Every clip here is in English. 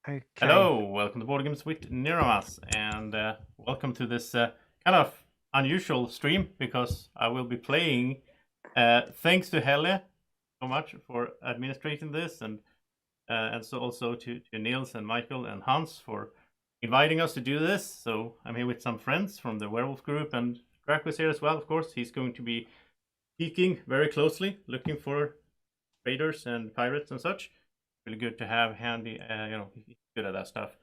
Okay. Hello, welcome to Board Games with Niramas, and welcome to this kind of unusual stream because I will be playing. Thanks to Helle so much for administrating this, and so also to Niels and Michael and Hans for inviting us to do this. So I'm here with some friends from the Werewolf group, and Drako is here as well. Of course, he's going to be peeking very closely, looking for raiders and pirates and such. Really good to have handy. He's good at that stuff.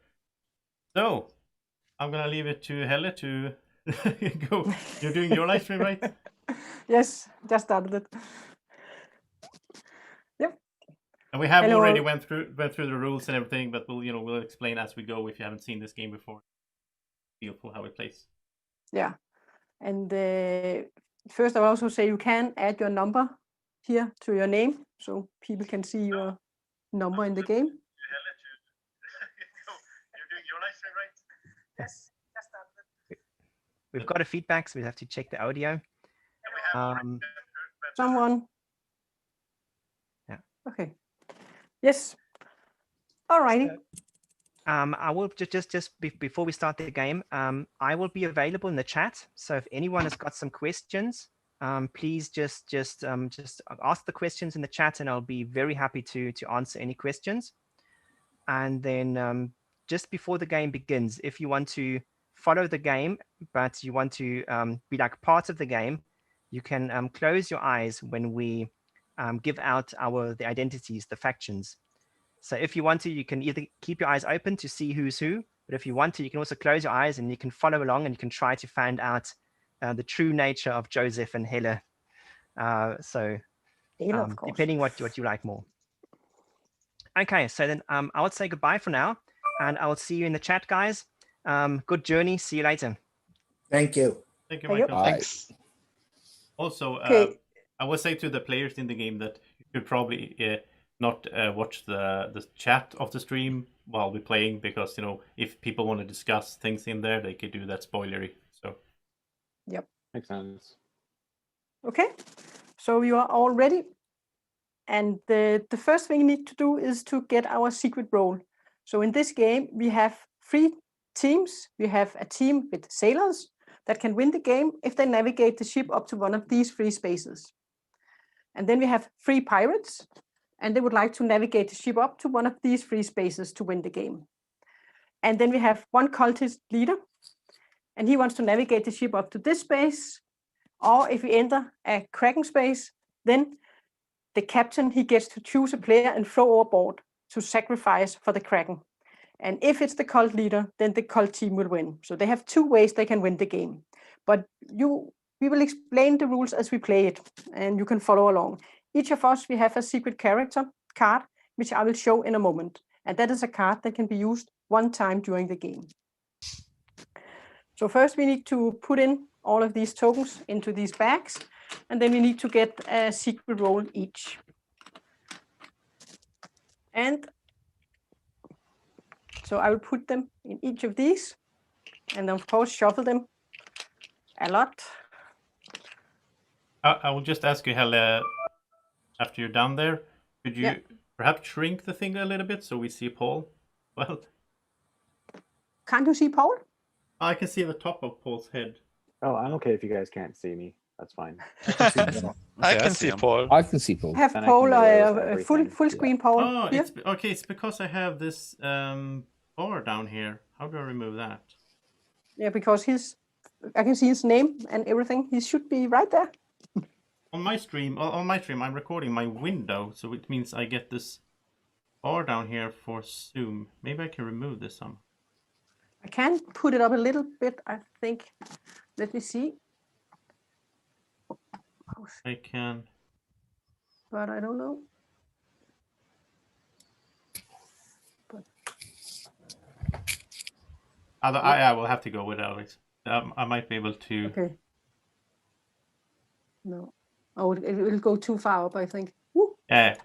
So I'm gonna leave it to Helle to go. You're doing your live stream, right? Yes, just started it. Yep. And we have Hello. already went through the rules and everything, but we'll explain as we go if you haven't seen this game before. Feel for how it plays. Yeah, and first I will also say you can add your number here to your name, so people can see your number in the game. You're doing your live stream, right? Yes, just started it. We've got a feedback, so we have to check the audio. Someone? Yeah. Okay. Yes. Alrighty. I will before we start the game, I will be available in the chat. So if anyone has got some questions, please just ask the questions in the chat, and I'll be very happy to answer any questions. And then just before the game begins, if you want to follow the game, but you want to be like part of the game, you can close your eyes when we give out the identities, the factions. So if you want to, you can either keep your eyes open to see who's who, but if you want to, you can also close your eyes and you can follow along and you can try to find out the true nature of Joseph and Helle. Depending what you like more. Okay, so then I would say goodbye for now, and I will see you in the chat, guys. Good journey. See you later. Thank you. Thank you, Michael. Thanks. Also, Okay. I will say to the players in the game that you could probably not watch the chat of the stream while we're playing, because if people want to discuss things in there, they could do that spoilery. So. Yep. Makes sense. Okay. So you are all ready. And the first thing we need to do is to get our secret role. So in this game, we have 3 teams. We have a team with sailors that can win the game if they navigate the ship up to one of these 3 spaces. And then we have 3 pirates, and they would like to navigate the ship up to one of these 3 spaces to win the game. And then we have 1 cultist leader, and he wants to navigate the ship up to this space. Or if we enter a Kraken space, then the captain, he gets to choose a player and throw overboard to sacrifice for the Kraken. And if it's the cult leader, then the cult team will win. So they have 2 ways they can win the game. But we will explain the rules as we play it, and you can follow along. Each of us, we have a secret character card, which I will show in a moment. And that is a card that can be used 1 time during the game. So first we need to put in all of these tokens into these bags, and then we need to get a secret role each. And so I will put them in each of these, and of course shuffle them a lot. I will just ask you, Helle, after you're down there, could you perhaps shrink the thing a little bit so we see Paul? Well, can't you see Paul? I can see the top of Paul's head. Oh, I'm okay if you guys can't see me. That's fine. I can see Paul. I can see Paul. I have Then I Paul, can go with a everything. full screen Paul. Oh, here. it's because I have this bar down here. How do I remove that? Yeah, because I can see his name and everything. He should be right there. On my stream, I'm recording my window, so it means I get this bar down here for Zoom. Maybe I can remove this some. I can put it up a little bit, I think. Let me see. I can. But I don't know. I will have to go with Alex. I might be able to. Okay. No. Oh, it will go too far up, I think. Woo. Yeah.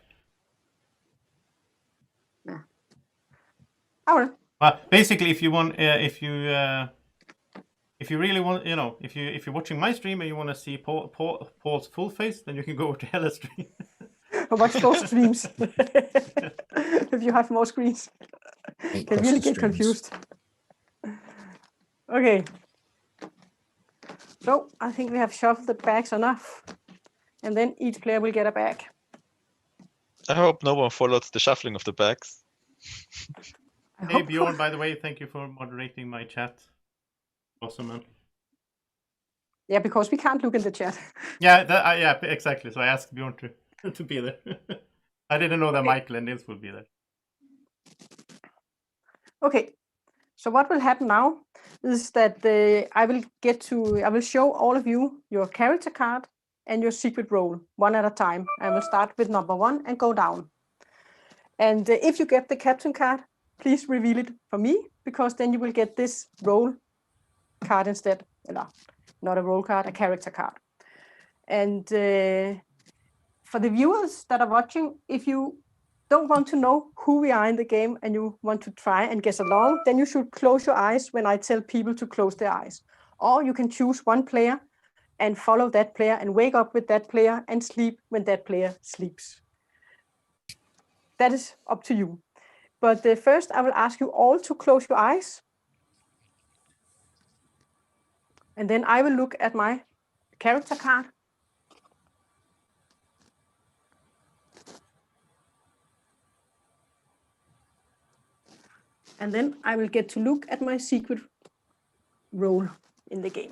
Yeah. All right. Well, basically, if you want, if you really want, if you're watching my stream and you want to see Paul's full face, then you can go to Helle's stream. Watch those streams if you have more screens. Can really get confused. Okay. So I think we have shuffled the bags enough. And then each player will get a bag. I hope no one followed the shuffling of the bags. Hey Bjorn, by the way, thank you for moderating my chat. Awesome, man. Yeah, because we can't look in the chat. Yeah, yeah, exactly. So I asked Bjorn to be there. I didn't know that Michael and Nils would be there. Okay. So what will happen now is that I will show all of you your character card and your secret role one at a time. I will start with number 1 and go down. And if you get the captain card, please reveal it for me, because then you will get this role card instead. No, not a role card, a character card. And for the viewers that are watching, if you don't want to know who we are in the game and you want to try and guess along, then you should close your eyes when I tell people to close their eyes. Or you can choose one player and follow that player and wake up with that player and sleep when that player sleeps. That is up to you. But first, I will ask you all to close your eyes. And then I will look at my character card. And then I will get to look at my secret role in the game.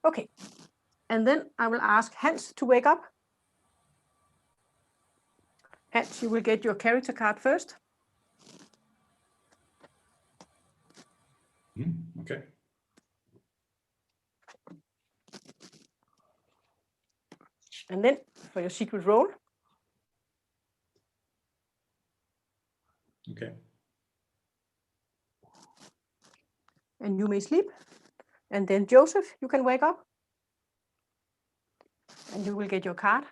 Okay. And then I will ask Hans to wake up. Hans, you will get your character card first. Okay. And then for your secret role. Okay. And you may sleep. And then Joseph, you can wake up. And you will get your card.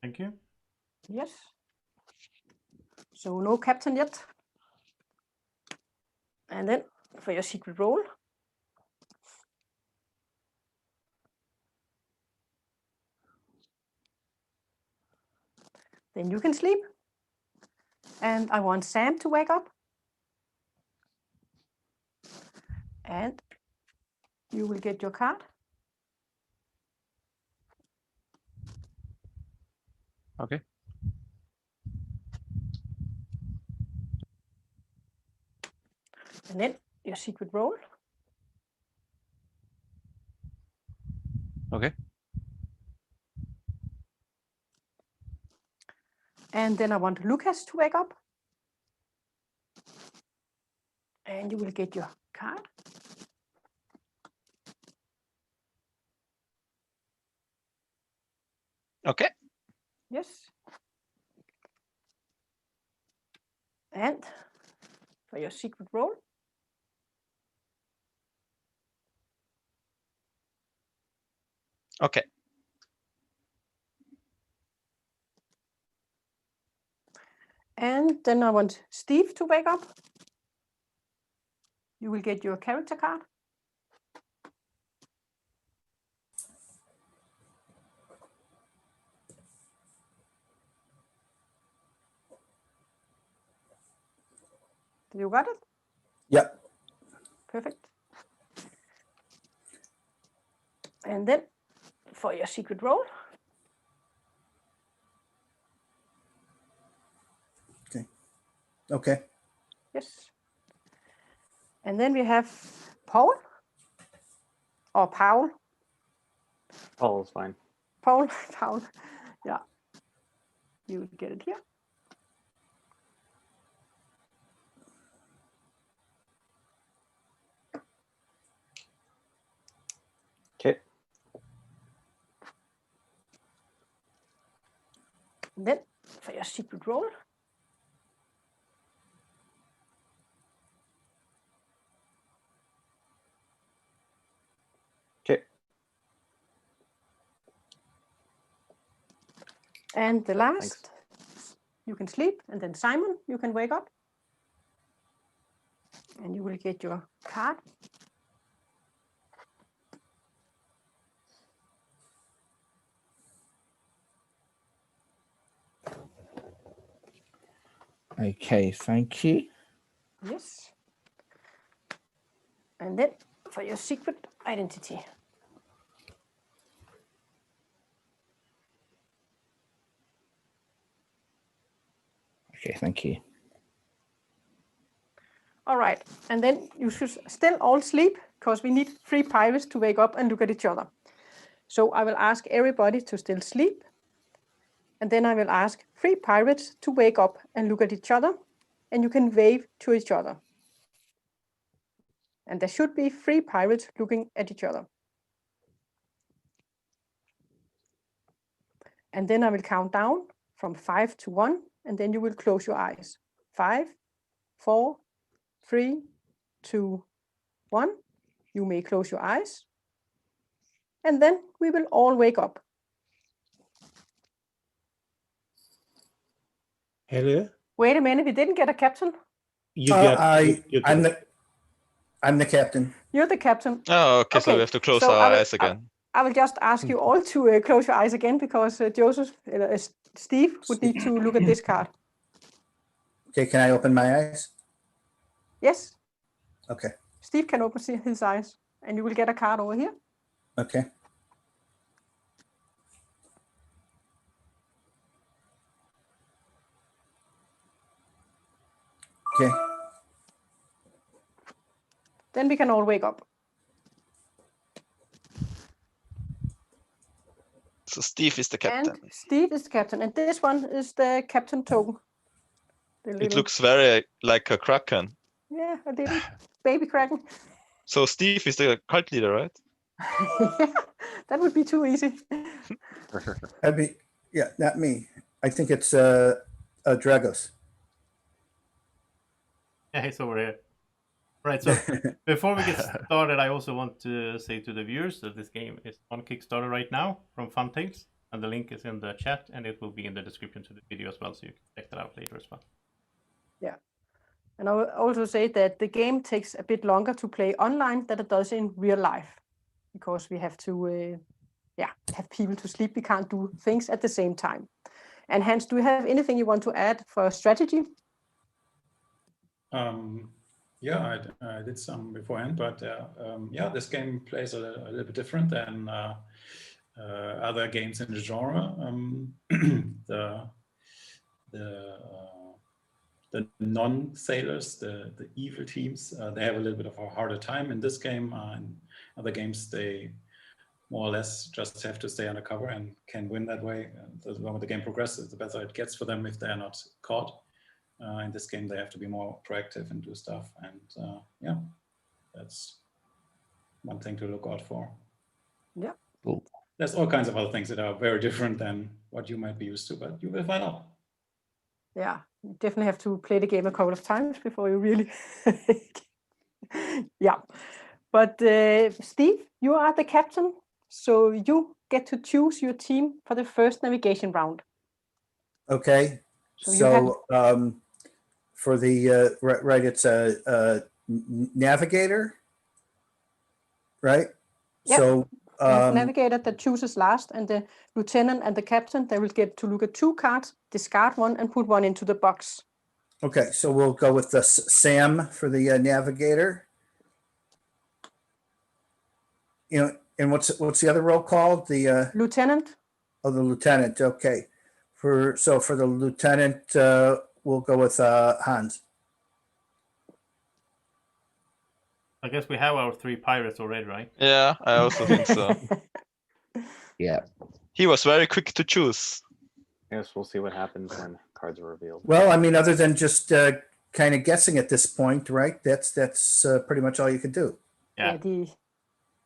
Thank you. Yes. So no captain yet. And then for your secret role. Then you can sleep. And I want Sam to wake up. And you will get your card. Okay. And then your secret role. Okay. And then I want Lucas to wake up. And you will get your card. Okay. Yes. And for your secret role. Okay. And then I want Steve to wake up. You will get your character card. You got it? Yep. Perfect. And then for your secret role. Okay. Yes. And then we have Paul. Or Paul. Paul is fine. Paul. Paul. Yeah. You will get it here. Okay. And then for your secret role. Okay. And the So, last, thanks. you can sleep. And then Simon, you can wake up. And you will get your card. Okay, thank you. Yes. And then for your secret identity. Okay, thank you. All right, and then you should still all sleep because we need 3 pirates to wake up and look at each other. So I will ask everybody to still sleep. And then I will ask 3 pirates to wake up and look at each other. And you can wave to each other. And there should be 3 pirates looking at each other. And then I will count down from 5 to 1. And then you will close your eyes. 5, 4, 3, 2, 1. You may close your eyes. And then we will all wake up. Hello? Wait a minute, we didn't get a captain. You got I'm the captain. You're the captain. Oh, okay, so we have to close so our eyes again. I will just ask you all to close your eyes again because Steve would need to look at this card. Okay, can I open my eyes? Yes, Okay, Steve can open his eyes and you will get a card over here. okay. Okay, Then we can all wake up. So Steve is the captain. And Steve is the captain. And this one is the captain token. It looks very like a kraken. Yeah, a little baby kraken. So Steve is the cult leader, right? That would be too easy. yeah, not me. I think it's Dragos. Yeah, he's over here. Right, so before we get started, I also want to say to the viewers that this game is on Kickstarter right now from Funtails, and the link is in the chat, and it will be in the description to the video as well, so you can check that out later as well. Yeah, and I will also say that the game takes a bit longer to play online than it does in real life, because we have to, have people to sleep. We can't do things at the same time. And Hans, do you have anything you want to add for strategy? Yeah, I did some beforehand, but yeah, this game plays a little bit different than other games in the genre. The non-sailors, the evil teams, they have a little bit of a harder time in this game. In other games, they more or less just have to stay undercover and can win that way. The longer the game progresses, the better it gets for them if they're not caught. In this game, they have to be more proactive and do stuff. And yeah, that's one thing to look out for. Yeah. Cool. There's all kinds of other things that are very different than what you might be used to, but you will find out. Yeah, you definitely have to play the game a couple of times before you really... Yeah. But Steve, you are the captain, so you get to choose your team for the first navigation round. Okay, so for the right, it's a navigator, right? Yep. So the navigator that chooses last, and the lieutenant and the captain, they will get to look at 2 cards, discard one, and put one into the box. okay, so we'll go with the Sam for the navigator. You know, and what's the other role called? The lieutenant. Oh, the lieutenant. Okay, for the lieutenant, we'll go with Hans. I guess we have our 3 pirates already, right? Yeah, I also think so. Yeah. He was very quick to choose. I guess we'll see what happens when cards are revealed. Well, I mean, other than just kind of guessing at this point, right? That's pretty much all you could do. Yeah.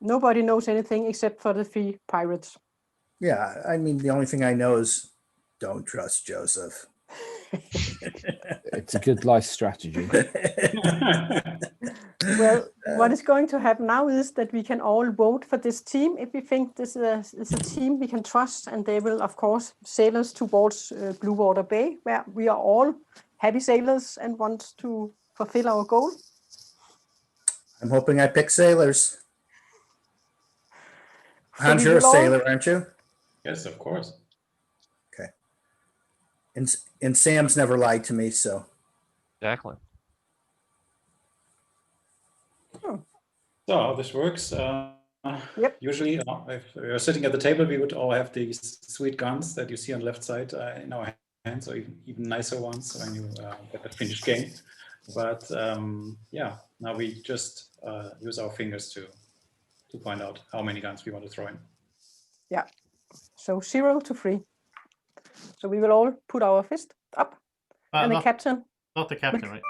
Nobody knows anything except for the 3 pirates. Yeah, I mean, the only thing I know is don't trust Joseph. It's a good life strategy. Well, what is going to happen now is that we can all vote for this team if we think this is a team we can trust, and they will, of course, sail us towards Blue Water Bay, where we are all happy sailors and want to fulfill our goal. I'm hoping I pick sailors. So Hans, we you're a will all- sailor, aren't you? Yes, of course. Okay. And Sam's never lied to me, so. Exactly. So how this works. Yep. Usually, if we are sitting at the table, we would all have these sweet guns that you see on the left side in our hands, or even nicer ones when you get a finished game. But yeah, now we just use our fingers to find out how many guns we want to throw in. Yeah. So 0 to 3. So we will all put our fist up, and the captain. Not the captain, right?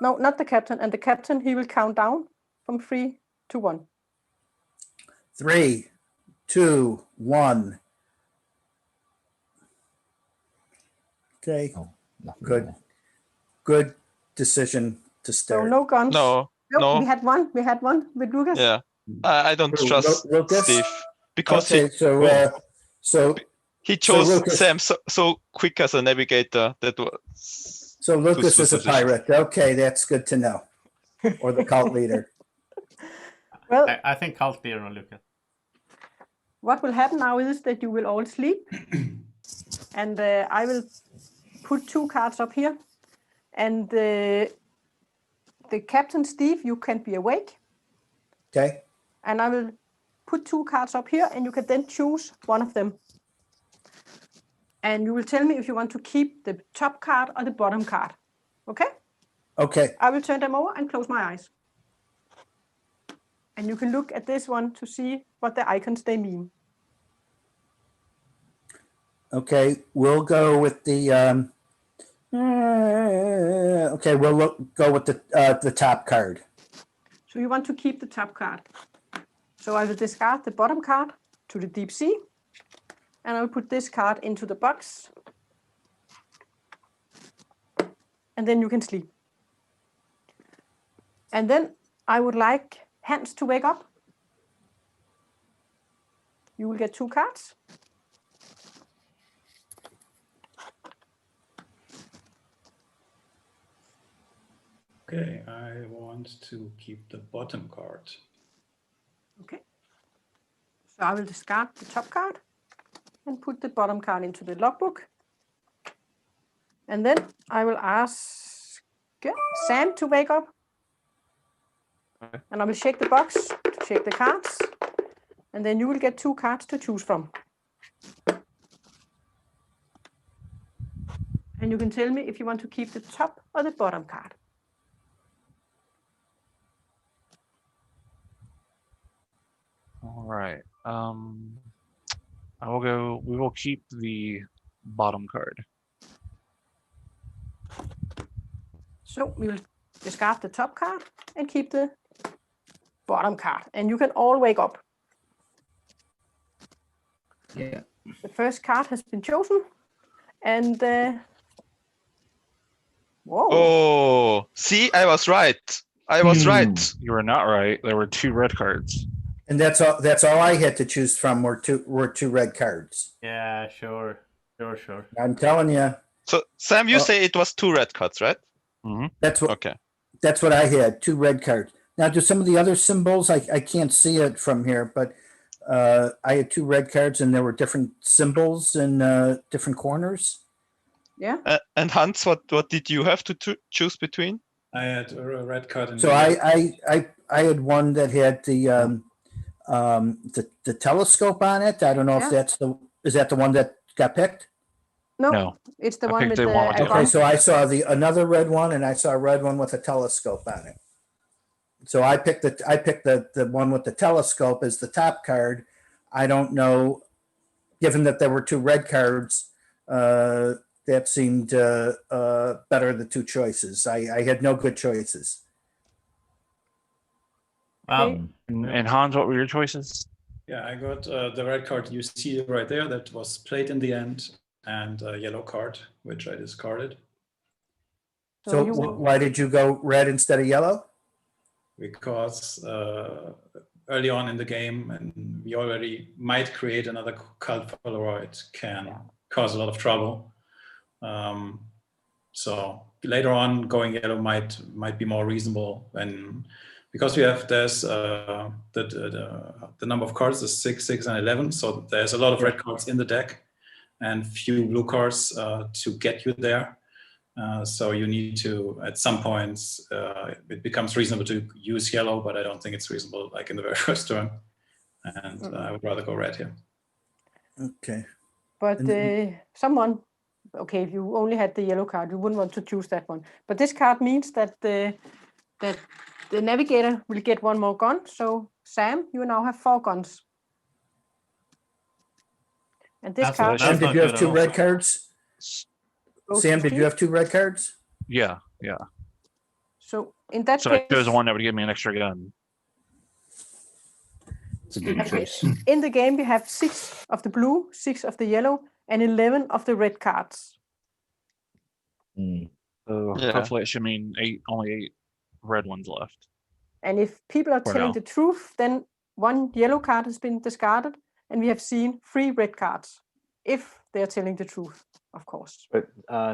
No, not the captain. And the captain, he will count down from 3 to 1. 3, 2, 1. Okay. Oh, nothing Good. there. Good decision to So start. no guns. No, Nope, no. We had one with Lucas. Yeah. I don't Who, trust Lucas? Steve because Okay, so he chose Lucas- Sam so quick as a navigator. That was so Lucas is a suspicious. pirate. Okay, that's good to know. Or the cult leader. Well, I think cult leader on Lucas. what will happen now is that you will all sleep, and I will put 2 cards up here, and the captain Steve, you can be awake, Okay. and I will put 2 cards up here, and you can then choose one of them, and you will tell me if you want to keep the top card or the bottom card. Okay? Okay. I will turn them over and close my eyes, and you can look at this one to see what the icons they mean. Okay. We'll go with the okay, we'll go with the top card. So you want to keep the top card. So I will discard the bottom card to the deep sea, and I will put this card into the box, and then you can sleep. And then I would like Hans to wake up. You will get 2 cards. Okay, I want to keep the bottom card. Okay. So I will discard the top card and put the bottom card into the logbook. And then I will ask Sam to wake up. Okay. And I will shake the box to shake the cards. And then you will get 2 cards to choose from. And you can tell me if you want to keep the top or the bottom card. All right. I will go. We will keep the bottom card. So we will discard the top card and keep the bottom card. And you can all wake up. Yeah. The first card has been chosen. And whoa. Oh, see, I was right. I was right. You were not right. There were 2 red cards. And that's all I had to choose from were two red cards. Yeah, sure. I'm telling you. So, Sam, you say it was 2 red cards, right? Mm-hmm. That's Okay. That's what I had, 2 red cards. Now, do some of the other symbols, I can't see it from here, but I had 2 red cards and there were different symbols in different corners. Yeah. And Hans, what did you have to choose between? I had a red card. In So I had one that had the telescope on it. I don't know if is that the one that got picked? No. It's the I one picked with the one with the the Okay, so I saw another red one, and I saw a red one with a telescope on it. So I picked the one with the telescope as the top card. I don't know, given that there were 2 red cards, that seemed better the 2 choices. I had no good choices. Okay. And Hans, what were your choices? Yeah, I got the red card you see right there that was played in the end, and a yellow card, which I discarded. So why did you go red instead of yellow? Because early on in the game, and we already might create another cult follower, it can cause a lot of trouble. So later on, going yellow might be more reasonable, because there's the number of cards is 6, 6, and 11. So there's a lot of red cards in the deck, and few blue cards to get you there. So you need to, at some points, it becomes reasonable to use yellow, but I don't think it's reasonable like in the very first turn. And I would rather go red here. Okay. But And- someone, okay, if you only had the yellow card, you wouldn't want to choose that one. But this card means that the navigator will get one more gun. So Sam, you now have 4 guns. And this That's card. That's Sam, did not you have good 2 at all. red cards? goes to Sam, did you Steve. have 2 red cards? Yeah. So in that So I case, chose one that would give me an extra gun. It's a good choice. in the game, we have 6 of the blue, 6 of the yellow, and 11 of the red cards. Mm. So Yeah. hopefully it should mean only 8 red ones left. And if people are For telling now. the truth, then 1 yellow card has been discarded, and we have seen 3 red cards. If they're telling the truth, of course. But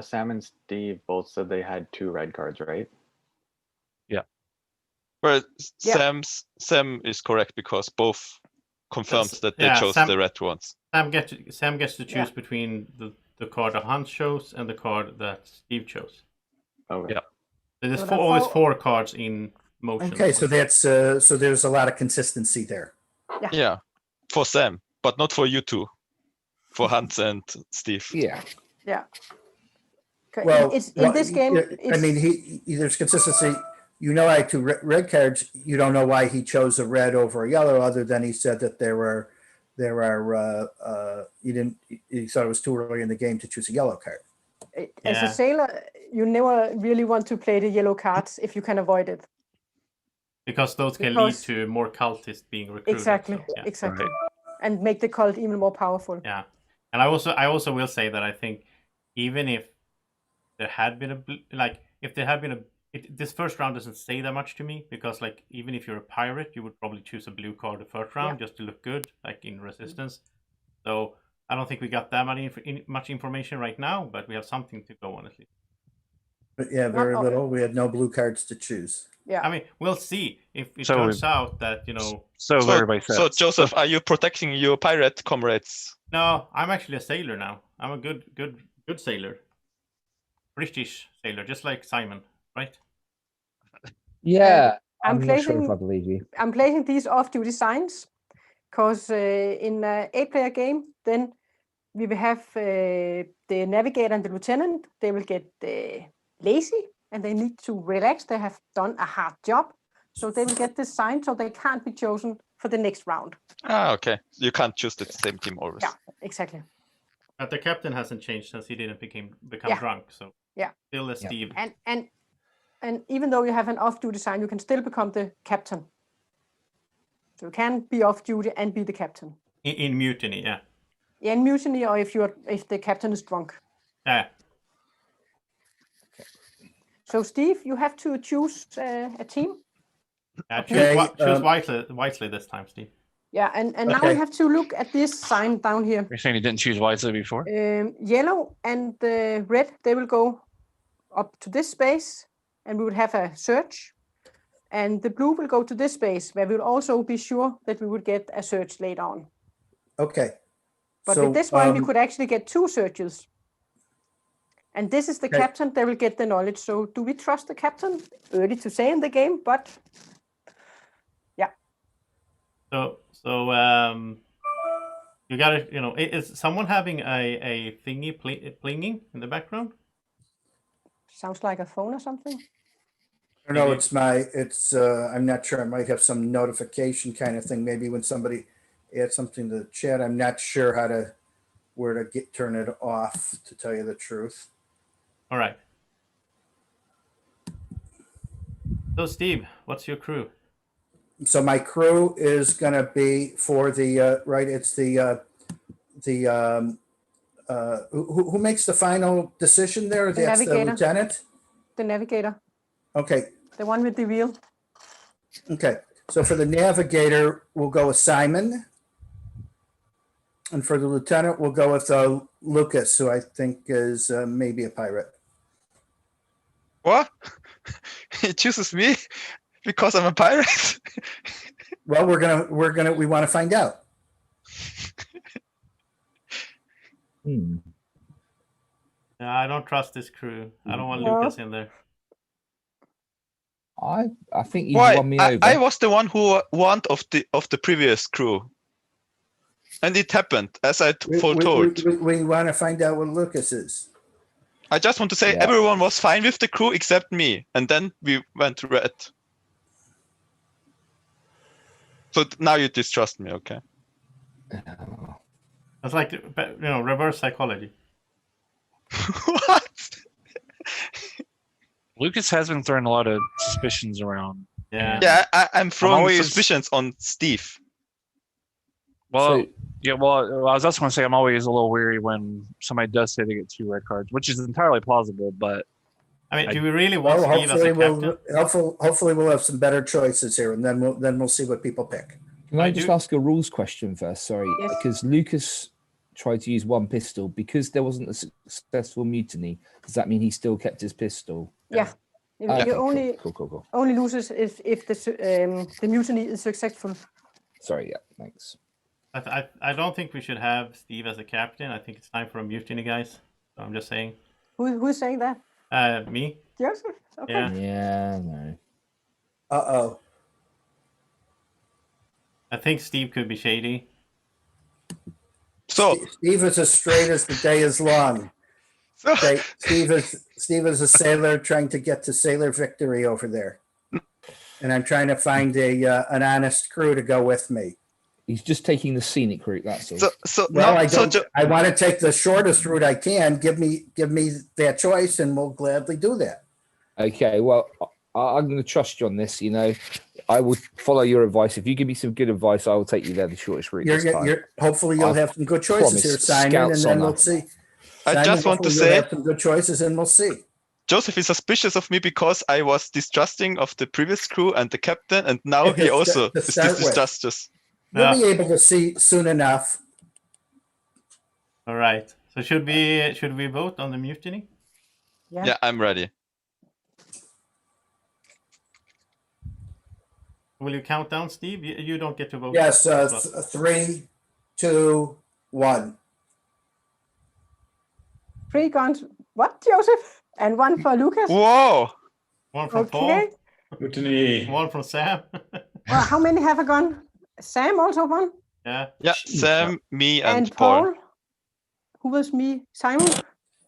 Sam and Steve both said they had 2 red cards, right? Well, Yeah. Sam is correct because both confirmed that they yeah, chose Sam- the red ones. Sam gets to choose between the card that Hans chose and the card that Steve chose. Okay. Yeah. There's So there are always 4 4 cards in motion. Okay, so that's so there's a lot of consistency there. Yeah, for Sam, but not for you two. For Hans and Steve. Yeah. Okay, Well, it's in this game. I mean, there's consistency. You know, I had 2 red cards. You don't know why he chose a red over a yellow, other than he said that there are he thought it was too early in the game to choose a yellow card. As a Yeah. sailor, you never really want to play the yellow cards if you can avoid it. Because those can Because- lead to more cultists being recruited. Exactly, so, yeah. exactly, and make the cult even more powerful. Yeah, and I also will say that I think even if there had been this first round doesn't say that much to me, because like even if you're a pirate, you would probably choose a blue card the first round just to look good, like in resistance. So I don't think we got that much information right now, but we have something to go on at least. But yeah, very Well, little. We had no blue cards to choose. Yeah, I mean, we'll see if it So turns out that So everybody says. So Joseph, are you protecting your pirate comrades? No, I'm actually a sailor now. I'm a good sailor. British sailor, just like Simon, right? Yeah, I'm I'm not sure placing- if I believe you. I'm placing these off-duty signs because in an 8-player game, then we will have the navigator and the lieutenant. They will get lazy and they need to relax. They have done a hard job, so they will get this sign, so they can't be chosen for the next round. Ah, okay. You can't choose the same team always. Yeah. Exactly. But the captain hasn't changed since he didn't become Yeah. drunk, so Yeah. still a Steve. And even though you have an off-duty sign, you can still become the captain. So you can be off-duty and be the captain. In Mutiny, yeah. Yeah, in Mutiny, or if the captain is drunk. Yeah. So Steve, you have to choose a team. Choose, Okay, choose wisely this time, Steve. Yeah, and now Okay. you have to look at this sign down here. You're saying you didn't choose wisely before? Yellow and red, they will go up to this space, and we will have a search. And the blue will go to this space, where we'll also be sure that we will get a search later on. Okay. But So, with this one, we could actually get 2 searches. And this is the Okay. captain, they will get the knowledge. So do we trust the captain? Early to say in the game, but So you got to, is someone having a thingy plinging in the background? sounds like a phone or something. I don't know, Maybe- I'm not sure. I might have some notification kind of thing. Maybe when somebody adds something to the chat, I'm not sure where to turn it off, to tell you the truth. All right. So Steve, what's your crew? So my crew is gonna be for the, right, it's who makes the final decision there? The That's the navigator. lieutenant? The navigator, Okay, the one with the wheel. okay. So for the navigator, we'll go with Simon. And for the lieutenant, we'll go with Lucas, who I think is maybe a pirate. What? He chooses me because I'm a pirate? Well, we want to find out. I don't trust this crew. I don't want No. Lucas in there. I think you Why? won me I over. was the one who won of the previous crew, and it happened as I foretold. We want to find out what Lucas is. I just want to say Yeah. everyone was fine with the crew except me, and then we went red. So now you distrust me, okay? It's like, reverse psychology. What? Lucas has been throwing a lot of suspicions around. Yeah. Yeah, I'm throwing always- suspicions on Steve. Well, So- yeah, well, I was also going to say I'm always a little weary when somebody does say they get 2 red cards, which is entirely plausible, but I mean, do we really want Well, Steve as a captain? hopefully we'll have some better choices here, and then we'll see what people pick. Can I just ask a rules question first? Sorry, Yes. because Lucas tried to use one pistol because there wasn't a successful mutiny. Does that mean he still kept his pistol? Yeah. You Okay, only cool. only loses if the mutiny is successful. Sorry, yeah, thanks. I don't think we should have Steve as a captain. I think it's time for a mutiny, guys. So I'm just saying. Who's saying that? Me. Joseph? Okay. Yeah. Yeah, no. Uh-oh. I think Steve could be shady. So, Steve is as straight as the day is long. so Okay, Steve is a sailor trying to get to sailor victory over there. And I'm trying to find an honest crew to go with me. He's just taking the scenic route. That's all. Well, no, I so don't. I want to take the shortest route I can. Give me that choice, and we'll gladly do that. Okay, well, I'm going to trust you on this. I will follow your advice. If you give me some good advice, I will take you there the shortest route. this time. Hopefully, you'll I have some good choices here, promise. Simon, Scouts and then honor. we'll see. I Simon, just want to hopefully you'll say, have some good choices, and we'll see. Joseph is suspicious of me because I was distrusting of the previous crew and the captain, and now he To also to is start with. distrustous. You'll be able to see soon enough. All right. So should we vote on the mutiny? Yeah, I'm ready. Will you count down, Steve? You don't get to vote. Yes, as well. 3, 2, 1. 3 guns. What, Joseph? And 1 for Lucas? Whoa! One from Okay. Paul. Mutiny. One from Sam. Well, how many have a gun? Sam also 1? Yeah. Yeah, Sam, me, and And Paul. Paul? Who was me? Simon?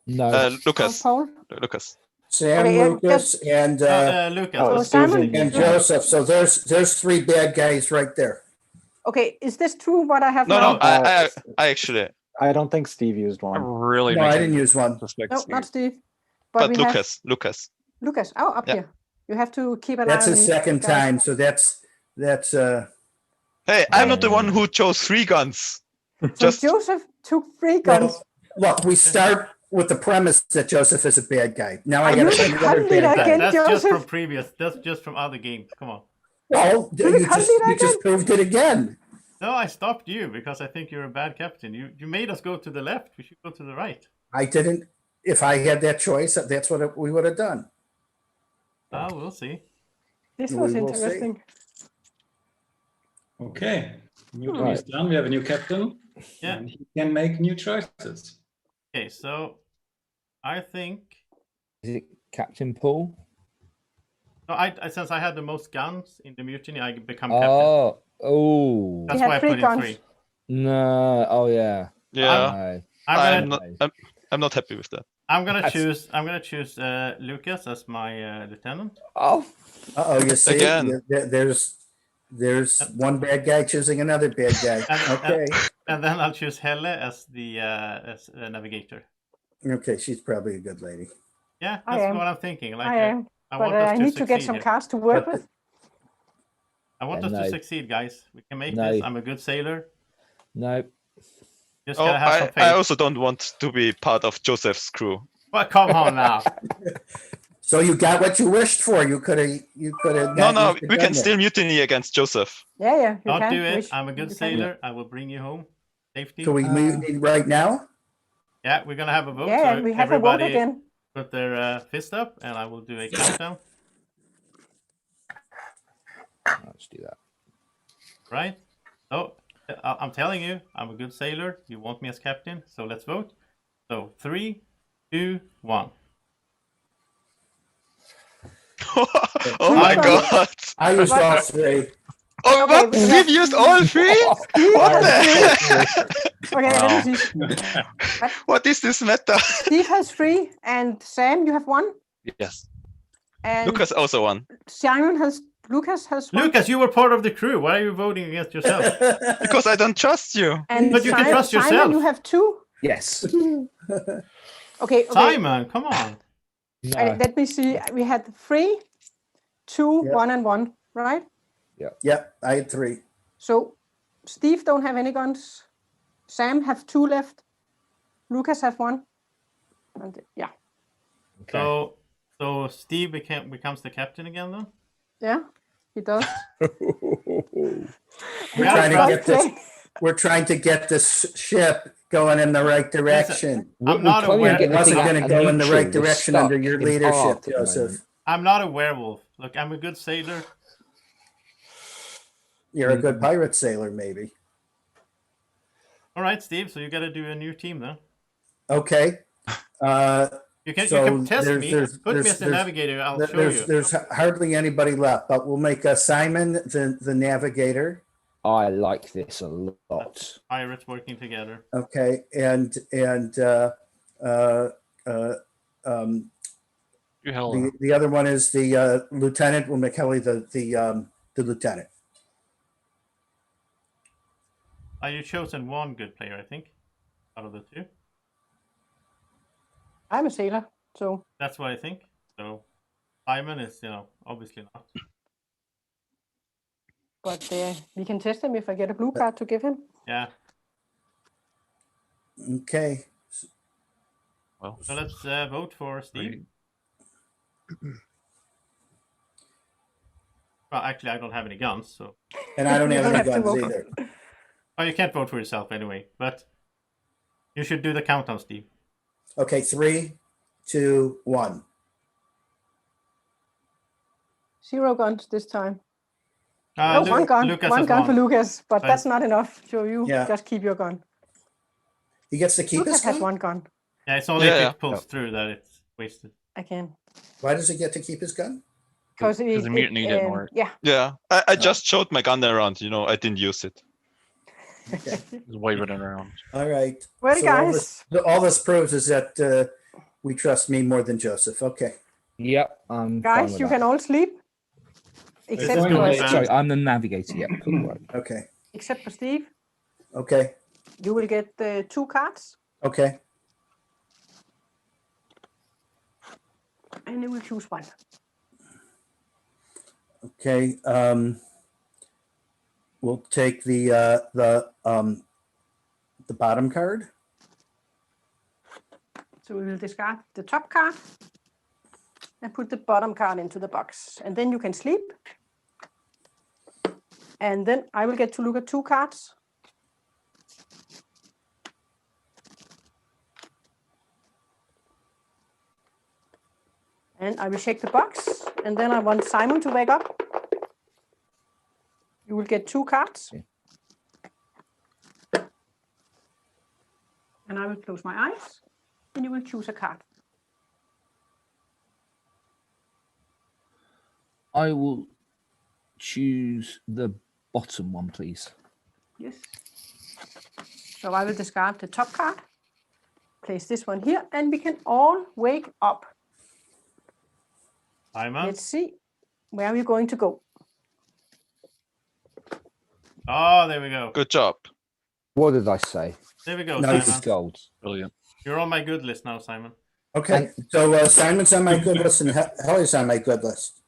No. Lucas. Paul? Lucas. Sam, Okay, Lucas, and Lucas. Oh, was Simon? choosing- and Joseph. So there's 3 bad guys right there. Okay, is this true what I have No, now? no, I actually, I don't think Steve used I one. really No, I make didn't it use one. suspect No, Steve. not Steve. but we Lucas. have Lucas. Oh, up Yeah. here. You have to keep an That's eye on his me, second guys. time. So that's Hey, I'm not the one who chose 3 guns. So Just Joseph took 3 guns. look, we start with the premise that Joseph is a bad guy. Now I Are got you to the find another cult leader bad guy. again? That's just Joseph. from previous. That's just from other games. Come on. Well, You the cult leader you just again? proved it again. No, I stopped you because I think you're a bad captain. You made us go to the left. We should go to the right. I didn't. If I had that choice, that's what we would have done. Oh, we'll see. This We was will see. interesting. Okay. Mutiny is done. We have a new captain. Yeah. And he can make new choices. Okay, so I think Is it Captain Paul? no. I since I had the most guns in the mutiny, I become captain. Oh. That's He had why I 3 put in guns. 3. No. Oh, yeah. yeah, No. I'm gonna I'm not happy with that. I'm gonna That's- choose Lucas as my lieutenant. Oh. You see, Again. there's one bad guy choosing another bad guy. Okay, And then I'll choose Helle as the navigator. okay, she's probably a good lady. Yeah, I that's am. what I'm thinking. Like I am. I But want us I to need to get succeed some here. cards to work with. I want Yeah, us no. to succeed, guys. We can make No. this. I'm a good sailor. No. Just Oh, gotta have some I faith. also don't want to be part of Joseph's crew. Well, come on now. So you got what you wished for. You could have. No, we can still mutiny against Joseph. Yeah, you Don't can. do it. Wish I'm a good you can. sailor. I will bring you home. Safety. So we mutiny right now. Yeah, we're gonna have a vote. Yeah, so we have a vote everybody again. put their fist up, and I will do a countdown. Let's do that. Right? Oh, I'm telling you, I'm a good sailor. You want me as captain, so let's vote. So 3, 2, 1. Oh my god! I used all three. Oh, Okay, what? We've used all three? What the heck? Okay, Wow. let me see. What is this meta? Steve has 3, and Sam, you have 1. Yes. And Lucas also won. Lucas has 1. Lucas, you were part of the crew. Why are you voting against yourself? Because I don't trust you. And But you can trust Simon, yourself. you have 2. Yes. Okay. Simon, come on. No. Let me see. We had 3, 2, Yep. 1, and 1, right? Yep, I had 3. So Steve don't have any guns. Sam have 2 left. Lucas have 1. And yeah. Okay. So Steve becomes the captain again, then? Yeah, he does. We're trying to get this ship going in the right direction. I'm not aware. It wasn't getting going to go in the right neutral. We're direction under stuck your in leadership, path at the Joseph. moment. I'm not a werewolf. Look, I'm a good sailor. You're a good pirate sailor, maybe. All right, Steve. So you got to do a new team, then. Okay. You can So test there's- me. there's- Put me there's- as the there's- navigator. I'll show you. There's hardly anybody left, but we'll make Simon the navigator. I like this a lot. Pirates working together. Okay, and the other one is the lieutenant. We'll make Kelly the lieutenant. You chosen one good player, I think, out of the 2. I'm a sailor, so That's what I think. So Simon is, obviously not. but we can test him if I get a blue card to give him. Yeah. Okay. Well, So let's vote for Steve. Well, actually, I don't have any guns, so. And I don't have any have to guns vote. either. Oh, you can't vote for yourself anyway. But you should do the countdown, Steve. Okay, 3, 2, 1. 0 guns this time. Lu- one gun. Lucas One has gun one. for Lucas, but Right. that's not enough. So you Yeah. just keep your gun. He gets to keep Lucas his has gun? 1 gun. Yeah, it's only Yeah. if it pulls through that it's wasted. Again. Why does he get to keep his gun? Because the mutiny didn't work. Yeah. Yeah, I just showed my gun around. I didn't use it. Just waving it around. All right. Well, So guys. all this proves is that we trust me more than Joseph. Okay. Yep. I'm fine Guys, with you that. can all sleep. Except going for, to be Sorry, I'm the navigator. Yep. Cool. Right. Okay. except for Steve. Okay. You will get 2 cards. Okay. And you will choose 1. Okay. We'll take the bottom card. So we will discard the top card and put the bottom card into the box. And then you can sleep. And then I will get to look at 2 cards. And I will check the box. And then I want Simon to wake up. You will get 2 cards. Okay. And I will close my eyes. And you will choose a card. I will choose the bottom one, please. Yes. So I will discard the top card. Place this one here. And we can all wake up. Simon? Let's see. Where are we going to go? Oh, there we go. Good job. What did I say? There we go, Nice. Simon. Gold. Brilliant. You're on my good list now, Simon. Okay. So Simon's on my good list and Helly's on my good list.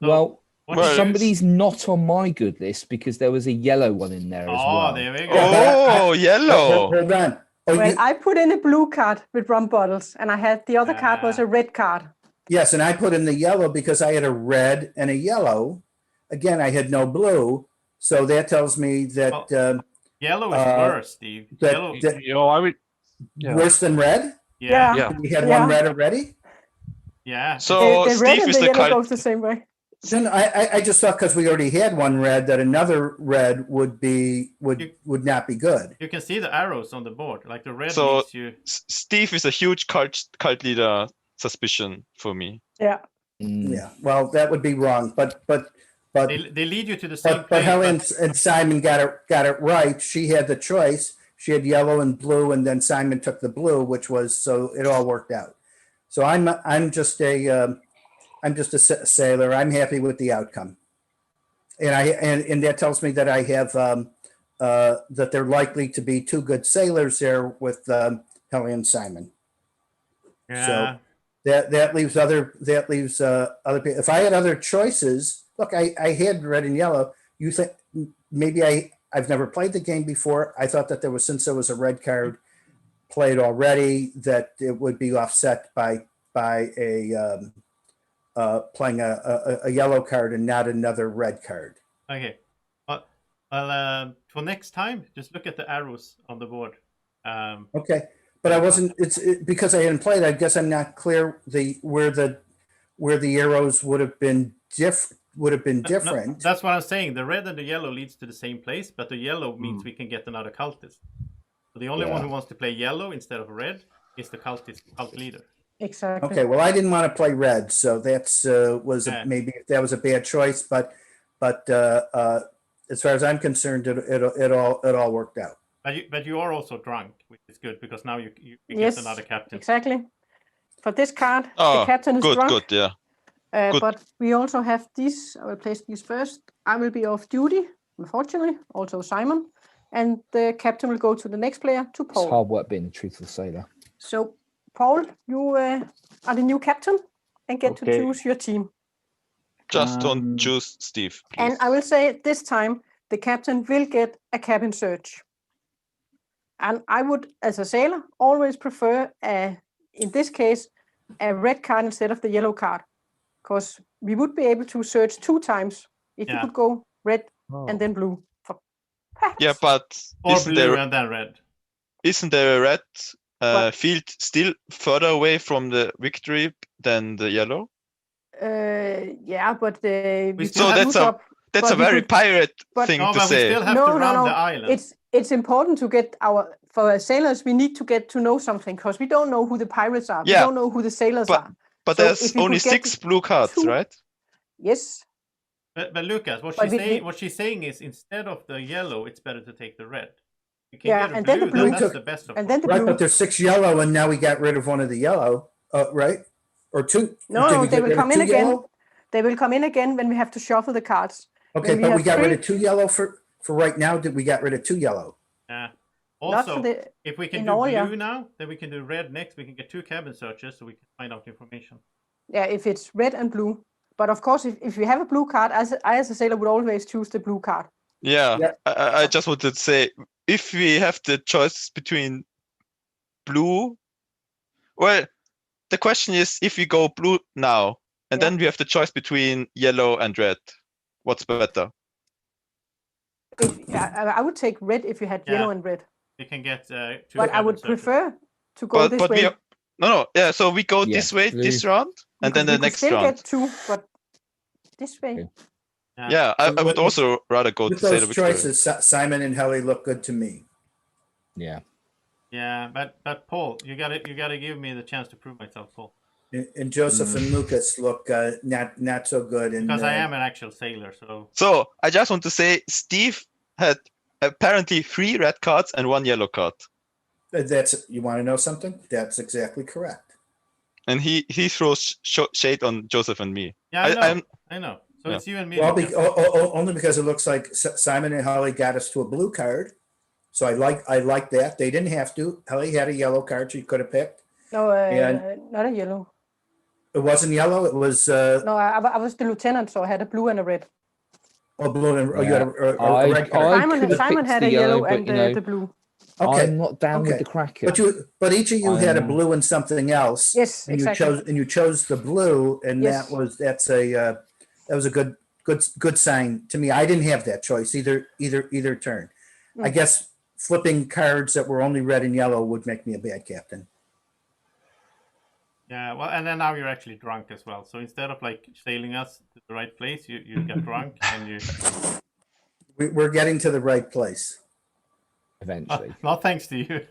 So, Well, what well, is- somebody's not on my good list because there was a yellow one in there as Oh, well. there we go. Oh, yellow. Hold on. Oh, Well, I put in a blue card with rum bottles, and I had the other card was a red card. yes, and I put in the yellow because I had a red and a yellow. Again, I had no blue. So that tells me that Yellow is worse, Steve. that- Yellow. that- I would. Yeah. worse than red. Yeah. Yeah. We had Yeah. one red already. Yeah. So The red Steve and is the the yellow card. goes the same way. Then I just thought because we already had one red that another red would not be good. You can see the arrows on the board. Like the red So leads you. Steve is a huge cult leader suspicion for me. Yeah. Yeah. Well, that would be wrong, but They lead you to the same but place. Helen and Simon got it right. She had the choice. She had yellow and blue, and then Simon took the blue, which was so it all worked out. So I'm just a sailor. I'm happy with the outcome, and that tells me that I have that they're likely to be two good sailors there with Helly and Simon. Yeah. So that leaves other people. If I had other choices, look, I had red and yellow. You think maybe I've never played the game before. I thought that since there was a red card played already, that it would be offset by a playing a yellow card and not another red card. Okay. Well, for next time, just look at the arrows on the board. Okay, but I wasn't. Because I hadn't played. I guess I'm not clear where the arrows would have been different. No, that's what I'm saying. The red and the yellow leads to the same place, but the yellow means we can get another cultist. So the only one who wants to play yellow instead of red is the cult leader. Exactly. Okay, well, I didn't want to play red, so that's maybe that was a bad choice, but as far as I'm concerned, it all worked out. But you are also drunk, which is good because now you Yes, get another captain. Exactly. For this card, the captain is drunk. Good, yeah. Good. But we also have these. I will place these first. I will be off duty, unfortunately. Also Simon, and the captain will go to the next player, to Paul. It's hard work being a truthful sailor. So, Paul, you are the new captain and get to choose your team. Just don't choose Steve, please. And I will say this time, the captain will get a cabin search. And I would, as a sailor, always prefer, in this case, a red card instead of the yellow card. Because we would be able to search 2 times if you could go red and then blue. Yeah, but or blue and then red. Isn't there a red field still further away from the victory than the yellow? Yeah, but that's a very pirate thing to say. We still have to run the island. It's important to get for sailors. We need to get to know something because we don't know who the pirates are. Yeah, we don't know who the sailors are. But so there's only 6 blue cards, right? Yes. But Lucas, what she's saying is instead of the yellow, it's better to take the red. You can get and blue, then the blue that's the best of right, but there's 6 yellow, and now we got rid of one of the yellow, right? Or 2. No, they will come in again. Yellow? They will come in again when we have to shuffle the cards. Okay, but we got rid of 2 yellow for right now. Did we got rid of 2 yellow? Yeah. Also, if we can do blue now, then we can do red next. We can get 2 cabin searches so we can find out information. Yeah, if it's red and blue. But of course, if you have a blue card, I as a sailor would always choose the blue card. Yeah. I just wanted to say, if we have the choice between blue, well, the question is if we go blue now, and then we have the choice between yellow and red, what's better? I would take red if you had yellow and red. You can get 2. But I would prefer to go this way. Yeah, so we go this way, this round, and then the next round. Get 2, but this way. Yeah, I would also rather go to those choices. Simon and Helly look good to me. Yeah. Yeah, but Paul, you gotta give me the chance to prove myself, Paul. And Joseph and Lucas look not so good. Because I am an actual sailor, so. So I just want to say, Steve had apparently 3 red cards and 1 yellow card. You want to know something? That's exactly correct. And he throws shade on Joseph and me. Yeah, I know. So it's you and me. Well, only because it looks like Simon and Holly got us to a blue card. So I like that. They didn't have to. Holly had a yellow card she could have picked. No, not a yellow. It wasn't yellow. It was. No, I was the lieutenant, so I had a blue and a red. Oh, blue and you had a red card. Simon had a yellow and the blue. Okay. I'm not down with the Kraken. But each of you had a blue and something else. Yes, and exactly. you chose the blue, and yes. that was a good sign to me. I didn't have that choice either turn. I guess flipping cards that were only red and yellow would make me a bad captain. Yeah, well, and then now you're actually drunk as well. So instead of like sailing us to the right place, you get drunk and you. We're getting to the right place. Eventually. Not thanks to you.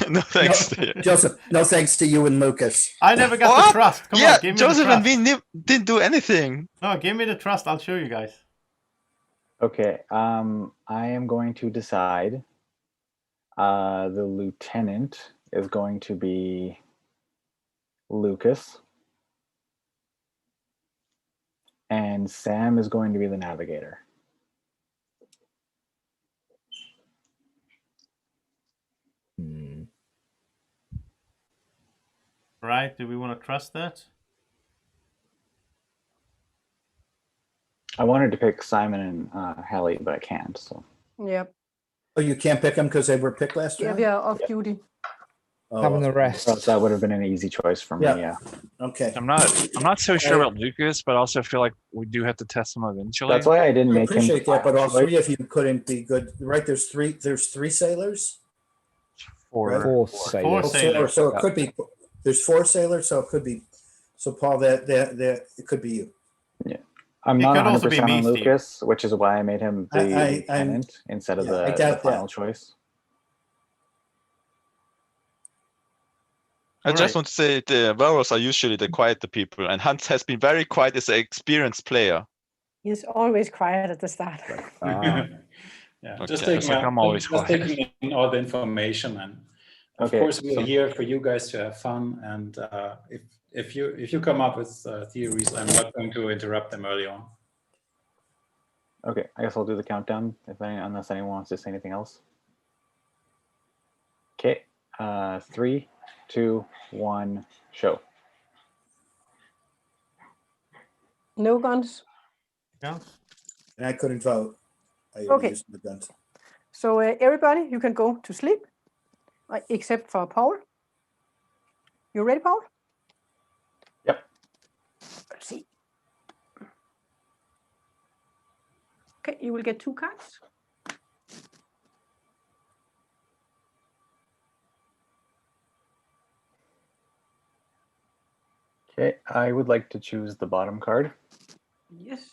No thanks to you. Joseph, no thanks to you and Lucas. I never got the What? trust. Come Yeah, on, give me Joseph the and trust. we didn't do anything. No, give me the trust. I'll show you guys. Okay, I am going to decide the lieutenant is going to be Lucas, and Sam is going to be the navigator. Right? Do we want to trust that? I wanted to pick Simon and Hallie, but I can't. So Yep. Oh, you can't pick them because they were picked last Yeah, round? we are off duty. Oh, Having the well, rest. that would have been an easy choice for me. Yeah. Yeah, okay. I'm not so sure about Lucas, but I also feel like we do have to test him eventually. that's why I didn't I make him. appreciate that, but all choice. three of you couldn't be good, right? There's three sailors. Four. Four Four sailors. Oh, sailors. so it could be. There's four sailors, so it could be. So Paul, that it could be you. Yeah, I'm It not could also 100% be on me, Steve. Lucas, which is why I made him the lieutenant instead of I the doubt final that. choice. I just want to say the werewolves are usually the quieter people, and Hans has been very quiet as an experienced player. He's always quiet at the start. Ah. Yeah, Okay. just Just like I'm always quiet. taking in all the information, and of Okay, course we're so- here for you guys to have fun. And if you come up with theories, I'm not going to interrupt them early on. Okay, I guess I'll do the countdown unless anyone wants to say anything else. Okay, 3, 2, 1, show. No guns. Yeah. And I couldn't vote. I Okay. used the guns. So everybody, you can go to sleep, except for Paul. You ready, Paul? Yep. Let's see. Okay, you will get 2 cards. Okay, I would like to choose the bottom card. Yes.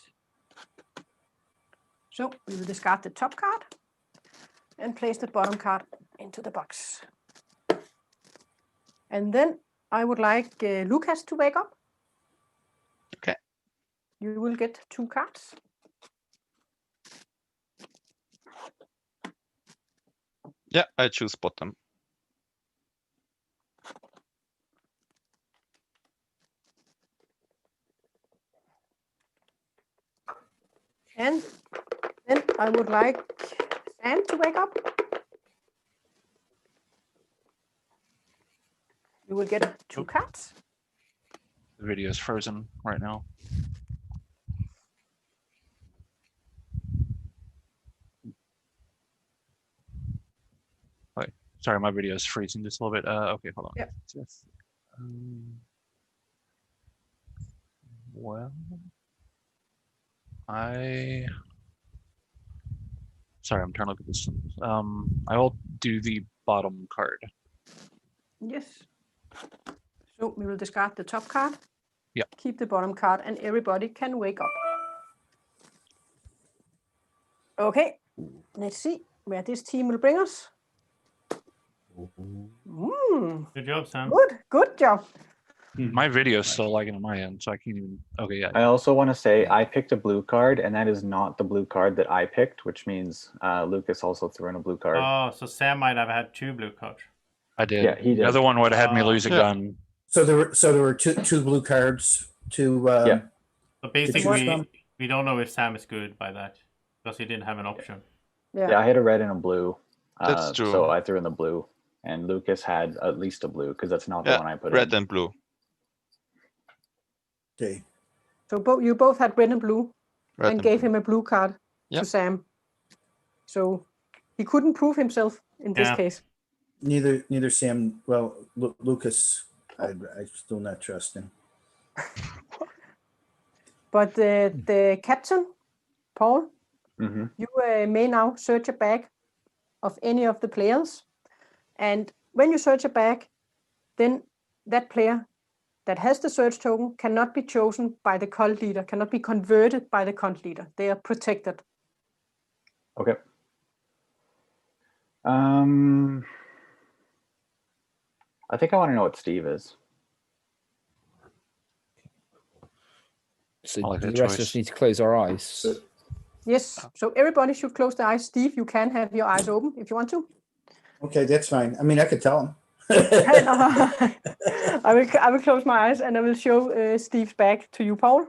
So we will discard the top card and place the bottom card into the box. And then I would like Lucas to wake up. Okay. You will get 2 cards. Yeah, I choose bottom. And then I would like Sam to wake up. You will get 2 cards. The video is frozen right now. Wait, sorry, my video is freezing just a little bit. Okay, hold on. Yep. Just, well, sorry, I'm trying to look at this. I will do the bottom card. Yes. So we will discard the top card. Yeah. Keep the bottom card, and everybody can wake up. Okay. Let's see where this team will bring us. Good job, Sam. Good job. My video is still lagging on my end, so I can't even. Okay, yeah. I also want to say I picked a blue card, and that is not the blue card that I picked, which means Lucas also threw in a blue card. Oh, so Sam might have had 2 blue cards. I did. Yeah, he did. The other one would have had me lose a Yeah. gun. So there were two blue cards. Yeah. So choose basically, from. we don't know if Sam is good by that because he didn't have an option. Yeah, I had a red and a blue. That's true. So I threw in the blue, and Lucas had at least a blue because that's not the one I put Red in. and blue. Okay. So you both had red and blue, Red and and gave blue. him a blue card Yep. to Sam. So he couldn't prove himself in this Yeah. case. Neither Sam. Well, Lucas, I still not trust him. But the captain, Paul, Mm-hmm. you may now search a bag of any of the players. And when you search a bag, then that player that has the search token cannot be chosen by the cult leader, cannot be converted by the cult leader. They are protected. Okay. I think I want to know what Steve is. So I like do that the rest of choice. us need to close our eyes? Yes, so everybody should close their eyes. Steve, you can have your eyes open if you want to. Okay, that's fine. I mean, I could tell him. I will close my eyes and I will show Steve's back to you, Paul.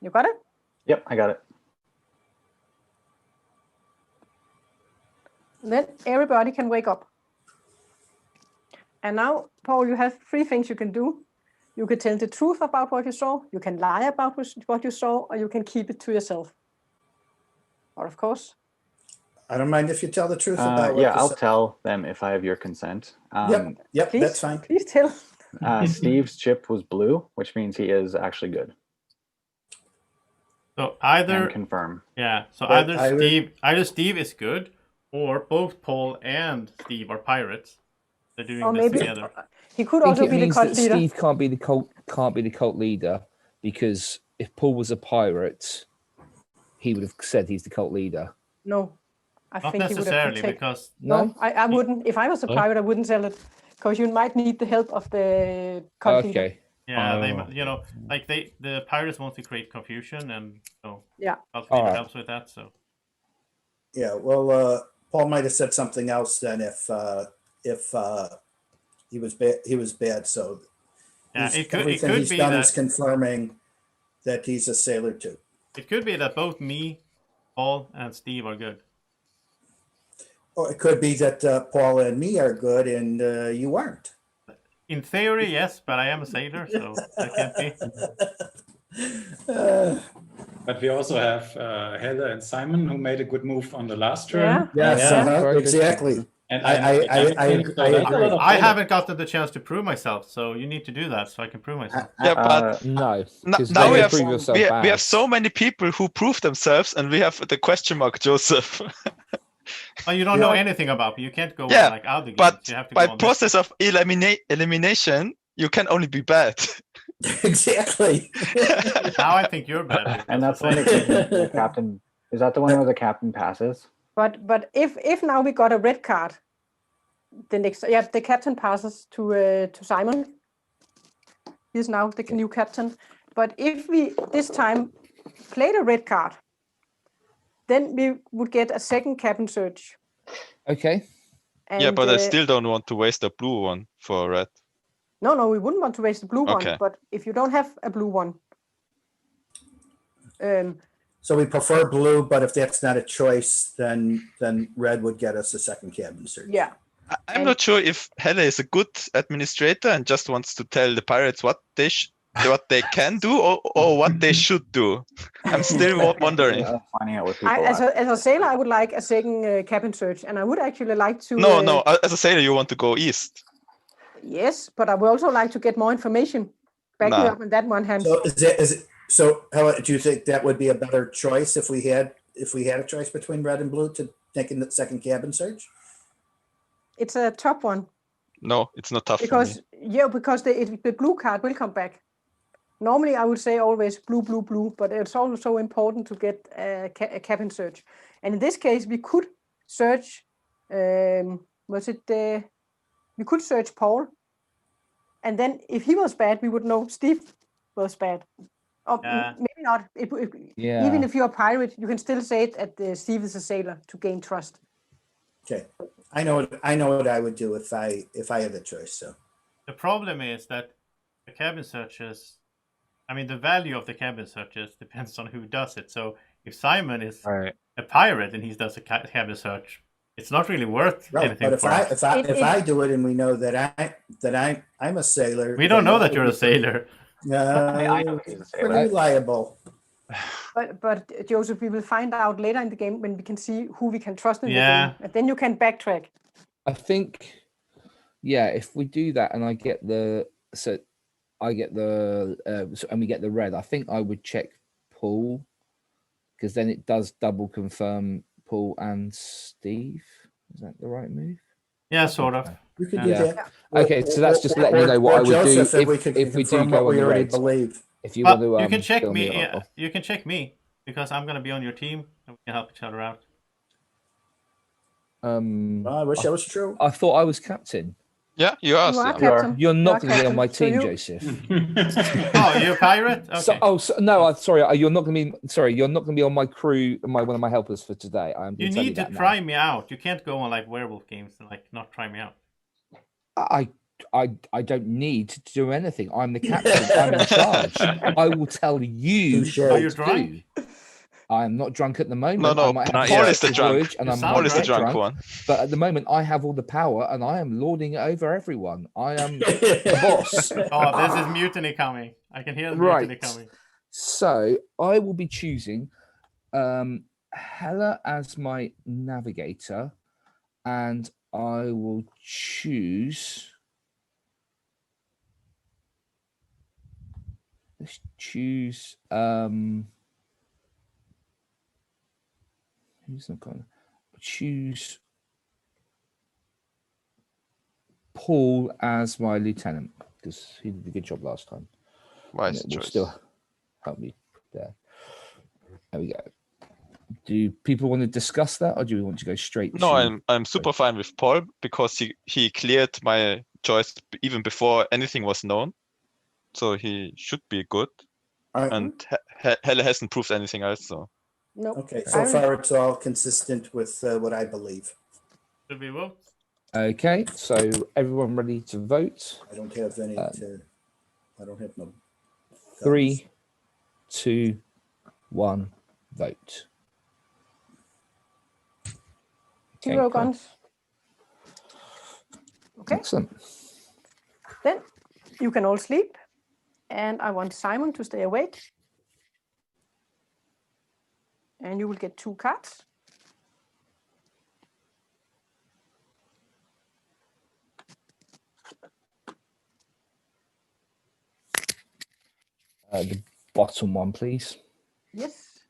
You got it? Yep, I got it. Then everybody can wake up. And now, Paul, you have 3 things you can do. You can tell the truth about what you saw, you can lie about what you saw, or you can keep it to yourself. Or of course. I don't mind if you tell the truth about what yeah, you I'll said. tell them if I have your consent. Yep, Please, that's fine. Please tell. Steve's chip was blue, which means he is actually good. So either Can confirm. Yeah. So But either Steve is good, or both Paul and Steve are pirates. They're doing Or this maybe together. he could I also think it be the means cult that leader. Steve can't be the cult leader, because if Paul was a pirate, he would have said he's the cult leader. No, I Not think he would have necessarily, protected. because No, I wouldn't. If I was a pirate, I wouldn't tell it, because you might need the help of the cult leader. Okay. yeah, they like the pirates want to create confusion, and so Yeah. cult leader Alright. helps with that. So Yeah, well, Paul might have said something else then if he was bad. So yeah, it could everything he's be done that is confirming that he's a sailor too. it could be that both me, Paul, and Steve are good. Or it could be that Paul and me are good and you aren't. In theory, yes, but I am a sailor, so that can't be. But we also have Heather and Simon, who made a good move on the last turn. Yeah. Yes, Yeah. exactly. And I agree. I haven't gotten the chance to prove myself, so you need to do that so I can prove myself. Yeah, but No, now because we have prove yourself we bad. have so many people who prove themselves, and we have the question mark Joseph. Oh, you don't know anything about me. You can't go Yeah, on like other games. but You have to by go on process of elimination, you can only be bad. Exactly. this. Now I think you're bad. And that's when the captain. Is that the one where the captain passes? But if now we got a red card, the captain passes to Simon. He's now the new captain. But if we this time played a red card, then we would get a second captain search. Okay. And, yeah, but I still don't want to waste a blue one for red. No, we wouldn't want to waste the blue Okay. one. But if you don't have a blue one, So we prefer blue, but if that's not a choice, then red would get us a second cabin search. yeah. I'm not sure if Helle is a good administrator and just wants to tell the pirates what they can do or what they should do. I'm still wondering. Finding out what people As a sailor, I would like a second cabin search, and I would actually like to. No. As a sailor, you want to go east. Yes, but I would also like to get more information. Back me up on that one, Hans. So Helen, do you think that would be a better choice if we had a choice between red and blue to take in the second cabin search? It's a tough one. No, it's not tough because for me. because the blue card will come back. Normally, I would say always blue, but it's also so important to get a cabin search. And in this case, we could search. We could search Paul, and then if he was bad, we would know Steve was bad. Or maybe not. Even if you're a pirate, you can still say that Steve is a sailor to gain trust. Okay, I know what I would do if I had the choice. So the problem is that the cabin searches. I mean, the value of the cabin searches depends on who does it. So if Simon is a pirate and he does a cabin search, it's not really worth anything. But if I do it and we know that I'm a sailor, we don't know that you're a sailor. I know he's a sailor. Pretty reliable. But Joseph, we will find out later in the game when we can see who we can trust in the Yeah. game, and then you can backtrack. I think, if we do that and I get the and we get the red, I think I would check Paul, because then it does double confirm Paul and Steve. Is that the right move? Yeah, sort of. You can Yeah. do that. Okay, so that's just letting you know what I would do Joseph, if we can if we do confirm go what on we the already raids. believe. If you But want to, you can check fill me. out. Yeah, you can check me because I'm gonna be on your team and we can help each other out. I wish that was true. I thought I was captain. Yeah, you are. You are Sam. captain. You're not going to be on captain. my So team, you- Joseph. Oh, you're a pirate? Okay. No. Sorry, you're not going to be. Sorry, you're not going to be on my crew. One of my helpers for today. I'm. You need to try me out. You can't go on like werewolf games and like not try me out. I don't need to do anything. I'm the captain. I'm in charge. I will tell you Touche. what Are you to drunk? do. I'm not drunk at the moment. No, I might have not to yet. Paul check is the the drunk. fridge and You I sound Paul might is the get drunk one. But at the moment, I have all the power and I am lording it over everyone. I am the boss. Oh, this is mutiny coming. I can hear the Right. mutiny coming. So I will be choosing Hella as my navigator, and I will choose. Let's choose. Who's not going? Choose Paul as my lieutenant because he did a good job last time. Wise And it will choice. still help me there. There we go. Do people want to discuss that, or do we want to go straight? No, to... I'm super fine with Paul because he cleared my choice even before anything was known, so he should be good. And Helle hasn't proved anything else, so. Nope. Okay, so far it's all consistent with what I believe. Should we vote? Okay, so everyone ready to vote? I don't have any I don't have no. 3, 2, 1, vote. 0 cool. guns. Okay. Excellent. Then you can all sleep. And I want Simon to stay awake. And you will get 2 cards. The bottom one, please. Yes.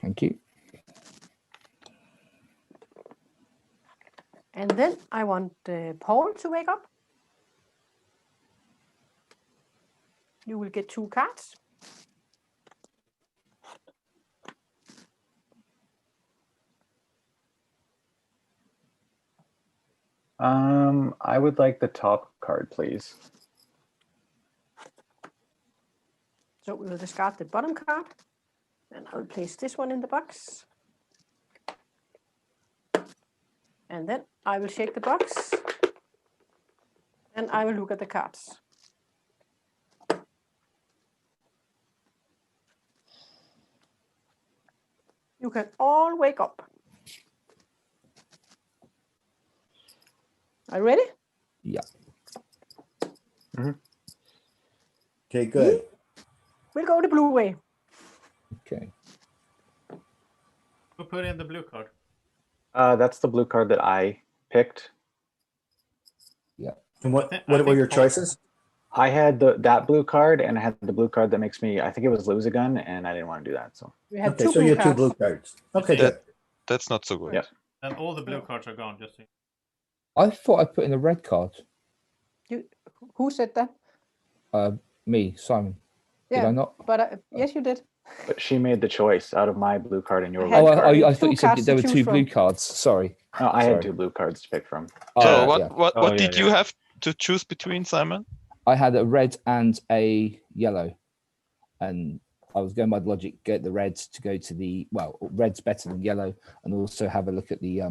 Thank you. And then I want Paul to wake up. You will get 2 cards. I would like the top card, please. So we will discard the bottom card. And I will place this one in the box. And then I will shake the box. And I will look at the cards. You can all wake up. Are you ready? Yeah. Okay, good. We'll go the blue way. Okay. Who put in the blue card? That's the blue card that I picked. Yeah. And what I were think your Paul- choices? I had that blue card, and I had the blue card that makes me, I think it was lose a gun, and I didn't want to do that. So We have Okay, 2 so blue you have 2 cards. blue cards. Okay, That- good. That's not so good. Yeah. And all the blue cards are gone. Just so. I thought I put in a red card. Who said that? Me, Simon. Did Yeah, I not? but yes, you did. but she made the choice out of my blue card and your I blue had- Oh, card. I two thought you said cards there to were choose 2 blue from. cards. Sorry. No, I Sorry. had 2 blue cards to pick from. So what yeah. what Oh, yeah, did you have to choose between, Simon? I had a red and a yellow, and I was going by the logic, get the red to go to the, well, red's better than yellow, and also have a look at the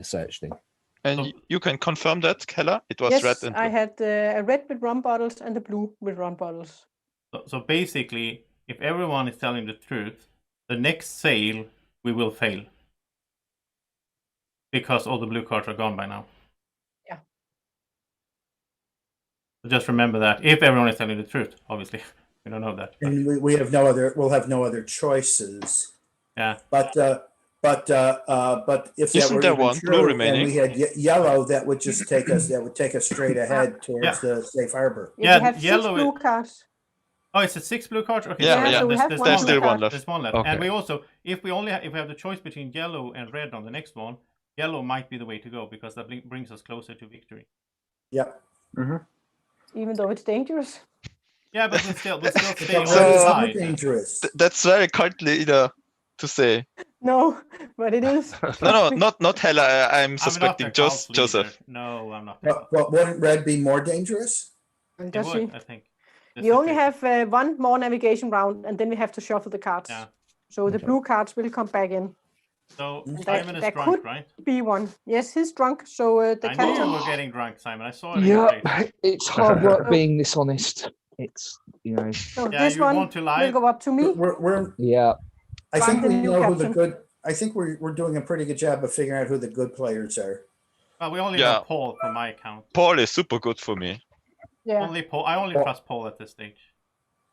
search thing. And you can confirm that, Keller? It was Yes, red and I blue. had a red with rum bottles and a blue with rum bottles. So basically, if everyone is telling the truth, the next sale we will fail. Because all the blue cards are gone by now. Yeah. So just remember that. If everyone is telling the truth, obviously. We don't know that. But, And we have no other, we'll have no other choices. yeah. But if that Isn't were there even one blue true, and remaining? we had yellow, that would just take us, that would take us straight ahead towards Yeah. the safe harbor. Yeah, Yeah, we have 6 yellow blue cards. Oh, it's a 6 blue cards. Okay, Yeah, yeah. So we have there's one There's blue still card. one left. There's one left, Okay. and we also, if we have the choice between yellow and red on the next one, yellow might be the way to go because that brings us closer to victory. Yep. Even though it's dangerous. Yeah, but we'll still stay on Red the is more side. dangerous. That's very kindly to say. No, but it is. No, not Hella. I'm I'm not suspecting their cult leader. Joseph. No, I'm not. their cult But wouldn't red be more dangerous? It Does would, she? I think. We only have one more navigation round, and then we have to shuffle the cards. Yeah. So the blue cards will come back in. So And Simon is there drunk, could right? be one. Yes, he's drunk. So the I knew you captain. were getting drunk, Simon. I saw it in your face. Yeah, it's hard work being this honest. It's, you know. So Yeah, this you one want to lie? will go up to me. We're Yeah. I I'm think the we new know who the captain. good. I think we're doing a pretty good job of figuring out who the good players are. Well, we only Yeah. know Paul from my account. Paul is super good for me. Yeah. Only Paul. I only Paul. trust Paul at this stage,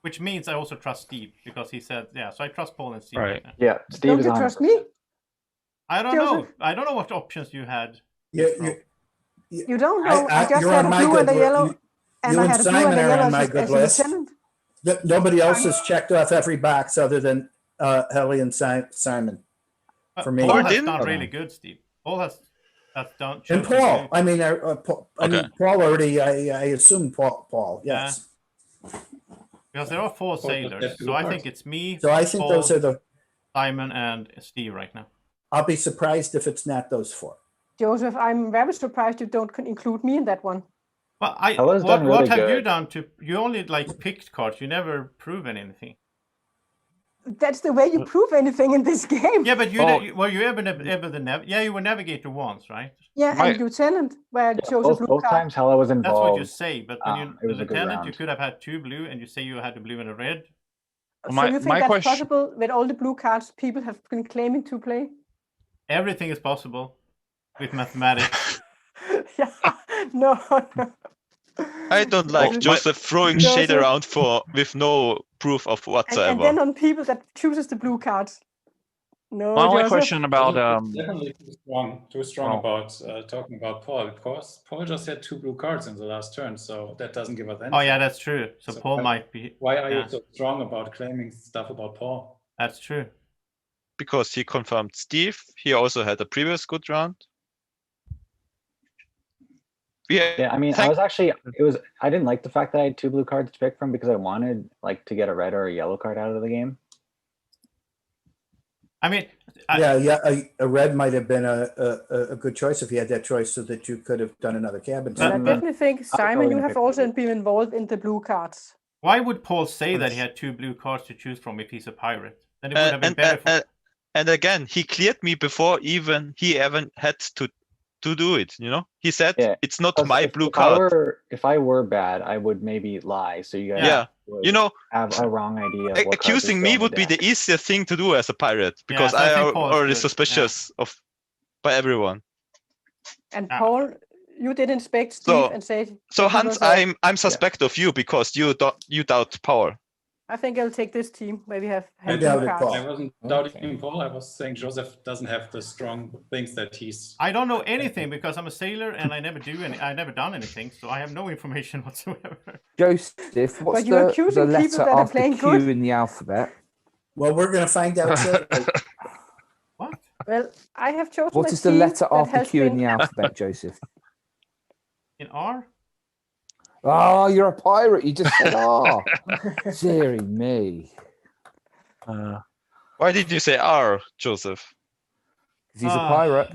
which means I also trust Steve because he said, yeah. So I trust Paul and Steve. Right. now. Yeah, Steve Don't is you 100%. trust me? I don't know. Joseph? I don't know what options you had. You don't know. I just you're had on a my blue and a good yellow, li- and you I and had a blue Simon and a are yellow on my as good a list. lieutenant. Nobody else has checked off every box other than Helly and Simon. But For me. Paul Paul has didn't? done really good, Steve. Paul has done. And chosen Paul, blue. I mean, Okay. Paul already. I assume Paul. Yes. Because there are 4 Paul, sailors, that's so blue I cards. think it's me, So I think Paul, those are the. Simon, and Steve right now. I'll be surprised if it's not those 4. Joseph, I'm very surprised you don't include me in that one. But Hella's done what really have you good. done to? You only like picked cards. You never proven anything. That's the way you prove anything in this game. Yeah, but Oh. were you ever the Yeah, you were navigator once, right? Yeah, My- and lieutenant, where I chose a Both, blue both card. times Hella was That's involved. what you say. But when you it the was a good lieutenant, you round. could have had 2 blue, and you say you had a blue and a red. So My- you think my that's question- possible with all the blue cards people have been claiming to play? Everything is possible with mathematics. Yeah, no. I don't like Well, Joseph throwing Joseph- shade around with no proof of And whatsoever. then on people that chooses the blue cards. No, My only Joseph. question about Definitely too strong Oh. about talking about Paul. Of course, Paul just had 2 blue cards in the last turn, so that doesn't give us anything. Oh yeah, that's true. So So Paul why- might be. Why are yeah, you so strong about claiming stuff about Paul? That's true. Because he confirmed Steve. He also had a previous good round. Yeah, I mean, I was actually I didn't like the fact that I had 2 blue cards to pick from because I wanted like to get a red or a yellow card out of the game. I mean, A red might have been a good choice if you had that choice, so that you could have done another cabin. And I Mm. definitely think, Simon, you gonna have pick also blue. been involved in the blue cards. why would Paul say that he had 2 blue cards to choose from if he's a pirate? Then it would have been And, better. and, and again, he cleared me before even he ever had to do it. You know, he said Yeah, it's not Plus, my if, blue if I card. if I were bad, I would maybe lie, so you guys Yeah, would you know, have a wrong idea. Of what cards accusing are me still in would be deck. the easiest thing to do as a pirate because so I I think am Paul is already good, suspicious of by everyone. And Ah. Paul, you did inspect Steve So- and said. So that he Hans, was a- I'm suspect of you because you doubt Paul. I think I'll take this team where we have I had doubt blue it, cards. Paul. I wasn't doubting Paul. I was saying Joseph doesn't have the strong things that he's. I don't know anything because I'm a sailor and I never done anything, so I have no information whatsoever. Joseph, what's But you're the accusing people letter that are after playing Q good. in the alphabet? Well, we're going to find out shortly. What? Well, I have chosen What a is the team letter that after has Q in been- the alphabet, Joseph? In R? Oh, you're a pirate. You just said R. Deary me. Why did you say R, Joseph? 'Cause he's a Ah. pirate.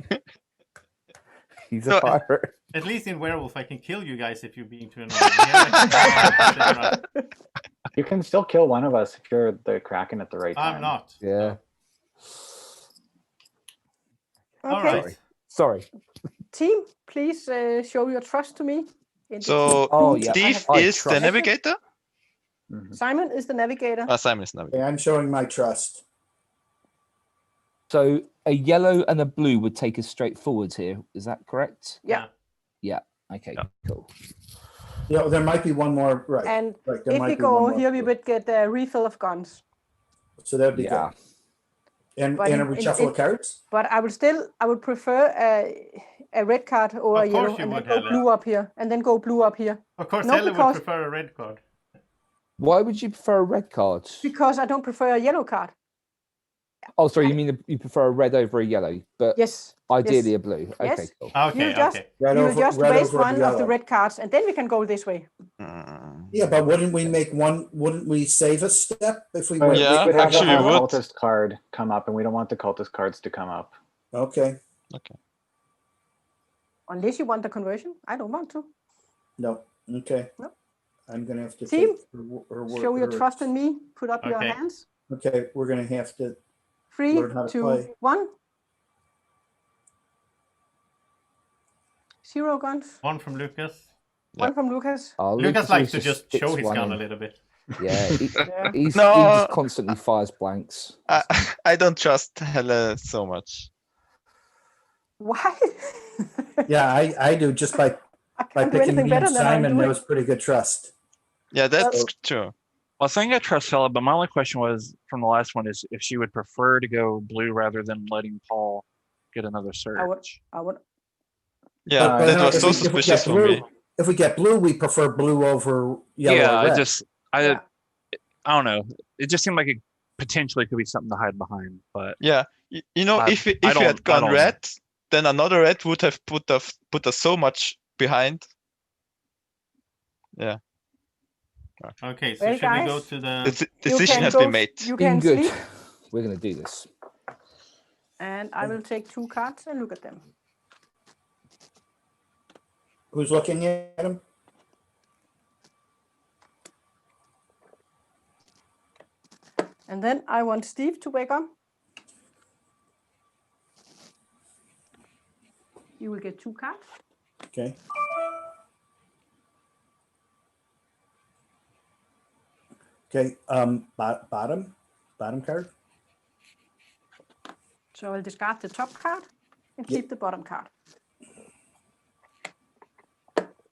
He's a No. pirate. At least in Werewolf, I can kill you guys if you're being too annoying. Here, I can- You can still kill one of us if you're the Kraken at the right time. I'm not. Yeah. All Okay, right. Sorry. team, please show your trust to me. in the So team. Oh, yeah. Steve I is the trust- navigator. Mhm. Simon is the navigator. Simon is navigator. Okay, I'm showing my trust. So a yellow and a blue would take us straight forwards here. Is that correct? Yeah. Yeah. Okay, Yeah. cool. Yeah, there might be one more. Right. And right. There if might we be one go more. here, we would get a refill of guns. So that'd be Yeah. good. And But a in- reshuffle of cards. But I would prefer a red card or a Of course yellow, you and then would, go Helle. blue up here, and then go blue up here. Of course, No, Helle would because- prefer a red card. Why would you prefer a red card? Because I don't prefer a yellow card. Oh, sorry, you mean you prefer a red over a yellow, but Yes. ideally yes. a blue. Okay, Yes. cool. Okay, You'll just, okay. you will just red waste over one of the yellow. red cards, and then we can go this way. Yeah, but wouldn't we make one? Wouldn't we save a step if we But went? Yeah, we could have actually a we would. cultist card come up, and we don't want the cultist cards to come up. Okay. Unless you want the conversion. I don't want to. No. Okay. No. I'm gonna have to Team, take her show your her- trust in me. Put up your Okay. hands. Okay, we're gonna have to. 3, Learn how to 2, play. 1. 0 guns. One from Lucas. One from Lucas. Oh, Lucas likes to always just sticks show his one gun in. a little bit. Yeah, Yeah. he No. just constantly fires blanks. I don't trust Helle so much. Why? Yeah, I do just by I can't do picking anything me better and than I'm Simon. doing. There was pretty good trust. Yeah, that's true. Well, I think I trust Hella, but my only question was from the last one is if she would prefer to go blue rather than letting Paul get another search. I would. Yeah, But that no, was if so we- if we get suspicious for blue- me. If we get blue, we prefer blue over yellow. Yeah, or red. Yeah. I don't know. It just seemed like it potentially could be something to hide behind, but Yeah, you know, I- if we I had don't- I gone don't- red, then another red would have put us so much behind. Okay, so Well, should we go guys, to The the... decision can has go- been made. You Being can good. sleep, We're gonna do this. and I will take 2 cards and look at them. Who's looking at him? And then I want Steve to wake up. You will get 2 cards. Okay. Okay. Bottom card. So I'll discard the top card and keep the bottom card.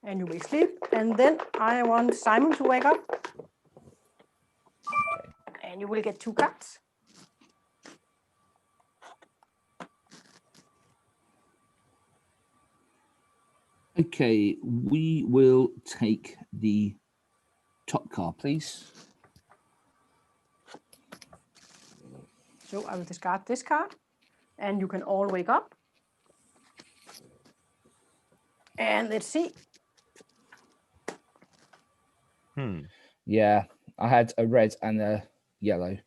And you will sleep. And then I want Simon to wake up. And you will get 2 cards. Okay, we will take the top card, please. So I will discard this card. And you can all wake up. And let's see. Yeah, I had a red and a yellow.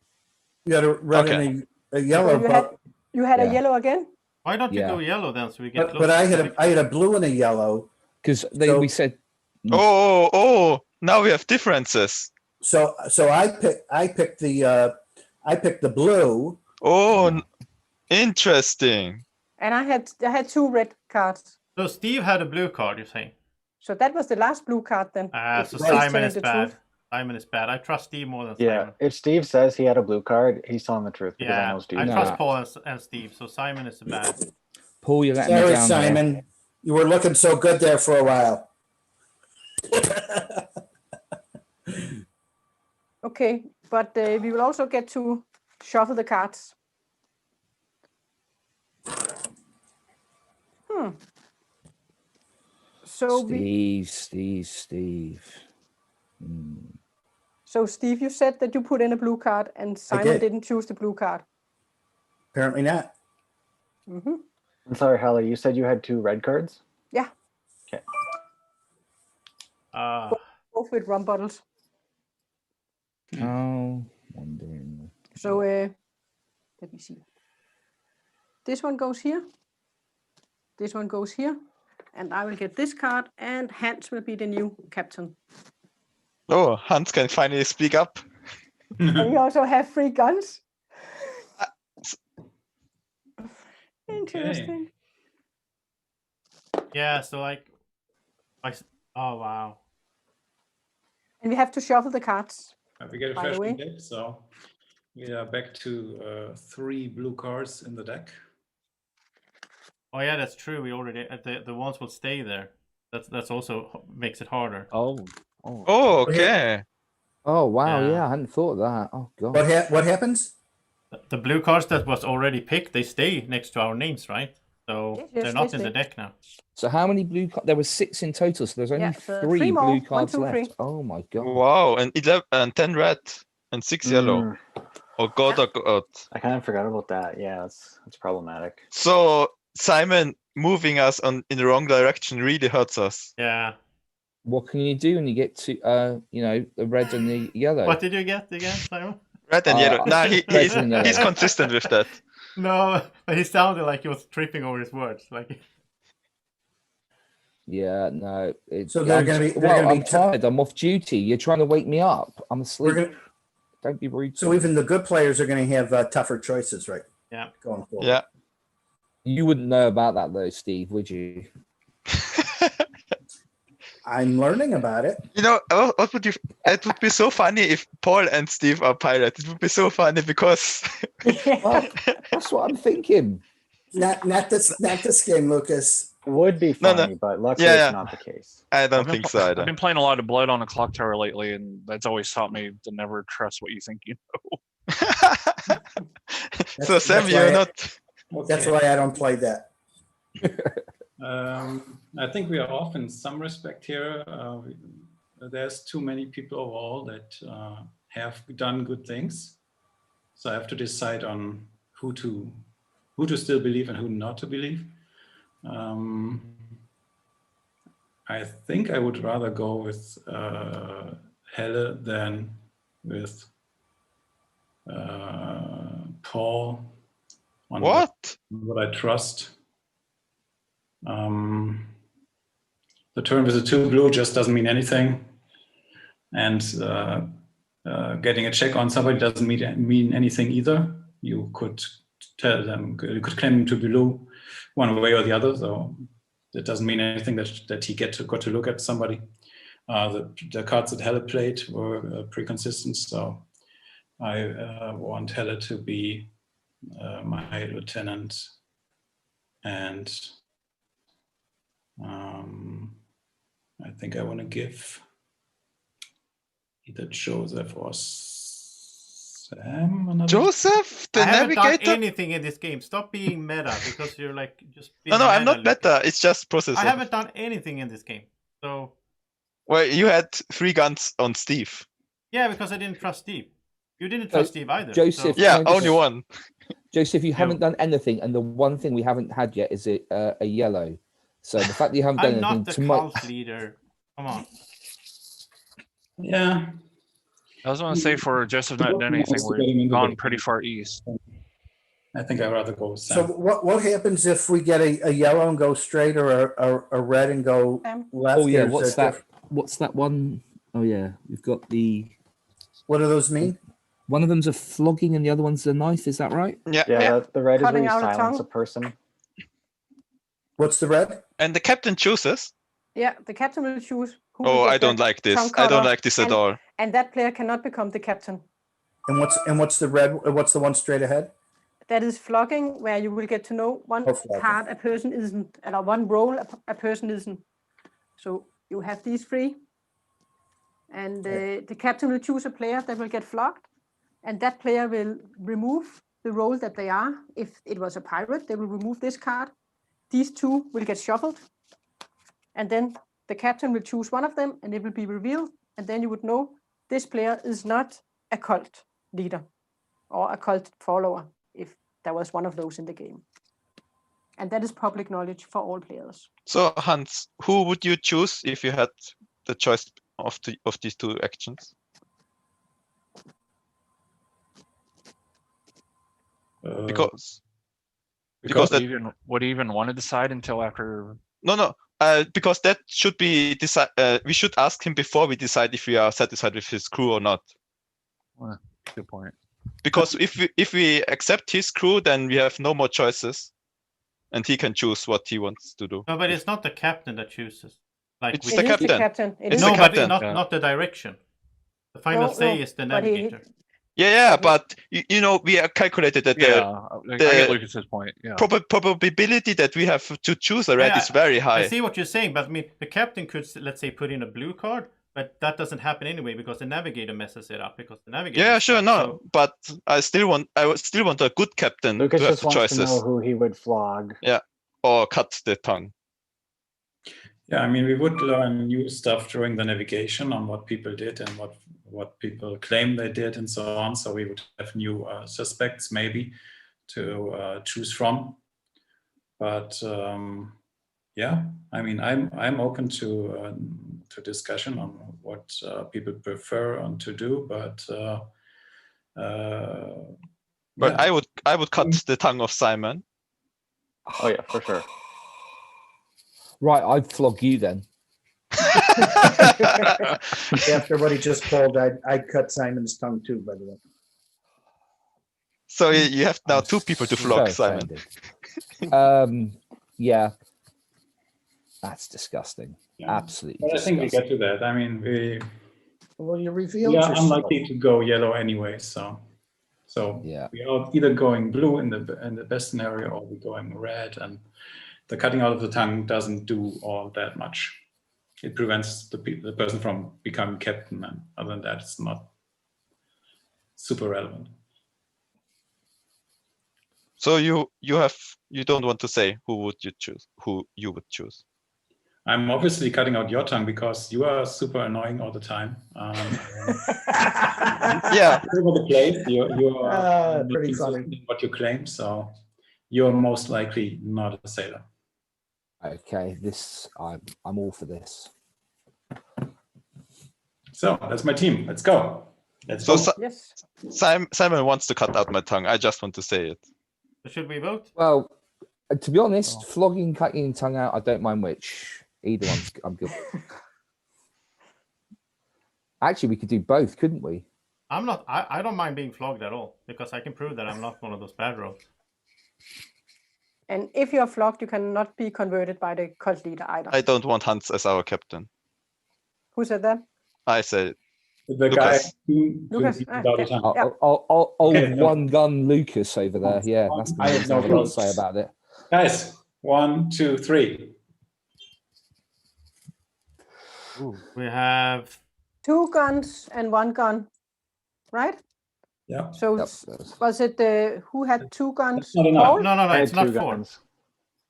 You had a red Okay. and a yellow, So you had a Yeah. yellow again? Why don't you Yeah. go yellow then, so we get but I had a blue and a yellow. Because So- we said Oh, now we have differences. So I picked the blue. Oh, interesting. And I had 2 red cards. So Steve had a blue card, you're saying? So that was the last blue card then. Ah, If so he's Simon telling is the bad. truth. Simon is bad. I trust Steve more than Yeah, Simon. if Steve says he had a blue card, he's telling the truth because I Yeah, know Steve. I No. trust Paul and Steve, so Simon is bad. Paul, you're letting me Sorry, down there. Simon. You were looking so good there for a while. Okay, but we will also get to shuffle the cards. So Steve. So Steve, you said that you put in a blue card and Simon did. didn't choose the blue card. Apparently not. Mm-hmm. I'm sorry, Hallie, you said you had 2 red cards? Yeah, both with rum bottles. Oh, wondering. So let me see. This one goes here. This one goes here. And I will get this card, and Hans will be the new captain. Oh, Hans can finally speak up. And you also have 3 guns. Interesting. Yeah, so like, oh wow. And we have to shuffle the cards. We get a By the fresh way. deck, so we are back to 3 blue cards in the deck. Oh yeah, that's true. We already the ones will stay there. That's also makes it harder. oh, Oh, okay. Oh wow, Yeah. yeah, I hadn't thought of that. Oh god. What happens? The blue cards that was already picked, they stay next to our names, right? So Yes, they're not they in the stay. deck now. So how many blue cards? There were 6 in total, so there's only Yeah, so 3 3 more. blue 1, cards 2, 3. left. Oh my god! Wow, and 11 and 10 red and 6 yellow. Oh god, Yeah. oh god. I kind of forgot about that. Yeah, that's problematic. So Simon moving us in the wrong direction really hurts us. Yeah. What can you do when you get to the red and the yellow? What did you get again, Simon? Red and yellow. Nah, Red and yellow. he's consistent with that. No, but he sounded like he was tripping over his words. Like. Yeah, no. So they're gonna be- they're gonna be I'm tired. I'm off duty. You're trying to wake me up. I'm asleep. Don't be rude. So even the good players are going to have tougher choices, right? Yeah. Going forward. Yeah. You wouldn't know about that though, Steve, would you? I'm learning about it. You know, what would you? It would be so funny if Paul and Steve are pirates. It would be so funny because. Well, that's what I'm thinking. Not this game, Lucas. Would be No, funny, no. but luckily Yeah, it's yeah. not the case. I don't think so I've either. been playing a lot of Blood on a Clock Tower lately, and that's always taught me to never trust what you think you know. So Sam, that's you're why- not. That's why I don't play that. I think we are off in some respect here. There's too many people overall that have done good things. So I have to decide on who to still believe and who not to believe. I think I would rather go with Helle than with Paul. On What? what I trust. The turn with the 2 blue just doesn't mean anything, and getting a check on somebody doesn't mean anything either. You could tell them, you could claim him to be blue one way or the other, so it doesn't mean anything that he got to look at somebody. The cards that Helle played were pretty consistent, so I want Helle to be my lieutenant, and I think I want to give either Joseph or Sam another. Joseph, the I haven't navigator. done anything in this game. Stop being meta because you're like just. Being No, I'm not lately. meta. It's just processor. I haven't done anything in this game, so. Well, you had 3 guns on Steve. Yeah, because I didn't trust Steve. You didn't trust Steve either. Joseph, so. Yeah, Can I only just- one. Joseph, you haven't done anything, and the one thing we haven't had yet is a yellow. So the fact that you haven't done I'm anything not the to my cult leader. Come on. Yeah. I was going to say for Joseph not done anything, we've gone pretty far east. I think I'd rather go with Sam. So what happens if we get a yellow and go straight, or a red and go left? Oh yeah, Or is what's there that? What's that one? Oh yeah, we've got the. What do those mean? One of them's a flogging and the other one's a knife. Is that right? Yeah. Yeah, the red is where Cutting you out a silence tongue. a person. What's the red? And the captain chooses. Yeah, the captain will choose. Who Oh, will get I don't that like this. tongue I don't cutter, like this at and- all. And that player cannot become the captain. And what's the red? What's the one straight ahead? That is flogging, where you will get to know one Oh, flogging. card a person isn't, and one role a person isn't. So you have these 3. And the captain will choose a player that will get flogged. And that player will remove the role that they are. If it was a pirate, they will remove this card. These 2 will get shuffled. And then the captain will choose one of them and it will be revealed. And then you would know this player is not a cult leader or a cult follower, if there was one of those in the game. And that is public knowledge for all players. So Hans, who would you choose if you had the choice of these 2 actions? Because Would he even want to decide until after? no, because that should be we should ask him before we decide if we are satisfied with his crew or not. Well, good point. Because if we accept his crew, then we have no more choices, and he can choose what he wants to do. No, but it's not the captain that chooses. Like It's we- the It is captain. the captain. It It's is the no, the but captain. not the direction. The final No, say no, is the but he- navigator. Yeah, but you know we are calculated that Yeah, I the get Lucas's point. Yeah. probability that we have to choose a red Yeah, is very I high. see what you're saying, but I mean, the captain could, let's say, put in a blue card, but that doesn't happen anyway because the navigator messes it up because the navigator. Yeah, is sure, stuck, no, so- but I would still want a good captain Lucas to have just the wants choices to know who he would flog. or cut the tongue. Yeah, I mean, we would learn new stuff during the navigation on what people did and what people claim they did and so on. So we would have new suspects maybe to choose from. But yeah, I mean, I'm open to discussion on what people prefer to do, but But yeah. I would cut the tongue of Simon. Oh yeah, for sure. Right, I'd flog you then. After what he just pulled, I'd cut Simon's tongue too, by the way. So you have now I'm 2 people to so flog, Simon. offended. Yeah, that's disgusting. Yeah. Absolutely But I disgusting. think we get to that. I mean, Well, you revealed we are yourself. unlikely to go yellow anyway, so Yeah. we are either going blue in the best scenario, or we're going red, and the cutting out of the tongue doesn't do all that much. It prevents the person from becoming captain, and other than that, it's not super relevant. So you don't want to say who you would choose. I'm obviously cutting out your tongue because you are super annoying all the time. Yeah. Over the place, you are not pretty consistent funny. in what you claim, so you're most likely not a sailor. Okay, I'm all for this. So that's my team. Let's go. Let's So vote. Yes. Simon wants to cut out my tongue. I just want to say it. Should we vote? Well, to be honest, flogging, cutting your tongue out, I don't mind which. Either one's, I'm good. Actually, we could do both, couldn't we? I'm not. I don't mind being flogged at all because I can prove that I'm not one of those bad rogues. And if you're flogged, you cannot be converted by the cult leader either. I don't want Hans as our captain. Who said that? I said The guy Lucas. who Lucas, beat without a okay. tongue. Yeah. Old one gun Lucas over there. Yeah, that's I have no what to problems. say about it. Guys, 1, 2, 3. Ooh. We have 2 guns and 1 gun, right? Yeah. So Yep. was it who had 2 guns? That's not enough. Paul? no. I had It's not 2 4. guns.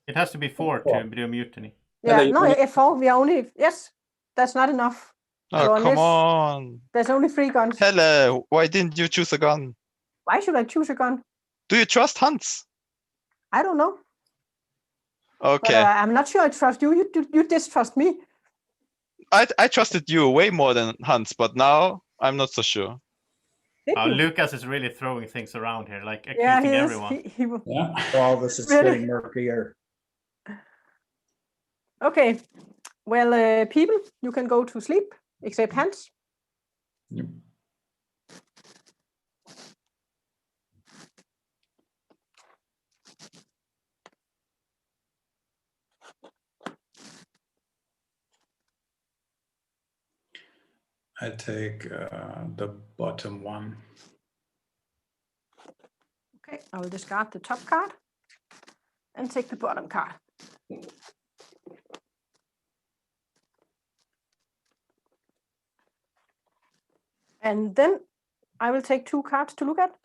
It has to be 4 to do a mutiny. Yeah, Helle, you no, wanna- F4, we are only, yes, that's not enough. Oh, So come unless- on. There's only 3 guns. Helle, why didn't you choose a gun? Why should I choose a gun? Do you trust Hans? I don't know. But Okay. I'm not sure I trust you. You distrust me. I trusted you way more than Hans, but now I'm not so sure. Did you? Lucas is really throwing things around here, like accusing Yeah, he is. everyone. He will. Yeah. All this is Really? getting murkier. Okay. Well, people, you can go to sleep, except Hans. Yep. I take the bottom one. Okay, I will discard the top card and take the bottom card. And then I will take 2 cards to look at.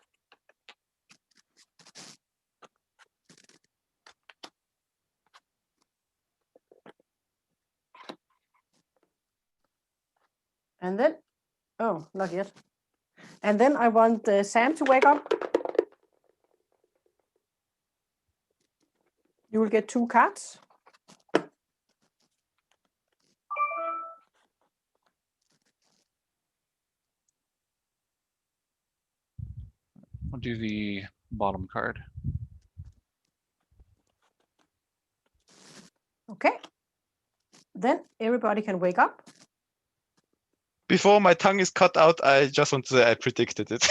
And then, oh, not yet. And then I want Sam to wake up. You will get 2 cards. I'll do the bottom card. Okay. Then everybody can wake up. Before my tongue is cut out, I just want to say I predicted it.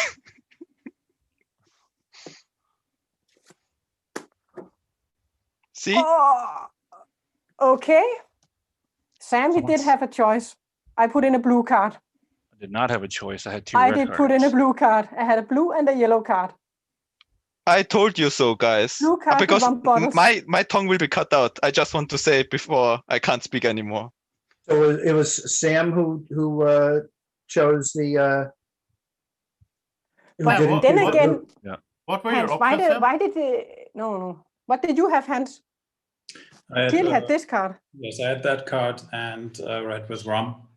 See? Oh, okay. Sam, he did Someone's- have a choice. I put in a blue card. I did not have a choice. I had 2 I red did cards. put in a blue card. I had a blue and a yellow card. I told you so, guys. Blue card with Because 1 bottle. my tongue will be cut out. I just want to say it before I can't speak anymore. So it was Sam who chose the. who But didn't then choose the again, group. What were your Hans, options? Sam? why did no. What did you have, Hans? Teal had this card. Yes, I had that card, and red with rum,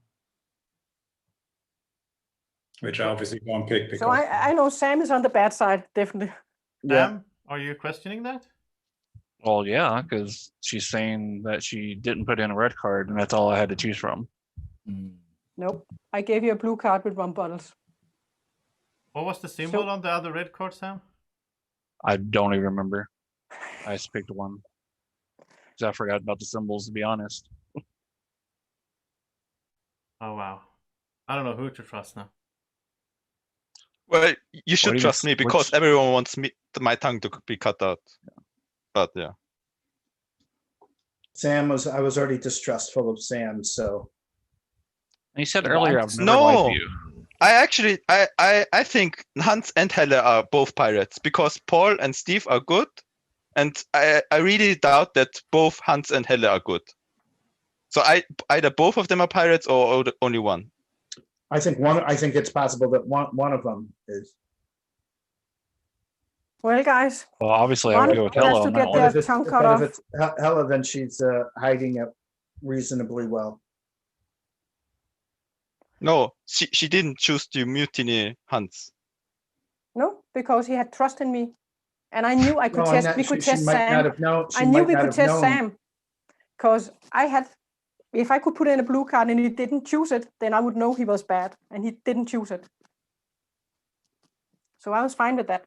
which I obviously won't pick because. So I know Sam is on the bad side, definitely. Sam, are you questioning that? Well, yeah, because she's saying that she didn't put in a red card, and that's all I had to choose from. Nope. I gave you a blue card with rum bottles. What was the symbol on the other red card, Sam? I don't even remember. I just picked one. Because I forgot about the symbols, to be honest. Oh, wow. I don't know who to trust now. Well, you should do you trust mean, me because everyone wants my tongue to be cut out. But yeah. I was already distrustful of Sam, so. And you said earlier, I've never No. liked you. I think Hans and Helle are both pirates because Paul and Steve are good, and I really doubt that both Hans and Helle are good. So either both of them are pirates or only one. I think it's possible that one of them is. Well, guys. Well, obviously, I would go with Hella on that one. Their tongue cut off. If it's Hella, then she's hiding it reasonably well. No, she didn't choose to mutiny Hans. No, because he had trust in me, and I knew I could test. We could test Sam. I knew we could test Sam, because I had. If I could put in a blue card and he didn't choose it, then I would know he was bad, and he didn't choose it. So I was fine with that.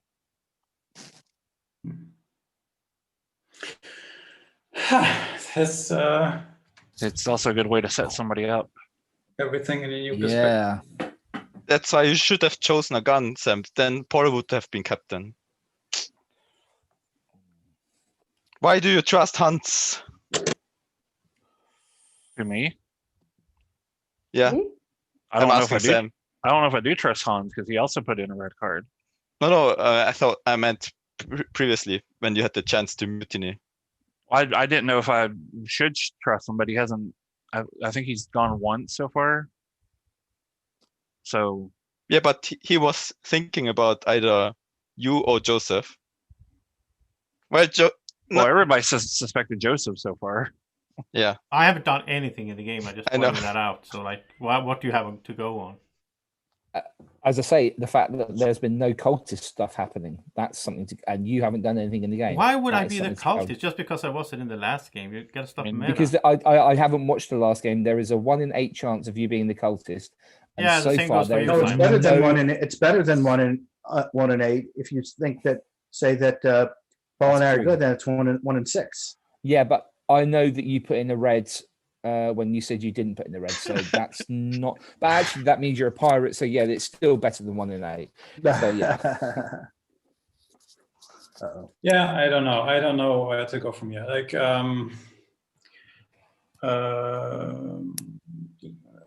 It's also a good way to set somebody up. Everything in a new Yeah. That's why you should have chosen a gun, Sam. Then Paul would have been captain. Why do you trust Hans? To me? Yeah. Me? I don't know if asking I do. Sam. I don't know if I do trust Hans because he also put in a red card. No, I meant previously when you had the chance to mutiny. I didn't know if I should trust him, but he hasn't. I think he's gone once so far. So. Yeah, but he was thinking about either you or Joseph. Well, everybody suspected Joseph so far. Yeah. I haven't done anything in the game. I just pointed that out. So, like, what do you have to go on? As I say, the fact that there's been no cultist stuff happening, that's something to, and you haven't done anything in the game. Why would I be the cultist just because I wasn't in the last game? You gotta stop meta. Because I haven't watched the last game. There is a 1 in 8 chance of you being the cultist. And yeah, so far there no, it's better than 1 in. It's better than 1 in 8. If you think that, say that Paul and I are good, then it's 1 in 6. Yeah, but I know that you put in the red when you said you didn't put in the red, so that's not. But actually, that means you're a pirate. So yeah, it's still better than 1 in 8. So yeah. Yeah, I don't know where to go from here. Like,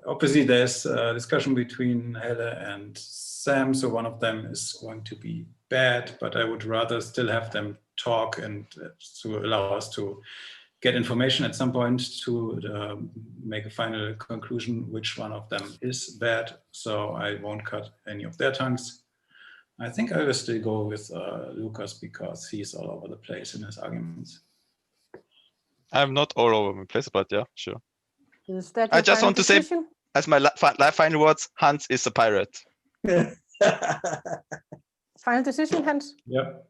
obviously, there's a discussion between Helle and Sam, so one of them is going to be bad, but I would rather still have them talk and to allow us to get information at some point to make a final conclusion which one of them is bad. So I won't cut any of their tongues. I think I will still go with Lucas because he's all over the place in his arguments. I'm not all over the place, but yeah, sure. Is that I just want decision? to say, as my final words, Hans is a pirate. Final decision, Hans? Yep.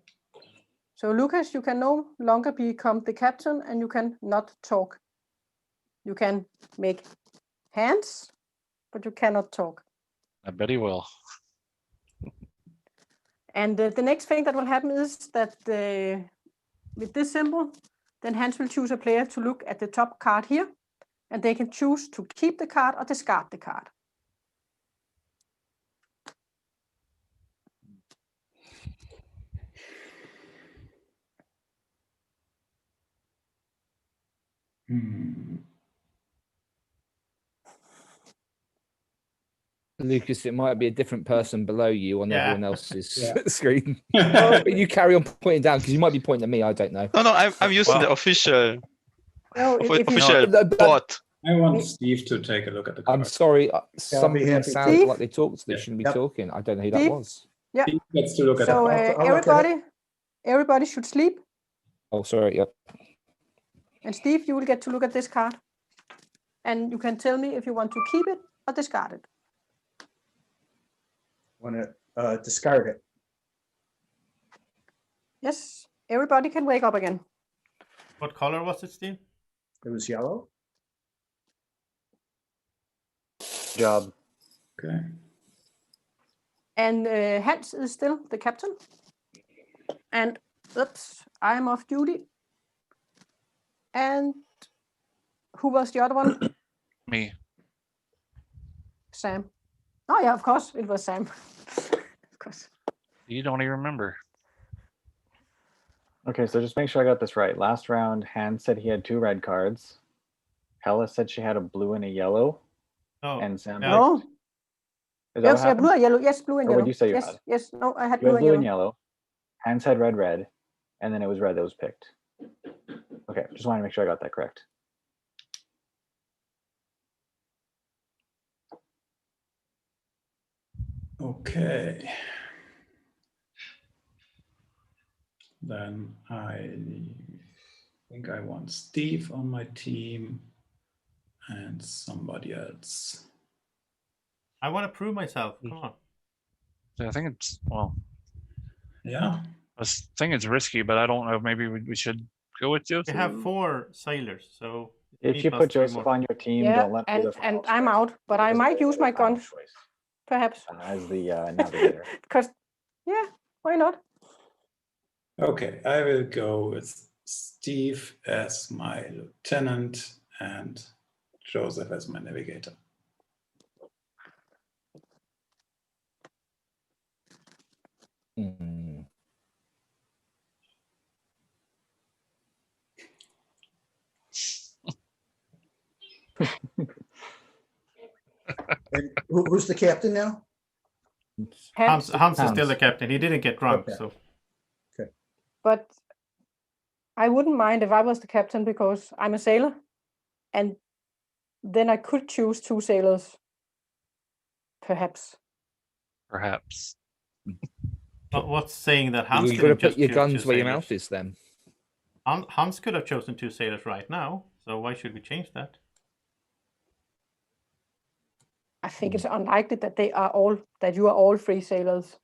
So Lucas, you can no longer become the captain and you can not talk. You can make hands, but you cannot talk. I bet he will. And the next thing that will happen is that with this symbol, then Hans will choose a player to look at the top card here, and they can choose to keep the card or discard the card. Lucas, it might be a different person below you on everyone else's screen. Yeah. But you carry on pointing down because you might be pointing at me. I don't know. No, I'm using the official bot. I want Steve to take a look at the card. I'm sorry. Somebody sounds Steve? like they talked. They shouldn't be talking. I don't know who that Steve? was. Yeah. Steve gets to look at So the card. everybody should sleep. Oh, sorry. Yep. And Steve, you will get to look at this card. And you can tell me if you want to keep it or discard it. Want to discard it. Yes, everybody can wake up again. What color was it, Steve? It was yellow. Job. Okay. And Hans is still the captain. And oops, I'm off duty. And who was the other one? Me. Sam. Oh yeah, of course it was Sam. Of course. You don't even remember. Okay, so just make sure I got this right. Last round, Hans said he had 2 red cards. Hella said she had a blue and a yellow. Oh, And Sam. yeah. No. Is that Yes, what happened? blue and yellow. Yes, blue and Or yellow. what'd you say you yes, had? yes. No, I had You blue had blue and and yellow. yellow. Hans had red. And then it was red that was picked. Okay, just wanted to make sure I got that correct. Okay. Then I think I want Steve on my team and somebody else. I want to prove myself. Come on. I think it's, well, Yeah. I think it's risky, but I don't know. Maybe we should go with We Joseph. have 4 sailors, so If you put Joseph on your team, Yeah, don't let him do the and final I'm choice, out, but I because might they're use the my final guns, choice, perhaps. as the navigator. Because, yeah, why not? Okay, I will go with Steve as my lieutenant and Joseph as my navigator. Hmm. And who's the captain now? Hans is still Hans. the captain. He didn't get drunk, Okay. so But I wouldn't mind if I was the captain because I'm a sailor. And then I could choose 2 sailors. Perhaps. Perhaps. but what's saying that Hans You've got to didn't put just your choose guns 2 where your sailors? mouth is then. Hans could have chosen 2 sailors right now, so why should we change that? I think it's unlikely that you are all 3 sailors.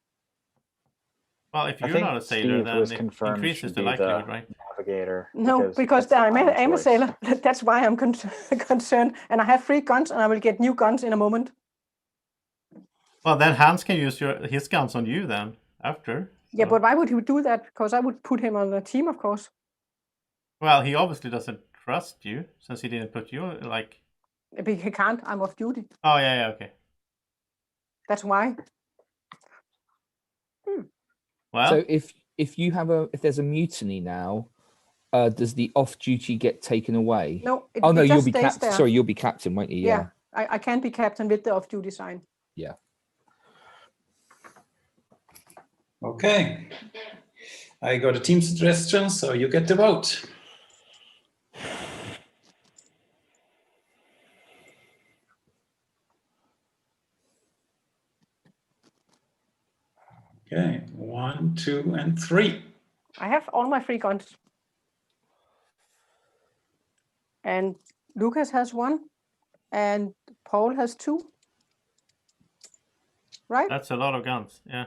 Well, if I you're think not a sailor, Steve then was it confirmed increases should the be likelihood, the right? navigator. No, because that's the I'm final a choice. sailor. That's why I'm concerned. And I have 3 guns and I will get new guns in a moment. Well, then Hans can use his guns on you then, after. Yeah, so- but why would he do that? Because I would put him on the team, of course. Well, he obviously doesn't trust you, since he didn't put you, like... But he can't. I'm off duty. Oh, yeah, okay. That's why. Well, So if there's a mutiny now, does the off duty get taken away? No, it, Oh no, it you'll just be stays captain. there. Sorry, you'll be captain, won't you? Yeah, I can't be captain with the off-duty sign. Yeah. Okay. I got a team suggestion, so you get to vote. Okay, 1, 2, and 3. I have all my 3 guns. And Lucas has 1. And Paul has 2. Right? that's a lot of guns, yeah.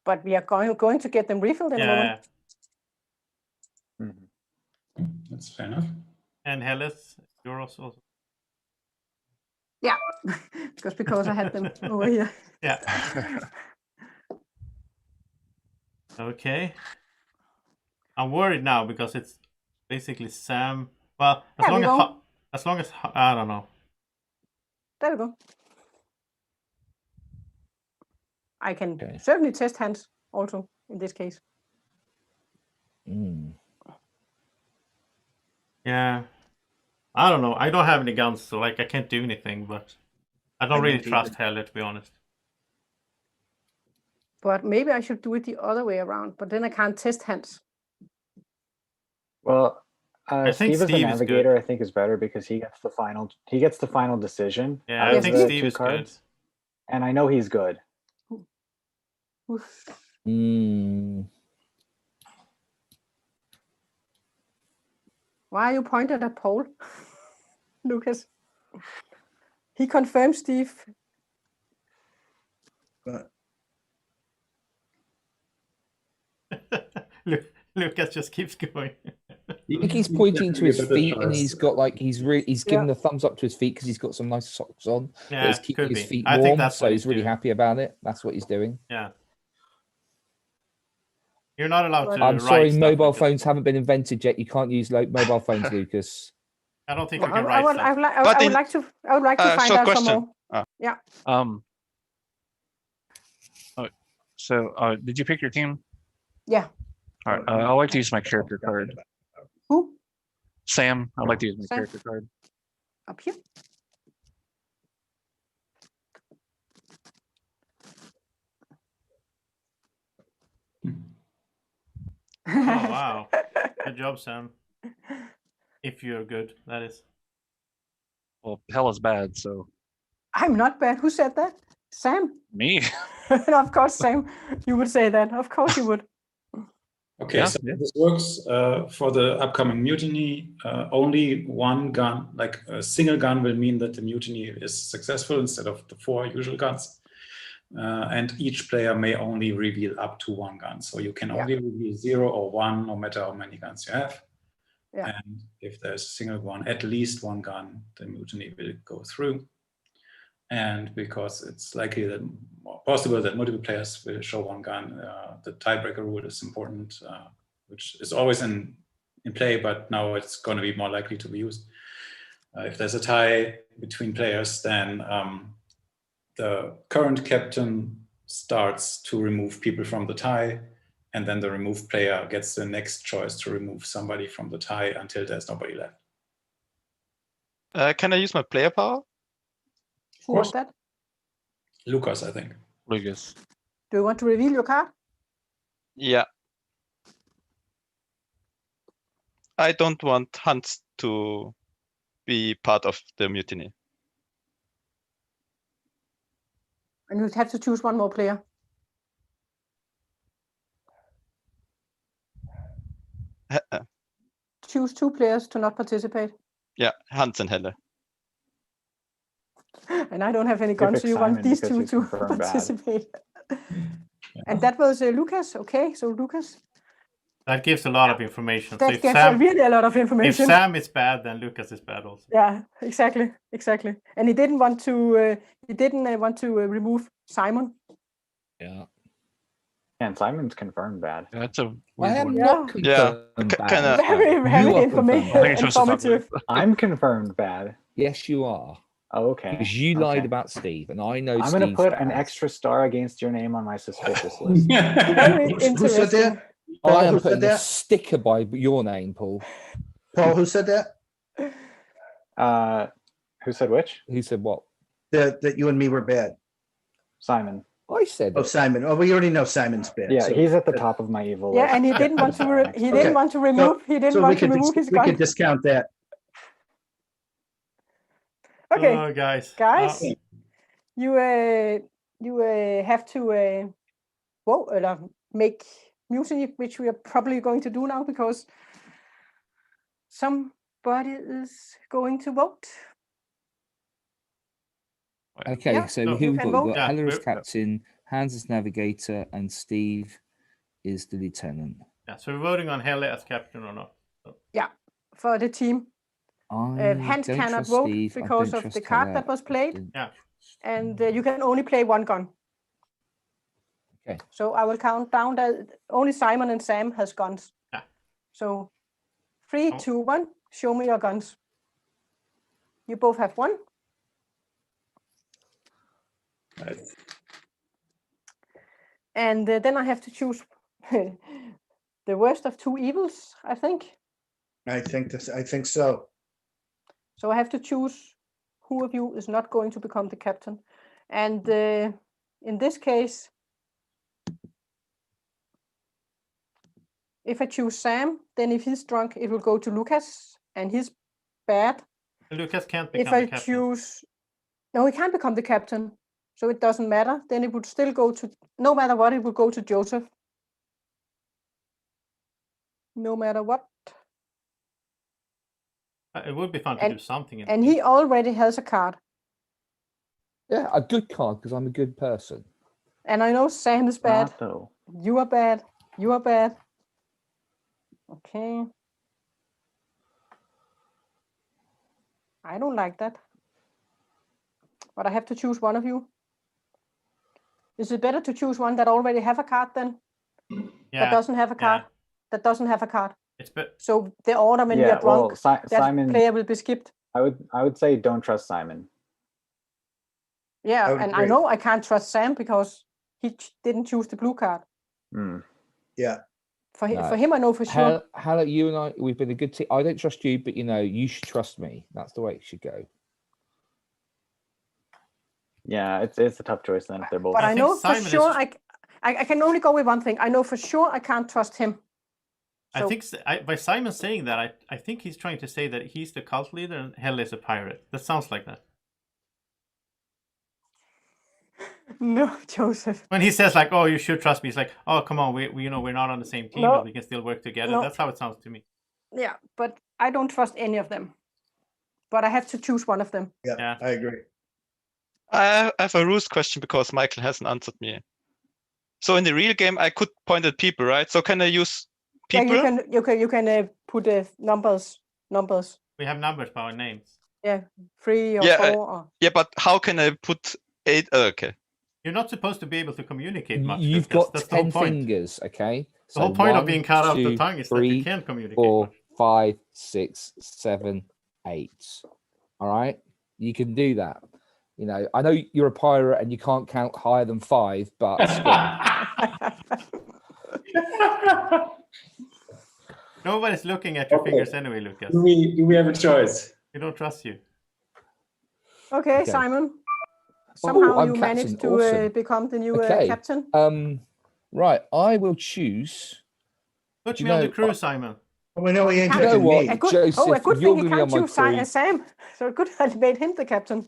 But we are going to get them refilled in a moment. Yeah, That's fair enough. and Hellas, you're also... Yeah, just because I had them over here. Yeah. Okay. I'm worried now because it's basically Sam. Well, as There we go. long as I don't know. There we go. I can Okay. certainly test Hans also in this case. Mm. Yeah. I don't know. I don't have any guns, so like I can't do anything. But I don't really trust Helle, to be honest. But maybe I should do it the other way around. But then I can't test Hans. Well, I think Steve as the Steve is good. navigator, I think, is better because he gets the final decision. Yeah, out I of think the Steve 2 is cards. good. And I know he's good. Oof. Why are you pointed at Paul? Lucas. He confirmed Steve. But Lucas just keeps going. I think he's pointing to his Give it a feet, and he's choice. got like he's giving the thumbs up to his feet because he's got some nice socks on. Yeah, That is keeping could his be. feet I think warm, that's so what he's he's really doing. happy about it. That's what he's doing. Yeah. You're not allowed to. I'm write sorry, stuff, mobile Lucas. phones haven't been invented yet. You can't use mobile phones, Lucas. I don't think Well, you can I write would, stuff. I would, like, But I would in- like to. I would like to find short out some question. more. Yeah. So did you pick your team? Yeah. All right. I'd like to use my character card. Who? Sam. I'd like to use my Sam. character card. Up here. Oh wow! Good job, Sam. If you're good, that is. Well, hell is bad, so I'm not bad. Who said that? Sam. me. Of course, Sam. You would say that. Of course, you would. Okay, Yeah, so yeah. this works for the upcoming mutiny. Only one gun, like a single gun, will mean that the mutiny is successful instead of the 4 usual guns. And each player may only reveal up to 1 gun. So you can only reveal 0 or 1, no matter how many guns you have. Yeah. And if there's a single one, at least 1 gun, the mutiny will go through. And because it's likely that possible that multiple players will show 1 gun, the tiebreaker rule is important, which is always in play, but now it's going to be more likely to be used. If there's a tie between players, then the current captain starts to remove people from the tie, and then the removed player gets the next choice to remove somebody from the tie until there's nobody left. Can I use my player power? Who was that? Lucas, I think. Lucas. Do you want to reveal your card? Yeah. I don't want Hans to be part of the mutiny. And you'd have to choose 1 more player. Choose 2 players to not participate. Yeah, Hans and Helle. And I don't have any You guns, pick so you want Simon these because 2 he's to confirmed bad. participate. And that was Lucas. Okay, so Lucas. That gives a lot of information. So That if gives Sam, really a lot of if information. Sam is bad, then Lucas is bad also. Yeah, exactly. And he didn't want to. Remove Simon. Yeah. And Simon's confirmed bad. Yeah, that's a I weird am one. not Yeah. confirmed bad. Kinda- Very, You very are confirmed bad. I think you're supposed to talk informative. I'm confirmed bad. Yes, you are. Oh, okay. Because you lied Okay. about Steve, and I know I'm going to Steve's put an bad. extra star against your name on my suspicious list. Very Who said interesting. that? Paul, I am who said putting a that? sticker by your name, Paul. Paul, who said that? Who said which? Who said what? That you and me were bad. Simon. I said Oh, it. Simon. Oh, we already know Simon's bad. Yeah, so- he's at the top of my evil Yeah, list. and he didn't want to. He didn't Okay. want to remove. He didn't so want to remove his we gun. could discount that. Okay, Oh, guys. you have to vote or make mutiny, which we are probably going to do now because somebody is going to vote. Okay, Yeah, so so here you we've can got, vote. we've got Yeah, Hella as we're- captain, Hans as navigator, and Steve is the lieutenant. Yeah, so we're voting on Helle as captain or not. For the team. I Hans don't cannot trust vote Steve. I because don't of trust the card Hella. that was played. Yeah. And you can only play 1 gun. Okay. So I will count down that only Simon and Sam has guns. Yeah. So 3, Oh. 2, 1. Show me your guns. You both have 1. Right. And then I have to choose the worst of 2 evils, I think. I think so. So I have to choose who of you is not going to become the captain. And in this case, if I choose Sam, then if he's drunk, it will go to Lucas, and he's bad. Lucas can't If become I the captain. choose, no, he can't become the captain, so it doesn't matter. Then it would still go to, no matter what, it would go to Joseph. No matter what. It would be fun to do something. And he already has a card. Yeah, a good card because I'm a good person. And I know Sam is bad. Not though. You are bad. You are bad. Okay. I don't like that. But I have to choose one of you. Is it better to choose one that already have a card then? Yeah. That doesn't have a card? Yeah. That doesn't have a card. It's so the order when you're drunk, that Simon, player will be skipped. I would say don't trust Simon. Yeah, and I know I can't trust Sam because he didn't choose the blue card. Yeah. For him, I know for sure. Hella, you and I, we've been a good team. I don't trust you, but you should trust me. That's the way it should go. Yeah, it's a tough choice then if they're both. But I know for sure I can only go with one thing. I know for sure I can't trust him. So, I think by Simon saying that, I think he's trying to say that he's the cult leader and Hell is a pirate. That sounds like that. No, Joseph. When he says like, "Oh, you should trust me," it's like, "Oh, come on, we're not on the same team, but we can still work together." No. That's how it sounds to me. Yeah, but I don't trust any of them. But I have to choose one of them. Yeah. I agree. I have a rules question because Michael hasn't answered me. So in the real game, I could point at people, right? So can I use people? Yeah, you can put numbers. We have numbers for our names. Yeah, 3 or 4. Yeah, but how can I put 8? Okay. You're not supposed to be able to communicate much. You've got 10 fingers, okay? The whole point of being cut off the tongue is that you can't communicate. 4, 5, 6, 7, 8. All right? You can do that. You know, I know you're a pirate and you can't count higher than 5, but still. Nobody's looking at your fingers anyway, Lucas. Do we have a choice? We don't trust you. Okay, Simon. Somehow you managed to become the new captain. Right, I will choose. Put me on the crew, Simon. We know he ain't picking me. A good thing he can't choose Sam. So good that made him the captain.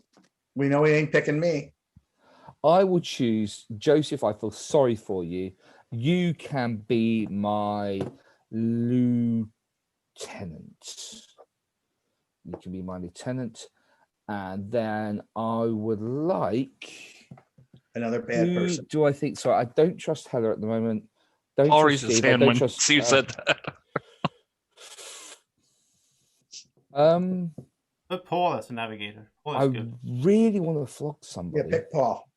We know he ain't picking me. I will choose Joseph. I feel sorry for you. You can be my lieutenant. You can be my lieutenant. And then I would like another bad person. Do I think so? I don't trust Heller at the moment. Don't Paul trust raises Steve. his hand when trust, Steve said that. Put Paul as a navigator. I really want to flog somebody. Yeah, pick Paul.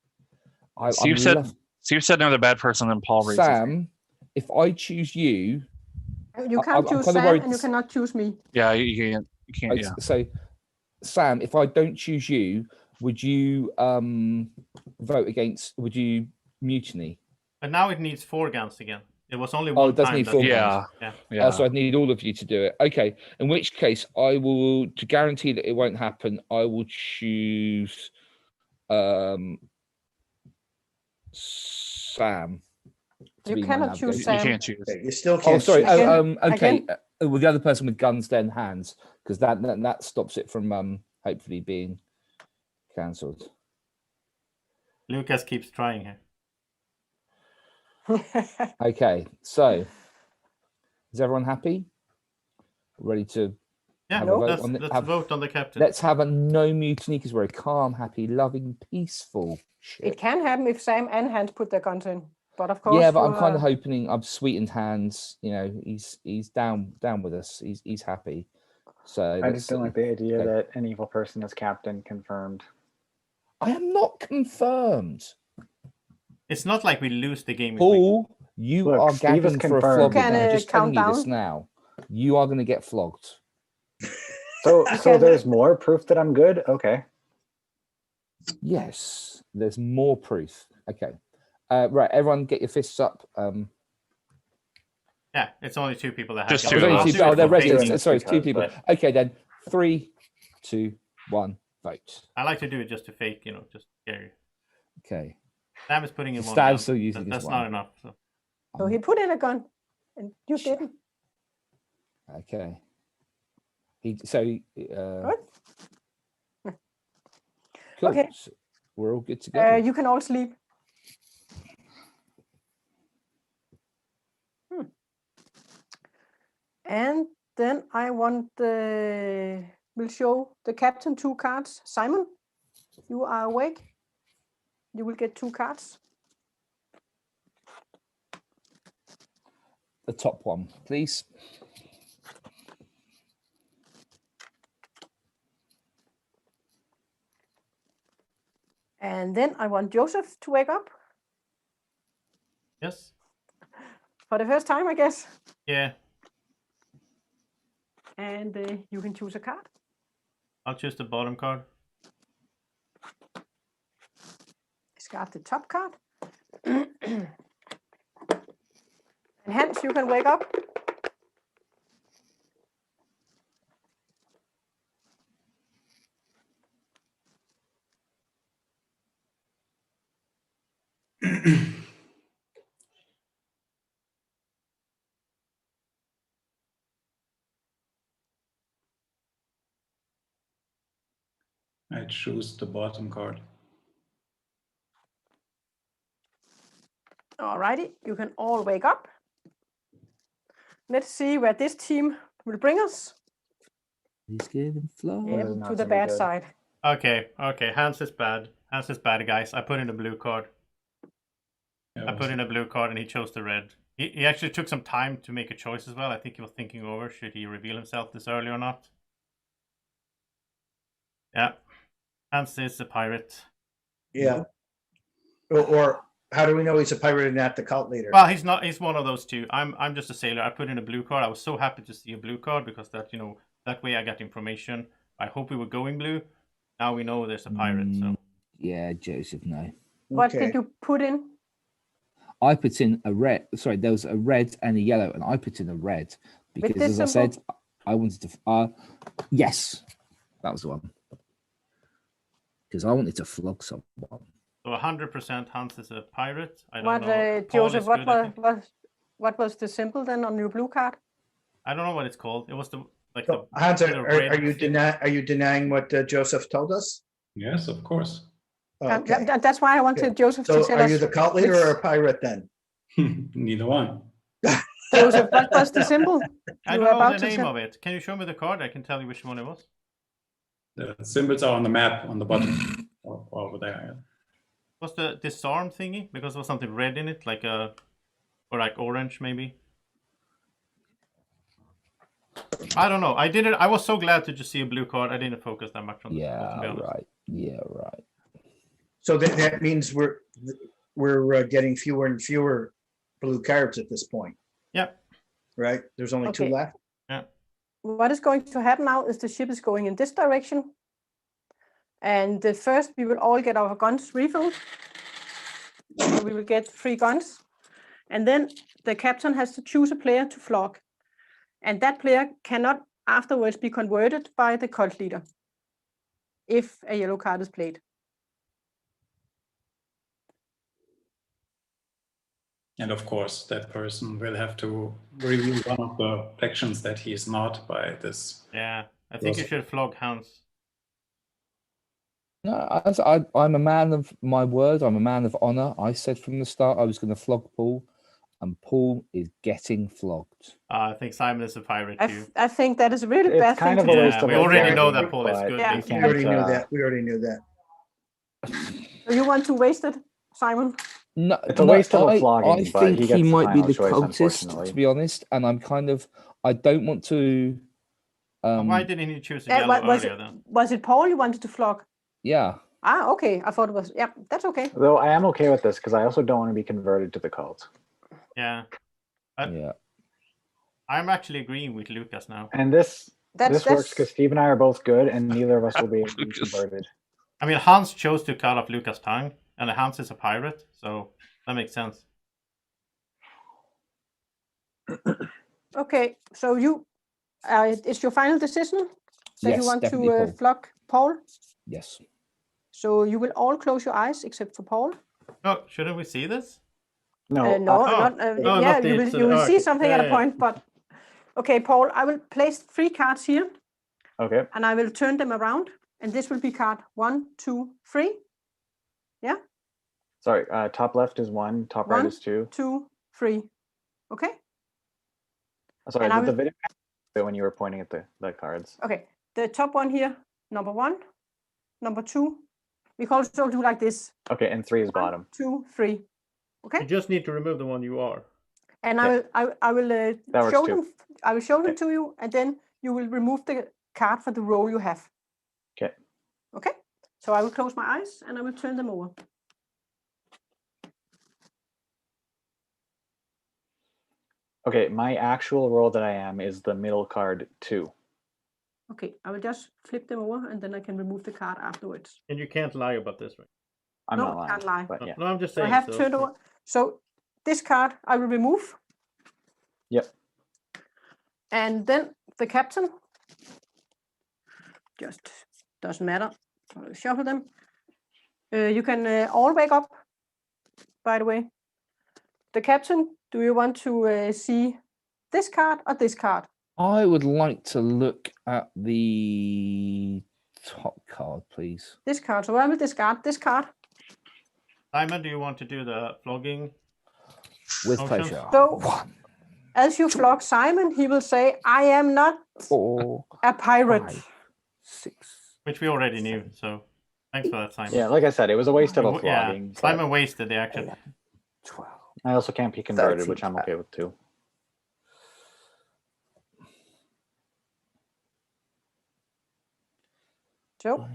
Steve said another bad person, then Paul raises Sam, if I choose you, you can't choose Sam, and you cannot choose me. Yeah, you can't. Yeah. So, Sam, if I don't choose you, would you vote against? Would you mutiny? But now it needs 4 guns again. It was only one. Oh, it does time need 4 guns. Yeah. So I'd need all of you to do it. Okay. In which case, I will, to guarantee that it won't happen, I will choose Sam. You cannot choose Sam. You can't choose. You still can't. Oh, sorry. Okay. Well, the other person with guns, then hands, because that stops it from hopefully being cancelled. Lucas keeps trying here. Okay, so is everyone happy? Ready to have a vote on let's vote on the captain. Let's have a no mutiny because we're a calm, happy, loving, peaceful ship. It can happen if Sam and Hans put their guns in, but of course. Yeah, but I'm kind of hoping I've sweetened Hans. You know, he's down with us. He's happy. So I just don't like the idea that an evil person is captain. Confirmed. I am not confirmed. It's not like we lose the game. Paul, you are gagging for a flogging. I'm just telling you this down. now. You are going to get flogged. So there's more proof that I'm good? Okay. Yes, there's more proof. Okay. Right, everyone get your fists up. Yeah, it's only 2 people that have Just guns. 2. Oh, they're residents. Sorry, because, 2 people. Okay, then 3, 2, 1, vote. I like to do it just to fake, just scare you. Okay. Sam is putting in 1 Stan's gun. still using That's his not one. enough. So he put in a gun, and you didn't. Okay. What? Cool. Okay. So we're all good to go. You can all sleep. And then I want will show the captain 2 cards. Simon, you are awake. You will get 2 cards. The top one, please. And then I want Joseph to wake up Yes. for the first time, I guess. Yeah. And you can choose a card. I'll choose the bottom card. Discard the top card. And Hans, you can wake up. I choose the bottom card. Alrighty, you can all wake up. Let's see where this team will bring us. He's getting flow. Yeah, is not to the gonna be bad good. side. Okay. Hans is bad. Hans is bad, guys. I put in a blue card. I put in a blue card and he chose the red. He actually took some time to make a choice as well. I think he was thinking over, should he reveal himself this early or not? Yeah. Hans is a pirate. Yeah. Or how do we know he's a pirate and not the cult leader? Well, he's not. He's one of those two. I'm just a sailor. I put in a blue card. I was so happy to see a blue card because that, that way I got information. I hope we were going blue. Now we know there's a pirate. So Yeah, Joseph, no. What Okay. did you put in? I put in a red. Sorry, there was a red and a yellow, and I put in a red because, this as I symbol? said, I wanted to. Yes, that was the one. Because I wanted to flog someone. So 100% Hans is a pirate. I don't What, know. Paul Joseph? is What good, I think. was the symbol then on your blue card? I don't know what it's called. It was the So, Hans, the red are you denying what Joseph told us? Yes, of course. Okay. That's why I wanted Joseph to So tell are us. you the cult leader which- or a pirate then? Neither one. Joseph, what was the symbol? I You don't were know about the to name tell- of it. Can you show me the card? I can tell you which one it was. The symbols are on the map on the bottom over there. Was the disarm thingy? Because there was something red in it, like or like orange maybe. I don't know. I didn't. I was so glad to just see a blue card. I didn't focus that much on the symbol, to be Yeah, honest. right. Yeah, right. So that means we're getting fewer and fewer blue cards at this point, Yeah. right? There's only 2 Okay. left. What is going to happen now is the ship is going in this direction. And first we will all get our guns refilled. So we will get 3 guns. And then the captain has to choose a player to flog. And that player cannot afterwards be converted by the cult leader if a yellow card is played. And of course, that person will have to reveal one of the factions that he is not by this. Yeah. I think you should flog Hans. No, I'm a man of my word. I'm a man of honor. I said from the start I was going to flog Paul, and Paul is getting flogged. I think Simon is a pirate too. I think that is a really It's bad kind thing of to a do. waste of we already know character, that Paul is but good. Yeah. you We can't, already knew that. We already knew that. So you want to waste it, Simon? No, It's a waste of a I flogging, but think he gets the might be final the choice, cultist, unfortunately. to be honest. And I'm kind of, I don't want to. Why didn't he choose a yellow earlier then? Was it Paul you wanted to flog? Yeah. Ah, okay. I thought it was. Yeah, that's okay. Though I am okay with this because I also don't want to be converted to the cult. Yeah. Yeah. I'm actually agreeing with Lucas now. And this That's works because Steve and I are both good, and neither of us will be able to be converted. I mean, Hans chose to cut off Lucas' tongue, and Hans is a pirate, so that makes sense. okay. So you, it's your final decision. So you Yes, want definitely to Paul. flog Paul. Yes. So you will all close your eyes except for Paul. Oh, shouldn't we see this? No, No, oh. not. No, Yeah, not you this, will. You will see okay. something at a Yeah. point. But okay, Paul, I will place 3 cards here, okay. and I will turn them around, and this will be card 1, 2, 3. Yeah. Sorry, top left is 1, top right 1, is 2. 2, 3. Okay. Sorry, and I the will- video when you were pointing at the cards. Okay. the top one here, number 1, number 2. We can also do like this. Okay, and 3 is 1, bottom. 2, 3. Okay. You just need to remove the one you are. And Okay. I will That show works too. them. I will show them Okay. to you, and then you will remove the card for the role you have. Okay. Okay. So I will close my eyes and I will turn them over. Okay, my actual role that I am is the middle card 2. Okay, I will just flip them over and then I can remove the card afterwards. And you can't lie about this, right? I'm No, not lying. can't lie. But yeah. No, I'm just So I saying. have turned over. So this card I will remove. Yep. And then the captain. Just doesn't matter. I will shuffle them. You can all wake up, by the way. The captain, do you want to see this card or this card? I would like to look at the top card, please. This card. So I will discard this card. Simon, do you want to do the flogging? With Motion? pleasure. So- 1, As you flog Simon, he will say, I am not 4, a pirate. 5, 6. Which we already knew, so thanks for that, Simon. Yeah, like I said, it was a waste of a Yeah, flogging. but Simon wasted the action. 11, 12. I also can't be converted, 13. which I'm okay with too. So,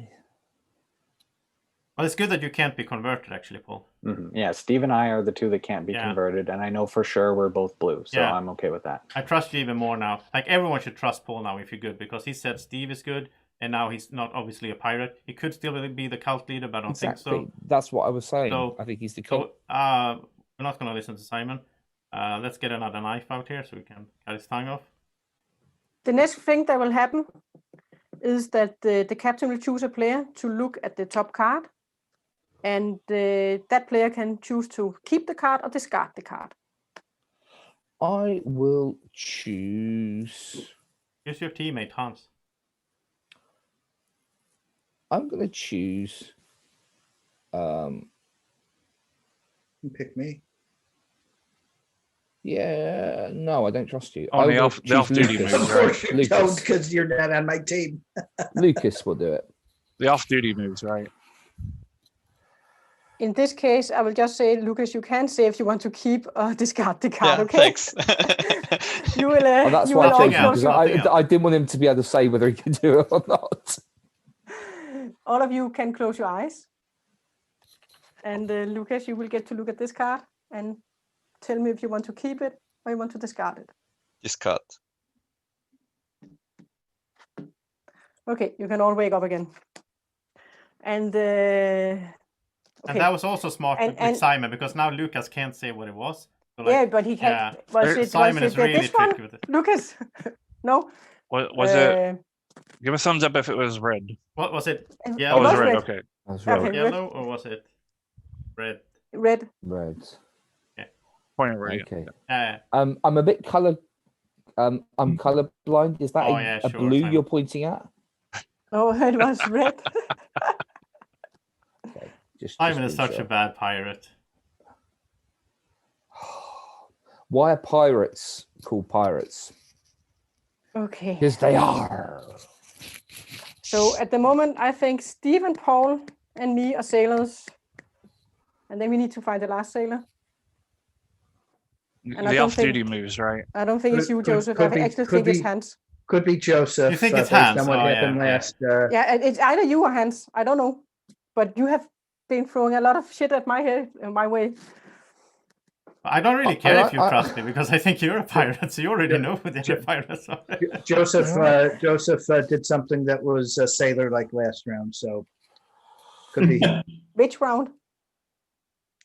Well, it's good that you can't be converted, actually, Paul. Yeah, Steve and I are the two that can't be Yeah. converted, and I know for sure we're both blue, so Yeah. I'm okay with that. I trust you even more now. Like, everyone should trust Paul now if you're good, because he said Steve is good, and now he's not obviously a pirate. He could still be the cult leader, but I don't Exactly. think so. That's what I was saying. So- I think he's the So, cult. we're not going to listen to Simon. Let's get another knife out here so we can cut his tongue off. the next thing that will happen is that the captain will choose a player to look at the top card. And that player can choose to keep the card or discard the card. I will choose. Here's your teammate, Hans. I'm going to choose. You pick me. Yeah, no, I don't trust you. Oh, I the will off- the off-duty choose moves, Of right. course you Lucas. don't, because you're not on my team. Lucas will do it. The off-duty moves, right? In this case, I will just say, Lucas, you can say if you want to keep or discard the card, Yeah, okay? thanks. You will, Oh, that's you why will I chose Nothing him, else, because nothing else. I didn't want him to be able to say whether he could do it or not. all of you can close your eyes. And Lucas, you will get to look at this card and tell me if you want to keep it or you want to discard it. Discard. Okay, you can all wake up again. And okay. And that was also smart And- with and- Simon, because now Lucas can't say what it was. So, like, yeah, but he can't. yeah. Was Simon it is really this one, tricky with it. Lucas? No. Was it? Give a thumbs up if it was red. What was it? It- Yeah, Oh, it it was was red. red. Okay. That's Okay. right. red. Yellow, or was it red? Red. Red. Point right. Okay. Yeah. I'm a bit color. I'm color blind. Is that Oh, a, yeah, a sure, blue Simon. you're pointing at? Oh, it was red. Okay. Just Simon is be such sure. a bad pirate. Why are pirates called pirates? Okay. Because they are. So at the moment, I think Steve and Paul and me are sailors. And then we need to find the last sailor. And I The don't off-duty think- moves, right? I don't think it's you, Could- Joseph. could I be- actually could think it's be- Hans. Could be Joseph. You think it's based Hans? on what Oh, happened yeah, last. Yeah, it's either you or Hans. I don't know. But you have been throwing a lot of shit at my head, my way. I don't really care if you I- trust me, because I think you're a pirate, so you already know who the other pirates are. Joseph did something that was a sailor like last round, so could be him. Which round?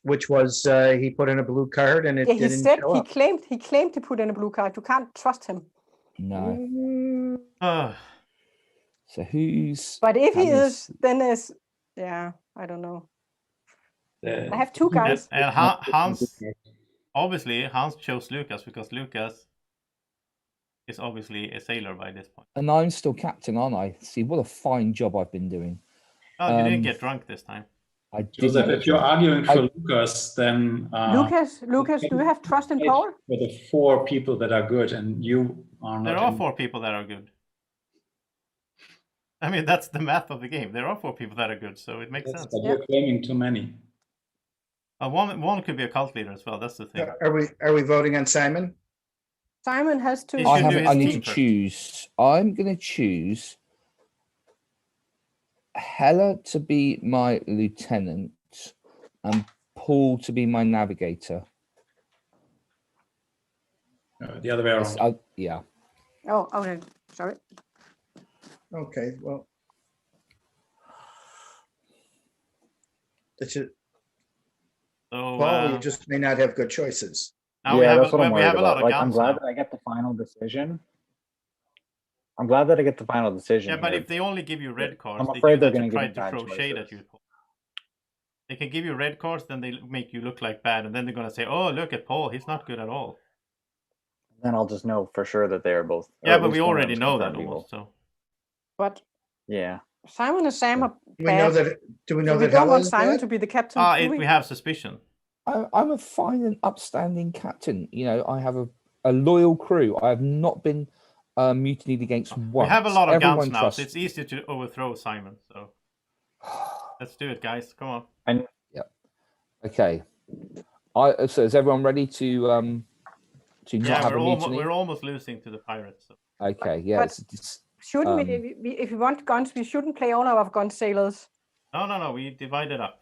Which was he put in a blue card and it Yeah, he didn't said show he up. claimed to put in a blue card. You can't trust him. No. Ah, So who's? But if he Hans? is, then there's I don't know. The- I have two guys. and Hans, obviously, Hans chose Lucas, because Lucas is obviously a sailor by this point. And I'm still captain, aren't I? See, what a fine job I've been doing. Oh, you didn't Um, get drunk this time. I didn't Joseph, get if you're drunk. arguing for I- Lucas, then Lucas, do you have trust in Paul? for the 4 people that are good, and you are not. There are in- 4 people that are good. I mean, that's the math of the game. There are 4 people that are good, so it makes Yes, sense. but you're claiming too many. One could be a cult leader as well. That's the thing. Are we voting on Simon? Simon has to. He I should do have. his I need team to first. choose. I'm going to choose Hella to be my lieutenant and Paul to be my navigator. The other way around. Yeah. Oh, okay. Sorry. Okay, well. That's it. So Paul, you just may not have good choices. now Yeah, that's what I'm we worried have a lot about. of Like, I'm guns glad now. that I get the final decision. I'm glad that I get the final decision. Yeah, but here. if they only give you red cards, I'm they afraid do they're that going to to try give me to bad throw shade at choices. you. They can give you red cards, then they make you look like bad, and then they're gonna say, "Oh, look at Paul, he's not good at all." Then I'll just know for sure that they are both. or Yeah, at but least we one of already them's know that confirmed evil. almost. So But Yeah. Simon and Sam are Do we know bad. that? Do we So know we that don't Hella want is Simon bad? to be the captain. do we? we have suspicion. I'm a fine and upstanding captain. You know, I have a loyal crew. I have not been mutinied against once. We have a lot of Everyone guns now, trusts so it's easier to overthrow Simon. So let's do it, guys. Come on. And Okay. So is everyone ready to not Yeah, have a mutiny? we're almost losing to the pirates. So. Okay. Yeah. But shouldn't we, if we want guns, we shouldn't play all our gun sailors. No. We divide it up.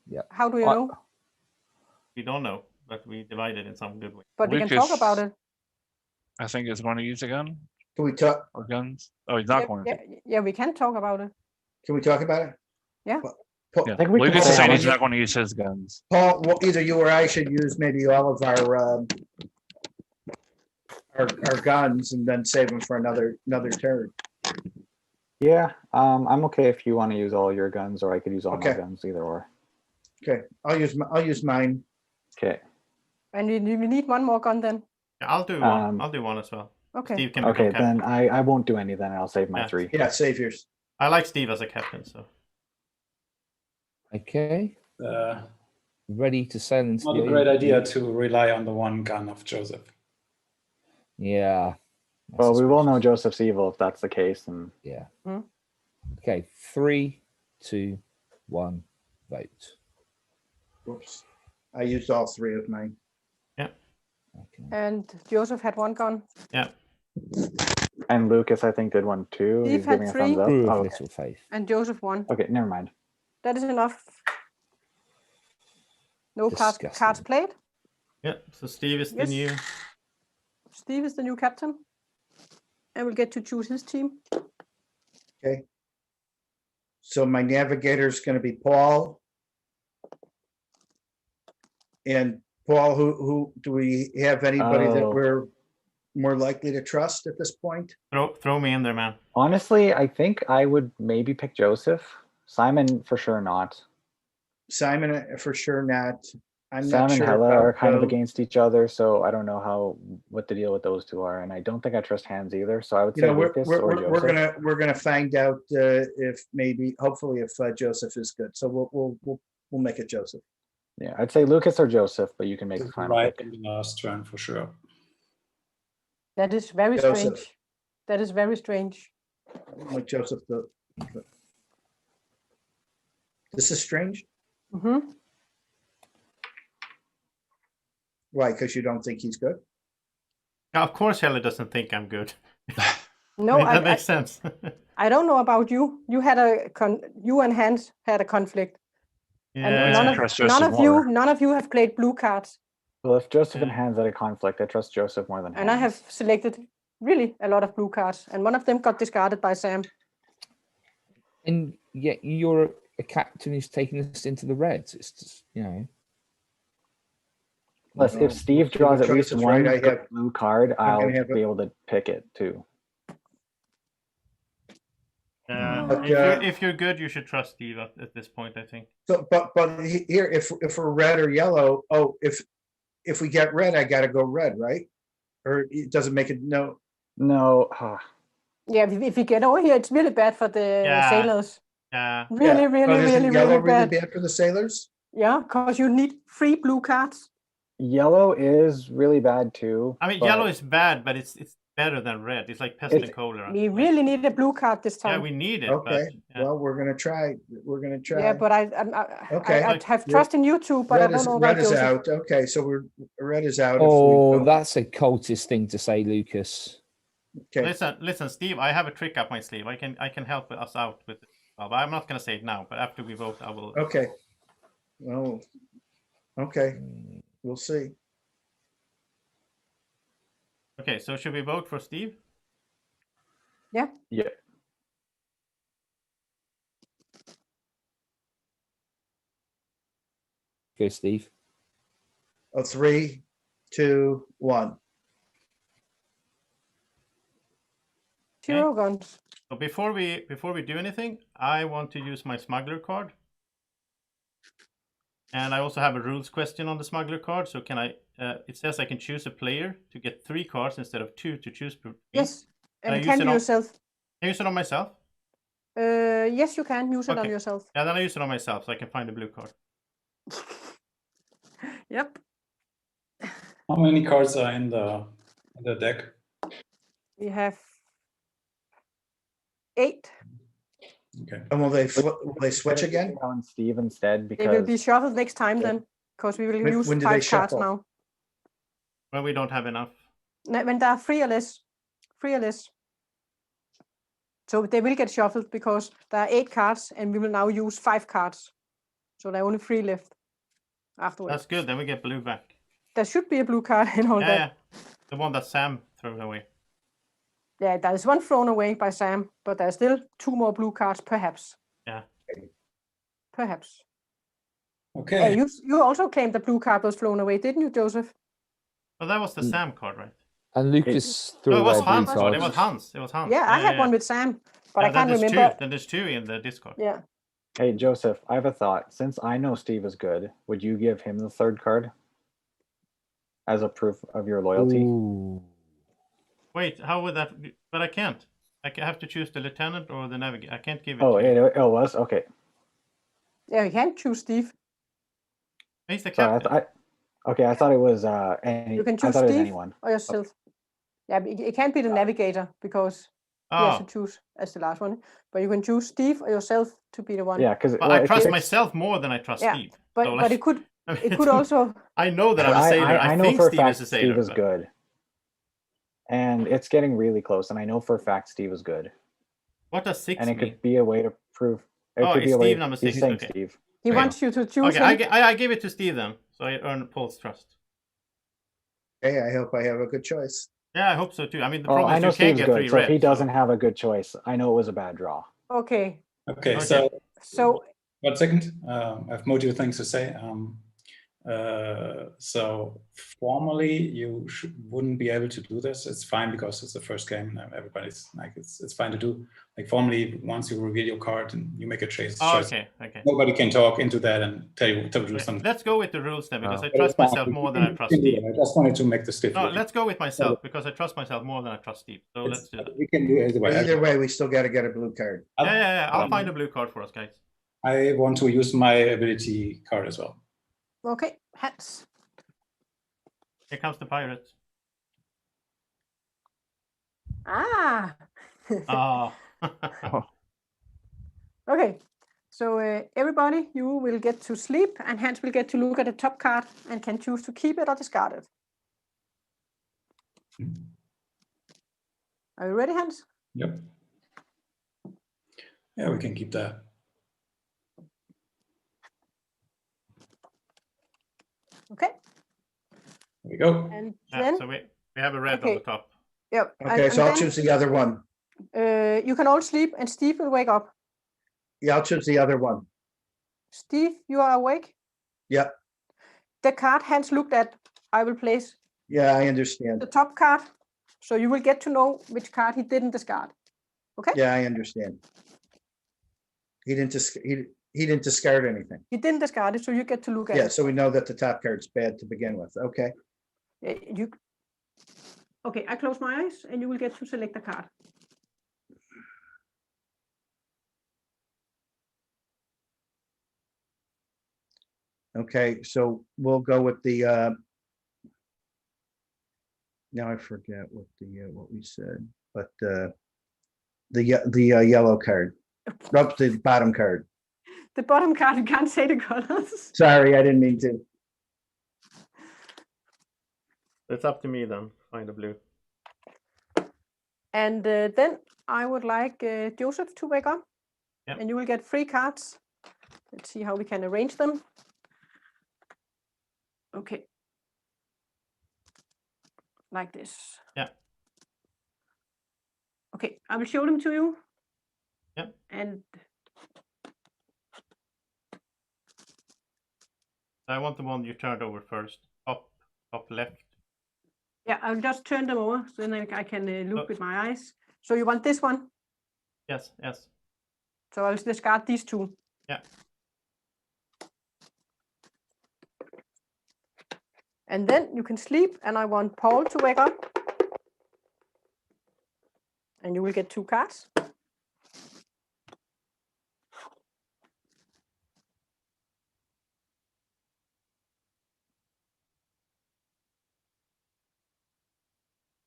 Yeah. How do you know? We don't know, but we divide it in some good way. But we can talk Lucas, about it. I think is going to use a gun Can we talk? or guns. Oh, he's not going to. Yeah, we can talk about it. Can we talk about it? Yeah. Paul, Yeah. I think we can Lucas say is saying how he's much- not going to use his guns. Paul, well, either you or I should use maybe all of our guns and then save them for another turn. Yeah, I'm okay if you want to use all your guns, or I could use all my Okay. guns, either or. Okay, I'll use mine. Okay. And we need one more gun then. Yeah, I'll do one. I'll do one as well. Okay. Steve can Okay, become captain. then I won't do any. Then I'll save my Yeah. 3. Yeah, save yours. I like Steve as a captain, so Okay. Ready to sail into Not the a great idea to rely on the one gun of Joseph. Yeah. Well, we will know Joseph's evil if that's the case, and Yeah. Hmm. Okay. 3, 2, 1. Vote. Whoops. I used all 3 of mine. Okay. And Joseph had one gun. yeah. and Lucas I think did one too. Steve He's had giving a 3. thumbs up. Brew of Oh, okay. little faith. And Joseph won. Okay, never mind. That is enough. No Disgusting. cards played. Yeah. So Steve is the Yes. new. Steve is the new captain. And will get to choose his team. Okay. So my navigator is going to be Paul. And Paul, who do we have anybody that Oh. we're more likely to trust at this point? Throw me in there, man. Honestly, I think I would maybe pick Joseph. Simon for sure not. Simon for sure not. I'm Sam not and sure Hella about are kind of Joe. against each other, so I don't know what the deal with those two are, and I don't think I trust Hans either. So I would You say know, Lucas or Joseph. we're gonna find out if hopefully if Joseph is good. So we'll make it Joseph. Yeah, I'd say Lucas or Joseph, but you can make the final Right pick. in the last turn for sure. That is very Joseph. strange. That is very strange. Like Joseph. This is strange. Mm-hmm. Why? Because you don't think he's good? Now, of course, Helle doesn't think I'm good. No, I mean, that makes sense. I don't know about you. You had you and Hans had a conflict. And Yeah. none Trust of Joseph more. none of you have played blue cards. Well, if Joseph and Yeah. Hans had a conflict, I trust Joseph more than Hans. And I have selected really a lot of blue cards. And one of them got discarded by Sam. And yet you're a captain who's taking us into the reds. It's just, you know. Plus, No, if Steve the draws at choice least is one right. I have- blue card, I'll gonna have be able to pick it too. But, If you're good, you should trust Steve at this point, I think. So, but here, if we're red or yellow, if we get red, I gotta go red, right? Or it doesn't make it no. No, Yeah, if we get over here, it's really bad for the Yeah. sailors. Yeah. Really, Yeah, really, but isn't really, yellow really bad. for the sailors? Yeah, because you need 3 blue cards. yellow is really bad too. I mean, but yellow is bad, but it's better than red. It's like pest and cholera. We really need a blue card this time. Yeah, we need it. Okay, But, yeah. well, we're gonna try. We're gonna try. Yeah, but Okay. I have trust in you too, but I don't know red about is Joseph. out. Okay, so red is out. Oh, that's a cultist thing to say, Lucas. Okay. Listen, Steve. I have a trick up my sleeve. I can help us out with it. Well, but I'm not going to say it now. But after we vote, I will. Okay. Well, okay. We'll see. Okay, so should we vote for Steve? Yeah. Yeah. Go, Steve. Oh, 3, 2, 1. 0 guns. So before we do anything, I want to use my smuggler card. And I also have a rules question on the smuggler card. So can I? It says I can choose a player to get 3 cards instead of 2 to choose. Yes, and I it can be yourself. Can I use it on myself? Yes, you can use it on yourself. Yeah, then I use it on myself so I can find a blue card. Yep. How many cards are in the deck? We have 8. Okay. And will they switch again? On Steve instead because They will be shuffled next time then, because we will use when do 5 they cards shuffle? now. Well, we don't have enough. When there are 3 or less. 3 or less. So they will get shuffled because there are 8 cards and we will now use 5 cards. So there are only 3 left afterwards. That's good. Then we get blue back. There should be a blue card in all that. Yeah, the one that Sam threw away. Yeah, there is one thrown away by Sam, but there are still 2 more blue cards, perhaps. Yeah. Perhaps. Okay. You also claimed the blue card was thrown away, didn't you, Joseph? Well, that was the Sam card, right? And Lucas threw No, it was away a blue Hans' card. card. It was Hans. It was Hans. Yeah, I had one with Sam, but I can't remember. Then there's 2 in the Discord. Yeah. Hey, Joseph, I have a thought. Since I know Steve is good, would you give him the 3rd card as a proof of your loyalty? Ooh. Wait, how would that? But I can't. I have to choose the lieutenant or the navigator. I can't give it. Oh, to you. it was? Okay. Yeah, you can't choose Steve. He's the Sorry, captain. I thought it was You can I choose thought it was Steve anyone. or yourself. Yeah, but it can't be the navigator because he has to choose as the last one. But you can choose Steve or yourself to be the one. Yeah, because I trust myself more than I trust Steve. But So, but it could also. I know that I'm a sailor. I know think for a Steve fact is a sailor. Steve is good. And it's getting really close, and I know for a fact Steve is good. What does 6 And it mean? could be a way to prove. It Oh, could be it's a way. Steve number 6. He's saying Okay. Steve. He wants you to choose Okay, him. I give it to Steve then, so I earn Paul's trust. Hey, I hope I have a good choice. Yeah, I hope so too. I mean, the Oh, problem I is know you can't Steve's get good. 3 So if red. he doesn't have a good choice, I know it was a bad draw. Okay. Okay. Okay. So 1 second. I have more things to say. So formally, you wouldn't be able to do this. It's fine because it's the first game. Everybody's like, it's fine to do. Like formally, once you reveal your card and you make a choice, Okay. nobody can talk into that and tell you to do something. Let's go with the rules then, because I But trust it's fine. myself more than I trust We can do Steve. that. I just wanted to make this different. No, let's go with myself because I trust myself more than I trust Steve. So let's do that. We can do it either way. Either way, we still got to get a blue card. Yeah. I'll find a blue card for us, guys. I want to use my ability card as well. okay, Hans. Here comes the pirate. Ah. Oh. Okay. So everybody, you will get to sleep, and Hans will get to look at the top card and can choose to keep it or discard it. Are you ready, Hans? Yep. Yeah, we can keep that. Okay. There we go. And Yeah, then, so we have a red on the top. yep. Okay, so I'll choose the other one. You can all sleep, and Steve will wake up. Yeah, I'll choose the other one. Steve, you are awake? Yep. The card Hans looked at, I will place Yeah, I understand. the top card, so you will get to know which card he didn't discard. Okay? Yeah, I understand. He didn't discard anything. He didn't discard it, so you get to look at Yeah, it. so we know that the top card's bad to begin with. Okay. Okay, I close my eyes, and you will get to select a card. Okay, so we'll go with the Now I forget what we said, but the yellow card. Up the bottom card. The bottom card, you can't say the colors. Sorry, I didn't mean to. It's up to me then. Find a blue. And then I would like Joseph to wake up. Yep. And you will get 3 cards. Let's see how we can arrange them. Okay. Like this. Yeah. Okay, I will show them to you. Yep. And I want the one you turned over first. Up left. yeah, I'll just turn them over so then I can look with my eyes. So you want this one? Yes. So I'll discard these 2. Yeah. And then you can sleep, and I want Paul to wake up. And you will get 2 cards.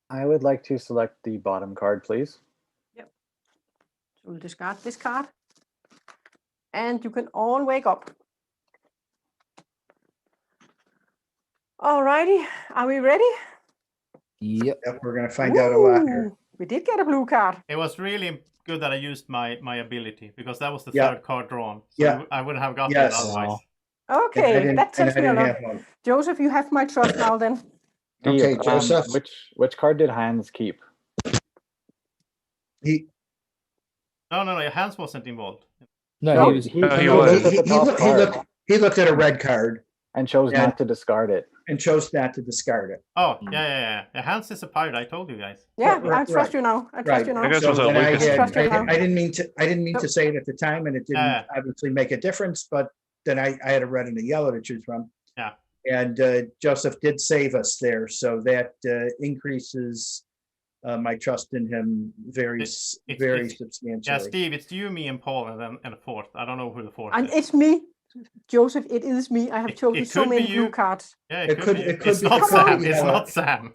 I would like to select the bottom card, please. Yep. So we'll discard this card. And you can all wake up. Alrighty, are we ready? Yep. Yep, we're gonna find out a lot here. Ooh, we did get a blue card. It was really good that I used my ability because that was the Yeah. 3rd card drawn. So Yeah. I wouldn't have gotten Yes. it otherwise. Okay, that tells me a lot. have one. Joseph, you have my trust now then. Okay, Steve, Joseph. Which card did Hans keep? He No, Hans wasn't involved. No, No, he was. he looked was. at the top card he looked at a red card and chose Yeah. not to discard it. and chose not to discard it. Oh, yeah. Hans is a pirate. I told you guys. Yeah, Right, I trust right. you now. I trust you now. I guess it was a then I, Lucas had, thing. I didn't mean to say it at the time, and it didn't obviously make a difference. But then I had a red and a yellow to choose from. Yeah. And Joseph did save us there, so that increases my trust in him very substantially. Yeah, Steve, it's you, me, and Paul, and then a 4th. I don't know who the 4th And is. it's me, Joseph. It is me. I have chosen it so could be many blue you. cards. Yeah, It could It's be- not come on. Sam. It's not Sam.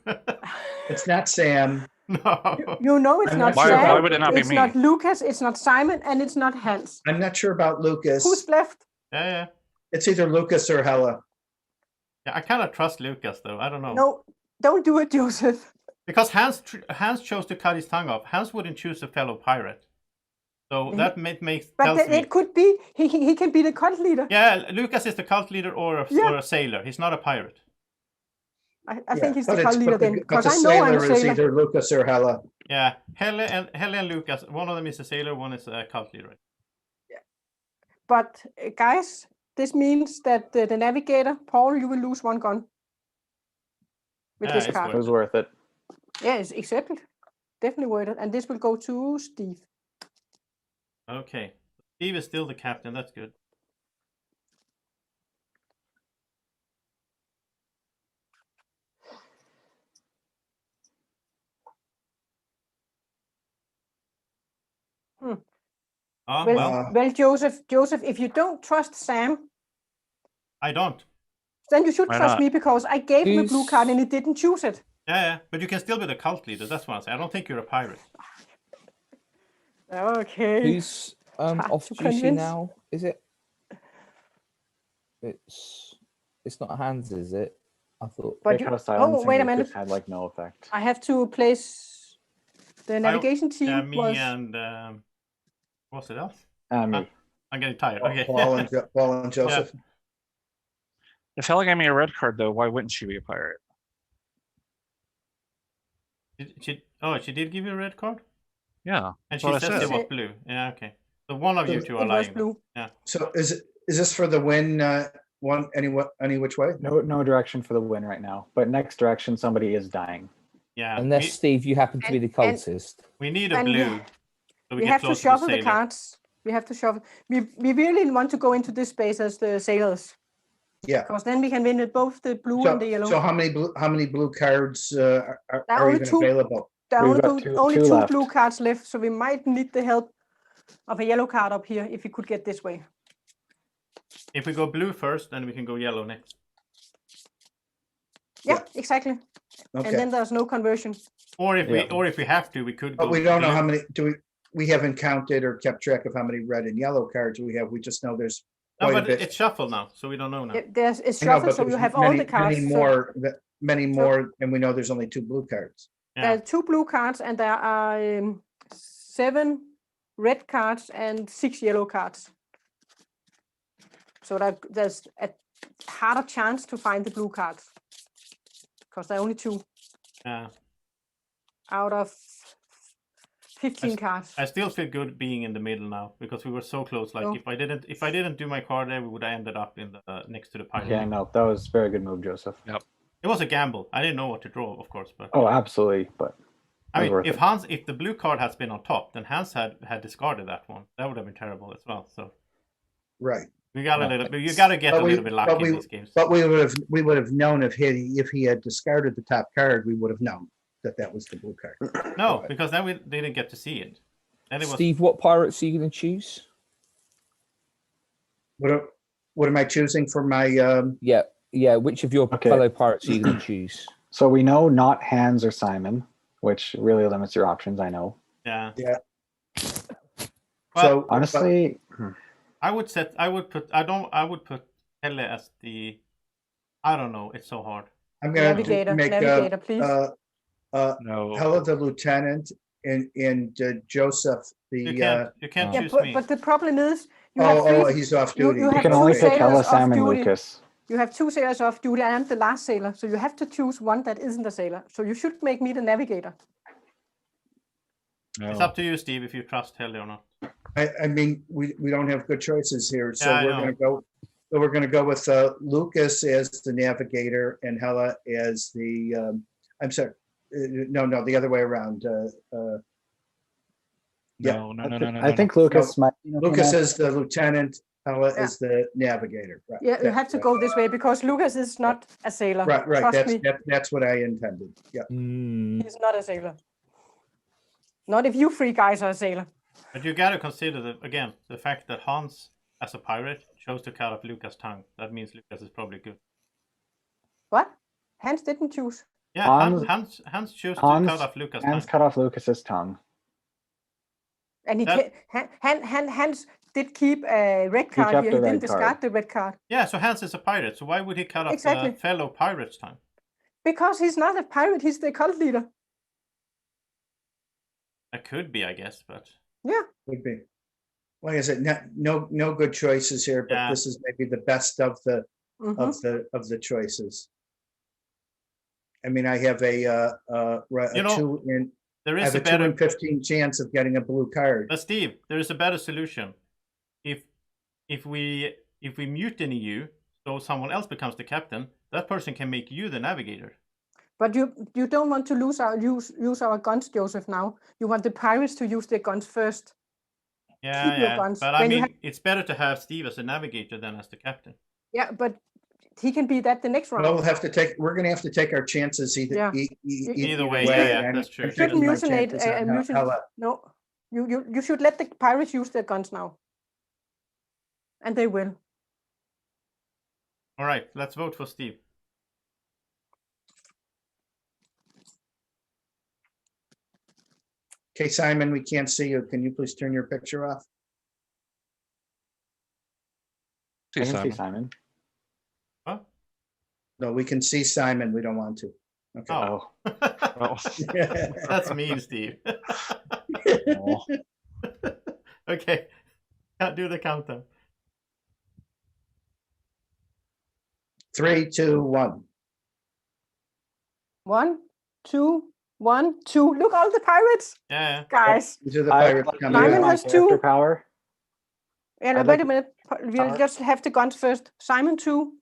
It's not Sam. No. You know it's I'm not not sure Sam. about- Why would it not be It's me? not Lucas. It's not Simon, and it's not Hans. I'm not sure about Lucas. Who's left? Yeah. It's either Lucas or Hella. Yeah, I kind of trust Lucas though. I don't know. No, don't do it, Joseph. Because Hans chose to cut his tongue off. Hans wouldn't choose a fellow pirate. So that makes But tells me. it could be he can be the cult leader. Yeah, Lucas is the cult leader or a sailor. He's not a pirate. I think he's the But cult leader then, but because the I know I'm a sailor is sailor. either Lucas or Hella. Yeah, Helle and Lucas. One of them is a sailor. One is a cult leader. But guys, this means that the navigator, Paul, you will lose 1 gun with this it's card. It was worth it. Yes, exactly. Definitely worth it. And this will go to Steve. Okay, Steve is still the captain. That's good. Oh, Well, Joseph, if you don't trust Sam, I don't. then you should Why trust not? me because I gave him a blue Who's- card and he didn't choose it. Yeah, but you can still be the cult leader. That's what I'm saying. I don't think you're a pirate. Okay. Who's Hard off to duty convince. now? Is it? It's not Hans, is it? I thought. But Because oh, silencing wait a Lucas minute. had like no effect. I have to place the navigation team. Yeah, me was and what's it else? Me. I'm getting tired. Okay. Paul and Joseph. If Hella gave me a red card, though, why wouldn't she be a pirate? She did give you a red card, Yeah. and she Well, I says said. it was blue. Yeah, okay. So one of you two are it was lying. then. blue. Yeah. So is this for the win? Any which way? No direction for the win right now. But next direction, somebody is dying. Yeah. Unless Steve, you happen to be the And- cultist. we need a and blue. So We get have to closer shuffle the sailor. cards. We have to shuffle. We really want to go into this space as the sailors. Yeah. Because then we can win with both the blue and the yellow. So how many blue cards are only even 2. available? There are We've only got only two two left. blue cards left, so we might need the help of a yellow card up here if we could get this way. If we go blue first, then we can go yellow next. Yeah, exactly. Okay. And then there's no conversion. Or if we have to, we could. But go we don't know blue. how many, we haven't counted or kept track of how many red and yellow cards we have. We just know there's No, quite a but bit. it's shuffled now, so we don't know now. It's I know, shuffled, but so you there's have all the cards. Many more, and we know there's only 2 blue cards. There are 2 blue cards, and there are 7 red cards and 6 yellow cards. So there's a harder chance to find the blue cards because there are only 2 out of 15 cards. I still feel good being in the middle now because we were so close. Like if I didn't do my card there, we would have ended up in the next to the pirate. Yeah, no, that was a very good move, Joseph. Yep. It was a gamble. I didn't know what to draw, of course, but absolutely. But I mean, if the blue card has been on top, then Hans had discarded that one. That would have been terrible as well. So right, we got a little. You got to get a little bit lucky in these games. But we would have known if he had discarded the top card, we would have known that was the blue card. No, because then we didn't get to see it. And it Steve, what pirates are you going to choose? What am I choosing for my? Yeah. Which of your fellow pirates are you going to choose? So we know not Hans or Simon, which really limits your options. I know. Yeah. Well, so honestly, I would put Helle as the. I don't know. It's so hard. I'm going to make navigator, please. No. Hella the lieutenant and Joseph the. You can't choose me. But the problem is you have he's off duty. You can only pick Hella, Sam, and Lucas. You have 2 sailors off duty and the last sailor, so you have to choose one that isn't a sailor. So you should make me the navigator. No. It's up to you, Steve, if you trust Helle or not. I mean, we don't have good choices here, so Yeah, we're going to go. So we're going to go with Lucas as the navigator and Hella as the. I'm sorry, no, the other way around. No. I think Lucas might. Lucas is the lieutenant. Hella is the navigator. Right. Yeah, you have to go this way because Lucas is not a sailor. Right. Trust me. That's what I intended. Yeah. He's not a sailor. Not if you 3 guys are a sailor. But you got to consider the fact that Hans, as a pirate, chose to cut off Lucas' tongue. That means Lucas is probably good. What? Hans didn't choose. Yeah, Hans chose to cut off Lucas' tongue. Hans cut off Lucas's tongue. And Hans did keep a red card here. He didn't discard the red card. Yeah, so Hans is a pirate. So why would he cut off the fellow pirate's tongue? Because he's not a pirate. He's the cult leader. It could be, I guess, but yeah, could be. Like I said, no good choices here, but this is maybe the best of the choices. I mean, I have a 2 in. There is I have a 2 in 15 chance of getting a blue card. But Steve, there is a better solution. If we mutiny you, so someone else becomes the captain, that person can make you the navigator. But you don't want to use our guns, Joseph. Now you want the pirates to use their guns first. Yeah, your guns. But I mean, it's better to have Steve as a navigator than as the captain. Yeah, but he can be that the next round. Well, we're going to have to take our chances either way. Yeah, that's true. You shouldn't mutinate No, you should let the pirates use their guns now, and they will. All right, let's vote for Steve. Okay, Simon, we can't see you. Can you please turn your picture off? I can see Simon. Huh? No, we can see Simon. We don't want to. Okay. Oh. That's mean, Steve. Okay. Can't do the countdown. 3, 2, 1. 1, 2, 1, 2. Look, all the pirates. Yeah. Guys. These are the pirates coming Simon has 2. Power. Yeah, wait a minute. We'll just have the guns first. Simon 2,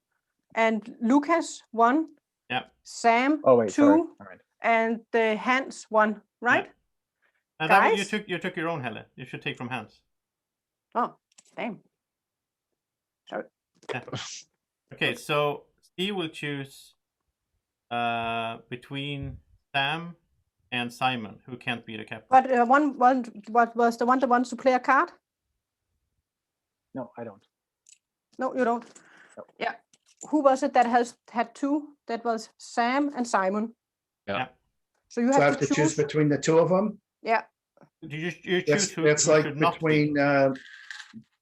and Lucas 1. Yeah. Sam 2, and the Hans 1. Right? Yeah. Guys? You took your own, Helle. You should take from Hans. Oh, damn. Sorry. Yeah. Okay, so Steve will choose between Sam and Simon, who can't be the captain. But what was the one that wants to play a card? No, I don't. No, you don't. No. Yeah. Who was it that had 2? That was Sam and Simon. Yeah. So you So I have have to choose between the two of them. Yeah. You choose who It's should like not be. between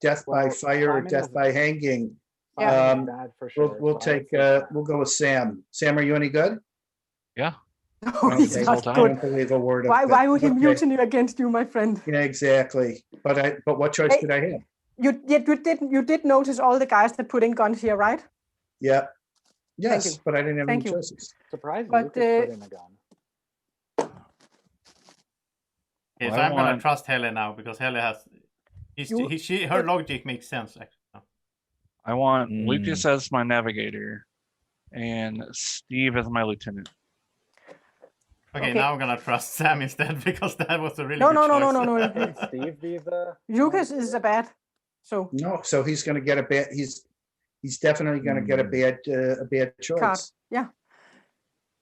death by Well, fire or Simon death is- by hanging. Simon is Um, bad for sure. We'll so I would say Sam. we'll go with Sam. Sam, are you any good? Yeah. No, he's Okay. not I good. don't believe a word of Why? it. Why would he Okay. mutiny against you, my friend? Yeah, exactly. But what choice Hey. did I have? You did notice all the guys that put in guns here, right? Yeah. Thank Yes, you. but I didn't have Thank any you. choices. Surprised But, Lucas put in a gun. Okay, Well, so I I'm gonna want- trust Helle now because Helle has. You- Her logic makes sense actually. I want Mm. Lucas as my navigator and Steve as my lieutenant. Okay, Okay. now I'm gonna trust Sam instead because that was a really No, good no, no, choice. no, no, no. Did Steve be the? Lucas is a bad. So No, so he's going to get a bad. He's definitely going to get a bad choice. card. Yeah.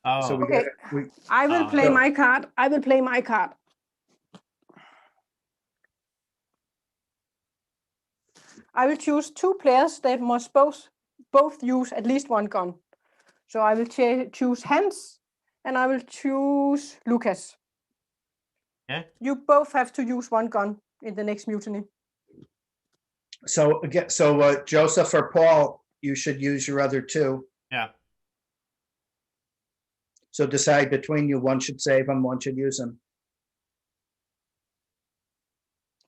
Oh, So we Okay. got I will play so- my card. I will play my card. I will choose two players that must both use at least one gun. So I will choose Hans and I will choose Lucas. Yeah. You both have to use one gun in the next mutiny. So again, Joseph or Paul, you should use your other two. Yeah. So decide between you. One should save them, one should use them.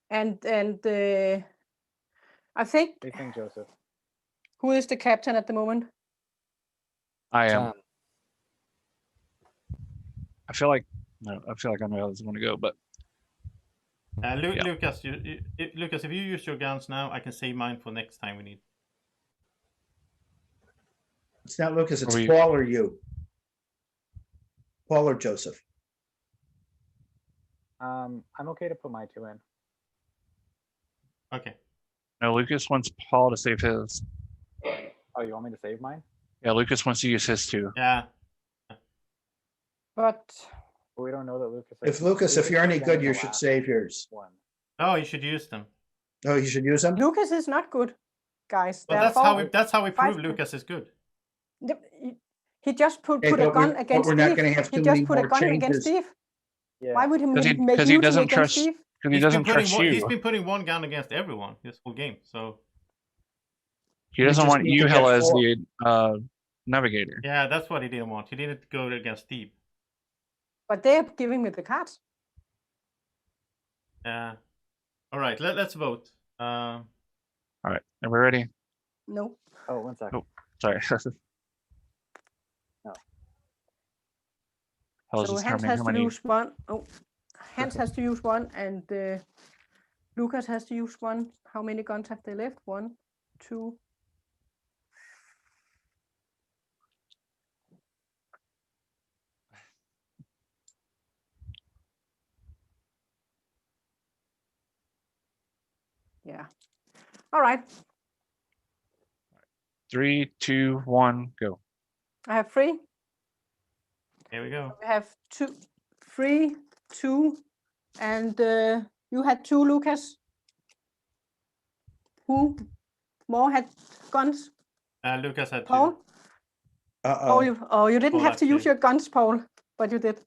And I think, What do you think, Joseph? who is the captain at the moment? I am. Sam. I feel like I know how this is going to go, but Yeah. Lucas, Lucas, if you use your guns now, I can save mine for next time we need. It's not Lucas, it's Are we- Paul or you. Paul or Joseph. I'm okay to put my two in. Okay. no, Lucas wants Paul to save his. Oh, you want me to save mine? Yeah, Lucas wants to use his too. Yeah. But But we don't know that Lucas. If you're any was good, in you the should last save yours. one. Oh, you should use them. Oh, you should use them? Lucas is not good, guys. Well, Therefore, that's how we prove five- Lucas is good. he just put Hey, a but gun but against we're not Steve. going to have He too just many put a more gun against changes. Steve. Yeah. Why would he make Because he mutiny doesn't against trust. Steve? Because he doesn't trust you. He's been putting one gun against everyone this whole game. So He doesn't just want need you, to get Hella, as four. the navigator. yeah, that's what he didn't want. He didn't go against Steve. But they're giving me the cards. Yeah. All right. Let's vote. All right, are we ready? No. Oh, 1 second. Oh. Sorry. No. Hella's So just Hans determining has how to many. use one. Oh, Hans has to use one, and Lucas has to use one. How many guns have they left? 1, 2. Yeah. All right. 3, 2, 1, go. I have 3. Here we go. We have 2, 3, 2, and you had 2, Lucas. Who more had guns? Lucas had Paul? two. Paul, you didn't Paul have to had use 2. your guns, Paul, but you did.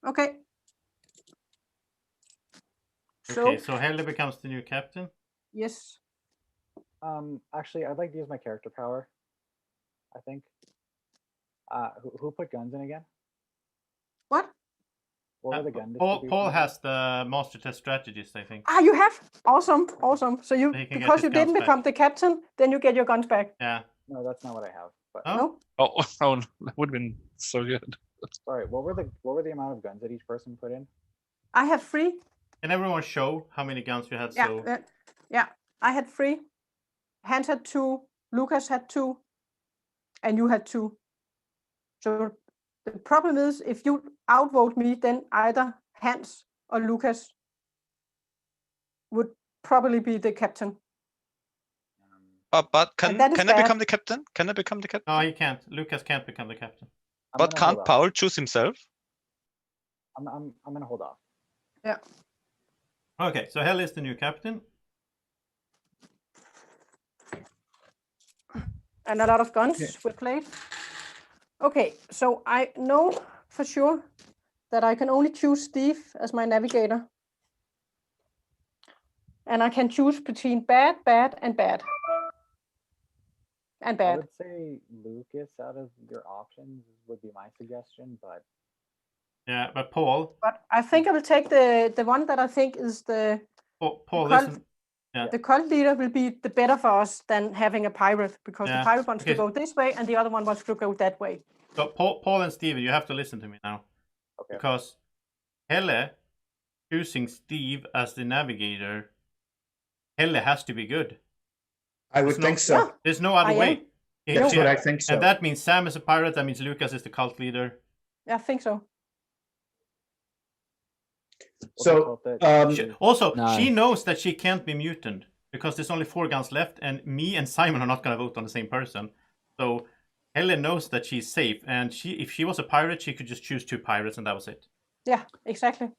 Okay. Okay, so Helle becomes the new captain. Yes. Actually, I'd like to use my character power. I think. Who put guns in again? What? What were the gun Paul distributions? has the master test strategist, I think. Ah, you have? Awesome, awesome. So you, So he can get because his you guns didn't back. become the captain, then you get your guns back. Yeah. No, that's not what I have. But Oh. No? Oh, that would have been so good. sorry, what were the amount of guns that each person put in? I have 3. Can everyone show how many guns you had? Yeah, So yeah. I had 3. Hans had 2. Lucas had 2. And you had 2. So the problem is, if you outvote me, then either Hans or Lucas would probably be the captain. But can that is I bad. become the captain? Can I become the captain? no, he can't. Lucas can't become the captain. I'm But gonna hold can't off. Paul choose himself? I'm gonna hold off. Yeah. Okay, so Helle is the new captain. And a lot of guns Okay. were played. Okay, so I know for sure that I can only choose Steve as my navigator. And I can choose between bad, bad, and bad. And I bad. would say Lucas out of your options would be my suggestion, but Yeah, but Paul. But I think I will take the one that I think is the Paul, cult, listen. Yeah. the cult leader will be the better for us than having a pirate, because Yeah. the pirate wants to go this way and the other one wants to go that way. So Paul and Steven, you have to listen to me now. okay. Because Helle choosing Steve as the navigator, Helle has to be good. I would think so. Yeah. There's no other I way. am. That's what I think so. And that means Sam is a pirate. That means Lucas is the cult leader. I think so. So She knows that she can't be mutant because there's only 4 guns left, and me and Simon are not going to vote on the same person. So Helle knows that she's safe, and if she was a pirate, she could just choose 2 pirates, and that was it. Yeah, exactly.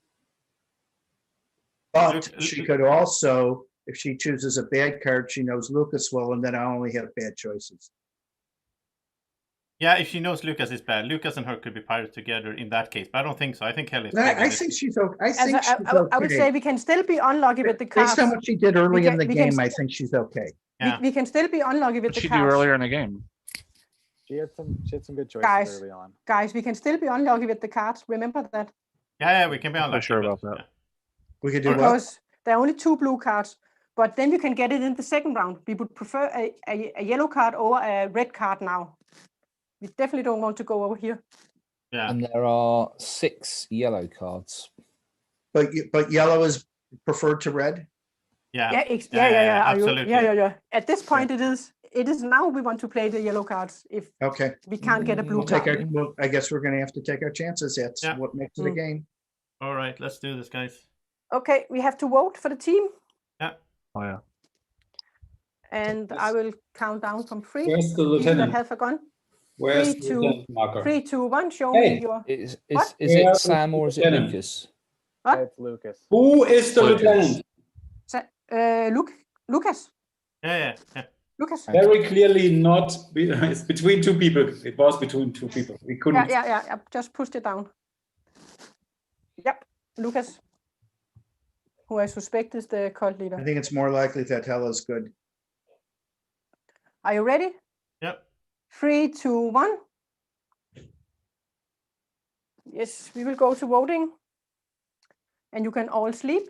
But she could also, if she chooses a bad card, she knows Lucas will, and then I only have bad choices. Yeah, if she knows Lucas is bad, Lucas and her could be pirates together in that case. But I don't think so. I think Helle is I think she's okay. I would say we can still be unlucky with the cards. Based on what she did early in the game, I think she's okay. Yeah. We can still be unlucky with What the did she cards. do earlier in the game? She had some good choices early on. Guys, we can still be unlucky with the cards. Remember that. Yeah, we can be unlucky. I'm not sure about that. Yeah. We could do because there are only 2 blue cards, but then you can get it in the second round. We would prefer a yellow card over a red card now. We definitely don't want to go over here. Yeah. And there are 6 yellow cards. But yellow is preferred to red? Yeah. Yeah. Absolutely. Yeah. At this point, it is now we want to play the yellow cards if we can't get a blue card. I guess we're going to have to take our chances. That's what makes it a game. All right, let's do this, guys. Okay, we have to vote for the team. Yeah. Oh, yeah. And I will count down from 3. Where's the People that lieutenant? have a gun. Where's 3, the 2, lieutenant marker? 3, 2, 1. Show Hey. me your. Is What? it Sam or is it Lieutenant. Lucas? What? It's Lucas. Who is the Lucas. lieutenant? Lucas. Yeah. Lucas. Very clearly not. It's between 2 people. It was between 2 people. We couldn't. Yeah. I just pushed it down. Yep, Lucas, who I suspect is the cult leader. I think it's more likely that Hella's good. Are you ready? Yep. 3, 2, 1. Yes, we will go to voting. And you can all sleep.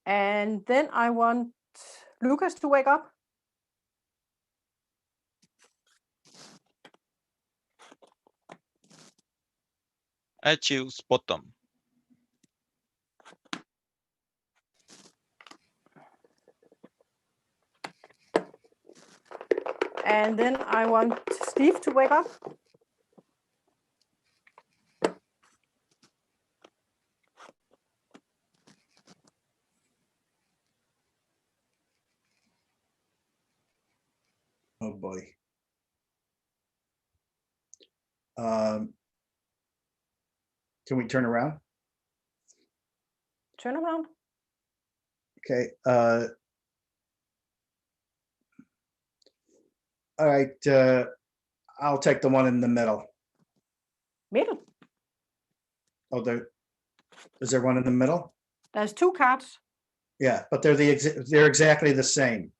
And then I want Lucas to wake up. I choose bottom. And then I want Steve to wake up. Oh boy. Can we turn around? Turn around. Okay. All right. I'll take the one in the middle. Middle. Oh, is there one in the middle? There's 2 cards. Yeah, but they're exactly the same.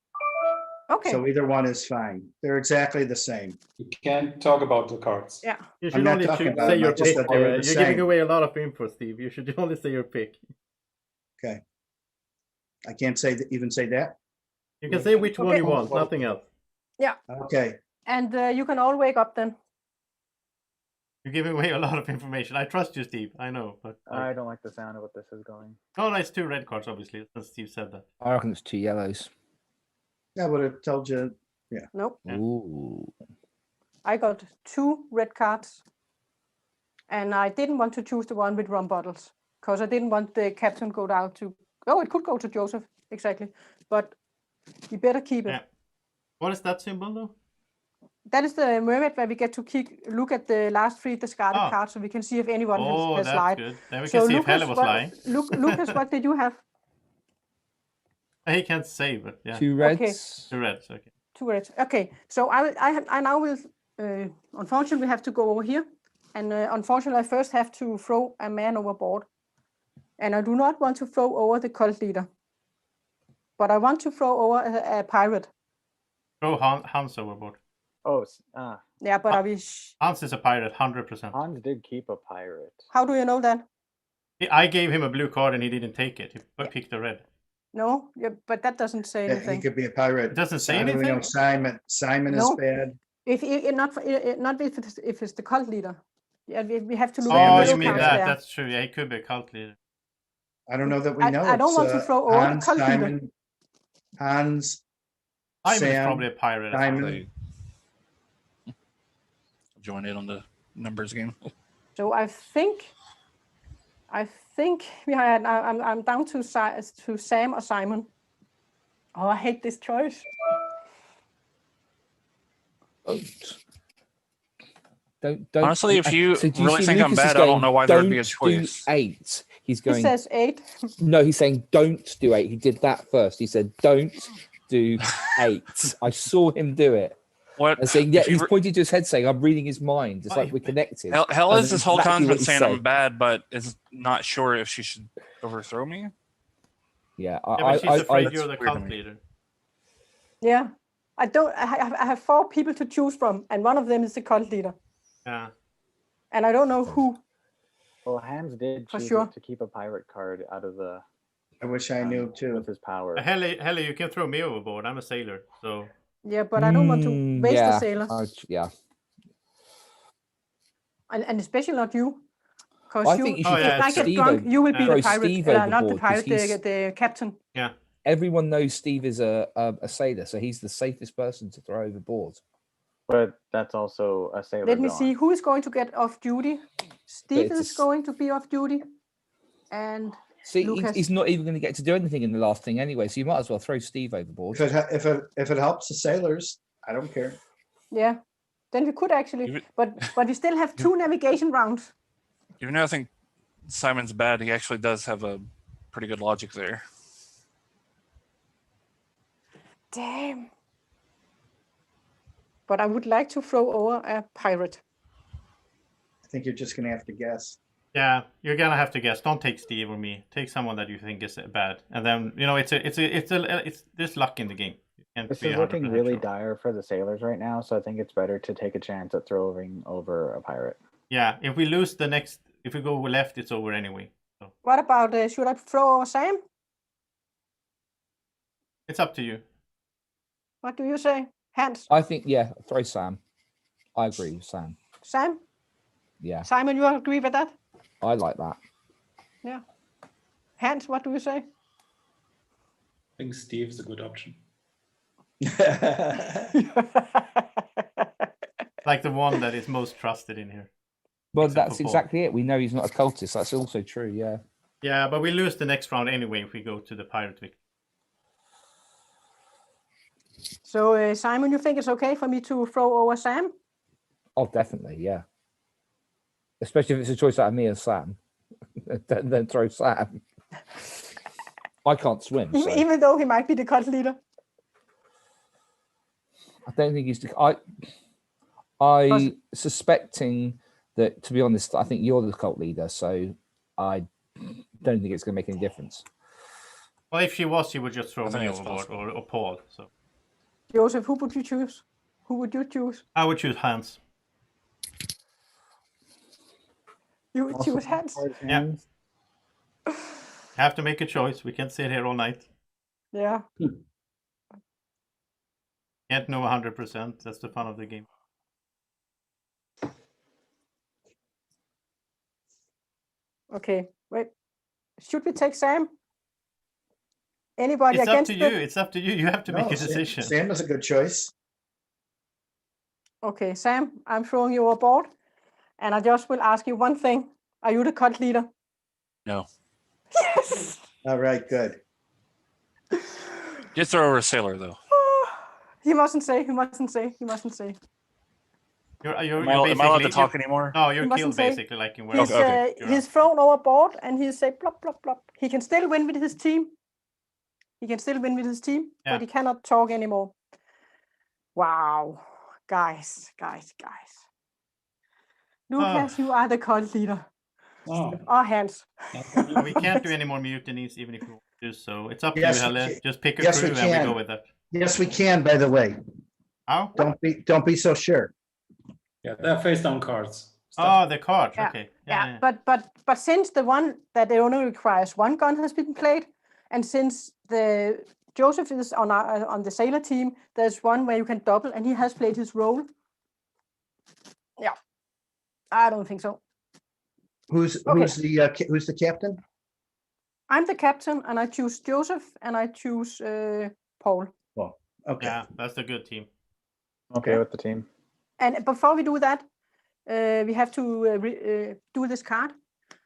Okay. So either one is fine. They're exactly the same. You can't talk about the cards. Yeah. You I'm should not only talking about say them, your I just pick. said they were the You're same. giving away a lot of info, Steve. You should only say your pick. Okay. I can't even say that. You can say which one Okay. you want, nothing else. Yeah. Okay. And you can all wake up then. You're giving away a lot of information. I trust you, Steve. I know, but I don't like the sound of what this is going. no, it's 2 red cards, obviously, since Steve said that. I reckon it's 2 yellows. I would have told you. Yeah. Nope. Yeah. Ooh. I got 2 red cards. And I didn't want to choose the one with rum bottles because I didn't want the captain go down to. Oh, it could go to Joseph. Exactly. But you better keep it. Yeah. What is that symbol, though? That is the mermaid where we get to look at the last 3 discarded Oh. cards, so we can see if anyone Oh, has that's lied. good. Then we So can see if Helle was lying. Lucas, what did you have? He can't say, but yeah. 2 reds. Okay. 2 reds, okay. 2 reds. Okay, so I now will, unfortunately, we have to go over here. And unfortunately, I first have to throw a man overboard. And I do not want to throw over the cult leader. But I want to throw over a pirate. Throw Hans overboard. Oh, Yeah, but I wish. Hans is a pirate, 100%. Hans did keep a pirate. How do you know that? I gave him a blue card and he didn't take it. He picked a red. No, yeah, but that doesn't say Yeah, anything. he could be a pirate. It doesn't say How do we know anything? Simon No. is bad. If it's the cult leader. Yeah, we have to look Oh, at the you middle mean cards that? there. That's true. Yeah, he could be a cult leader. I don't know that we know. I don't It's, want to throw over the Hans, cult leader. Simon, Hans, Simon is Sam, probably a pirate. as well. Simon. Join in on the numbers game. So I think I'm down to Sam or Simon. Oh, I hate this choice. Don't. Honestly, if you do really see think I'm Lucas is bad, I don't going, know why there would be a "Don't choice." do 8. He's He going. says 8. No, he's saying don't do 8. He did that first. He said don't do 8. I saw him do it. What? And saying, yeah, if you he's pointing to his head saying, I'm reading his mind. It's like we're connected. Hell And is that's this whole exactly time what been he saying said. I'm bad, but is not sure if she should overthrow me. Yeah, Yeah, but she's afraid you're the weird to cult me. leader. Yeah. I have 4 people to choose from, and one of them is the cult leader. Yeah. And I don't know who. Well, Hans did For choose sure. to keep a pirate card out of the. I wish I knew too. With his power. Helle, you can throw me overboard. I'm a sailor, so. Yeah, but I don't want to waste yeah, a sailor. yeah. And especially not you. Because I think you should if I get Steve drunk, you will be throw the pirate. Steve Not the overboard, 'cause pirate, the captain. Yeah. Everyone knows Steve is a sailor, so he's the safest person to throw overboard. But that's also a sailor. Let me see who is going to get off duty. Steve it's is going to be off duty. And See, Lucas. he's not even going to get to do anything in the last thing anyway, so you might as well throw Steve overboard. If it helps the sailors, I don't care. Yeah, then we could actually, but we still have 2 navigation rounds. Even though I think Simon's bad, he actually does have a pretty good logic there. Damn. But I would like to throw over a pirate. I think you're just going to have to guess. Yeah, you're gonna have to guess. Don't take Steve or me. Take someone that you think is bad, and then it's there's luck in the game. You can't This be is looking 100% really sure. dire for the sailors right now, so I think it's better to take a chance at throwing over a pirate. Yeah, if we lose if we go left, it's over anyway. So What about, should I throw over Sam? it's up to you. What do you say? Hans? I think, yeah, throw Sam. I agree with Sam. Sam? Yeah, Simon, you agree with that? I like that. Yeah. Hans, what do you say? I think Steve's a good option. Like the one that is most trusted in here. Well, Except that's for Paul. exactly it. We know he's not a cultist. That's also true, yeah. Yeah, but we lose the next round anyway if we go to the pirate victory. So, Simon, you think it's okay for me to throw over Sam? Oh, definitely, yeah. Especially if it's a choice out of me and Sam. then throw Sam. I can't swim. So Even though he might be the cult leader? I don't think he's... I suspecting that, to be honest, I think you're the cult leader, so I don't think it's going to make any difference. Well, if she was, she would just throw I think me it's overboard possible. or Paul. So Joseph, who would you choose? Who would you choose? I would choose Hans. You would choose Hans? Yeah. Have to make a choice. We can't sit here all night. Yeah. Can't know 100%. That's the fun of the game. Okay, wait. Should we take Sam? Anybody It's up against to you. it? It's up to you. You have to make a decision. Sam is a good choice. Okay, Sam, I'm throwing you aboard. And I just will ask you one thing. Are you the cult leader? No. Yes! All right, good. Just throw over a sailor, though. He mustn't say, he mustn't say, he mustn't say. You're Am I allowed to basically talk anymore? no, you're He mustn't killed say. basically like in He's, Okay. he's thrown overboard and he's say plop, plop, plop. He can still win with his team. Yeah. But he cannot talk anymore. Wow. Guys. Lucas, you are the cult leader. Oh, Our hands. We can't do any more mutinies even if we want to do so. It's up to Yes, you, we Helle. can. Just pick a Yes, we crew and we can. go with that. Yes, we can, by the way. How? Don't be so sure. yeah, they're face down cards. Oh, the cards. Yeah, Okay. Yeah. But since the one that they only requires one gun has been played, and since the Joseph is on the sailor team, there's one where you can double, and he has played his role. Yeah, I don't think so. Who's the captain? I'm the captain, and I choose Joseph, and I choose Paul. Well, okay. Yeah, that's a good team. Okay with the team. And before we do that, we have to do this card.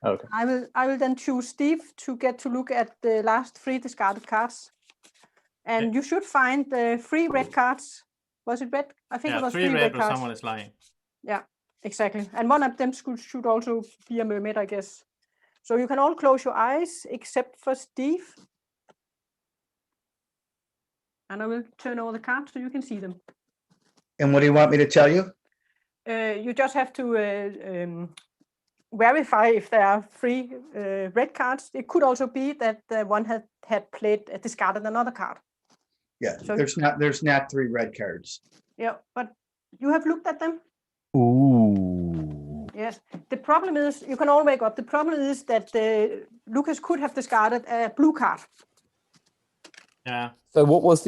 Okay. I will then choose Steve to get to look at the last 3 discarded cards. And you should find the 3 red cards. Was it red? I think it was 3 3 red red or cards. someone is lying. Yeah, exactly. And one of them should also be a mermaid, I guess. So you can all close your eyes except for Steve. And I will turn over the cards so you can see them. And what do you want me to tell you? You just have to verify if there are 3 red cards. It could also be that one had discarded another card. Yeah, So- there's not 3 red cards. Yeah, but you have looked at them? Ooh. Yes. The problem is, you can all wake up. The problem is that Lucas could have discarded a blue card. Yeah. So what was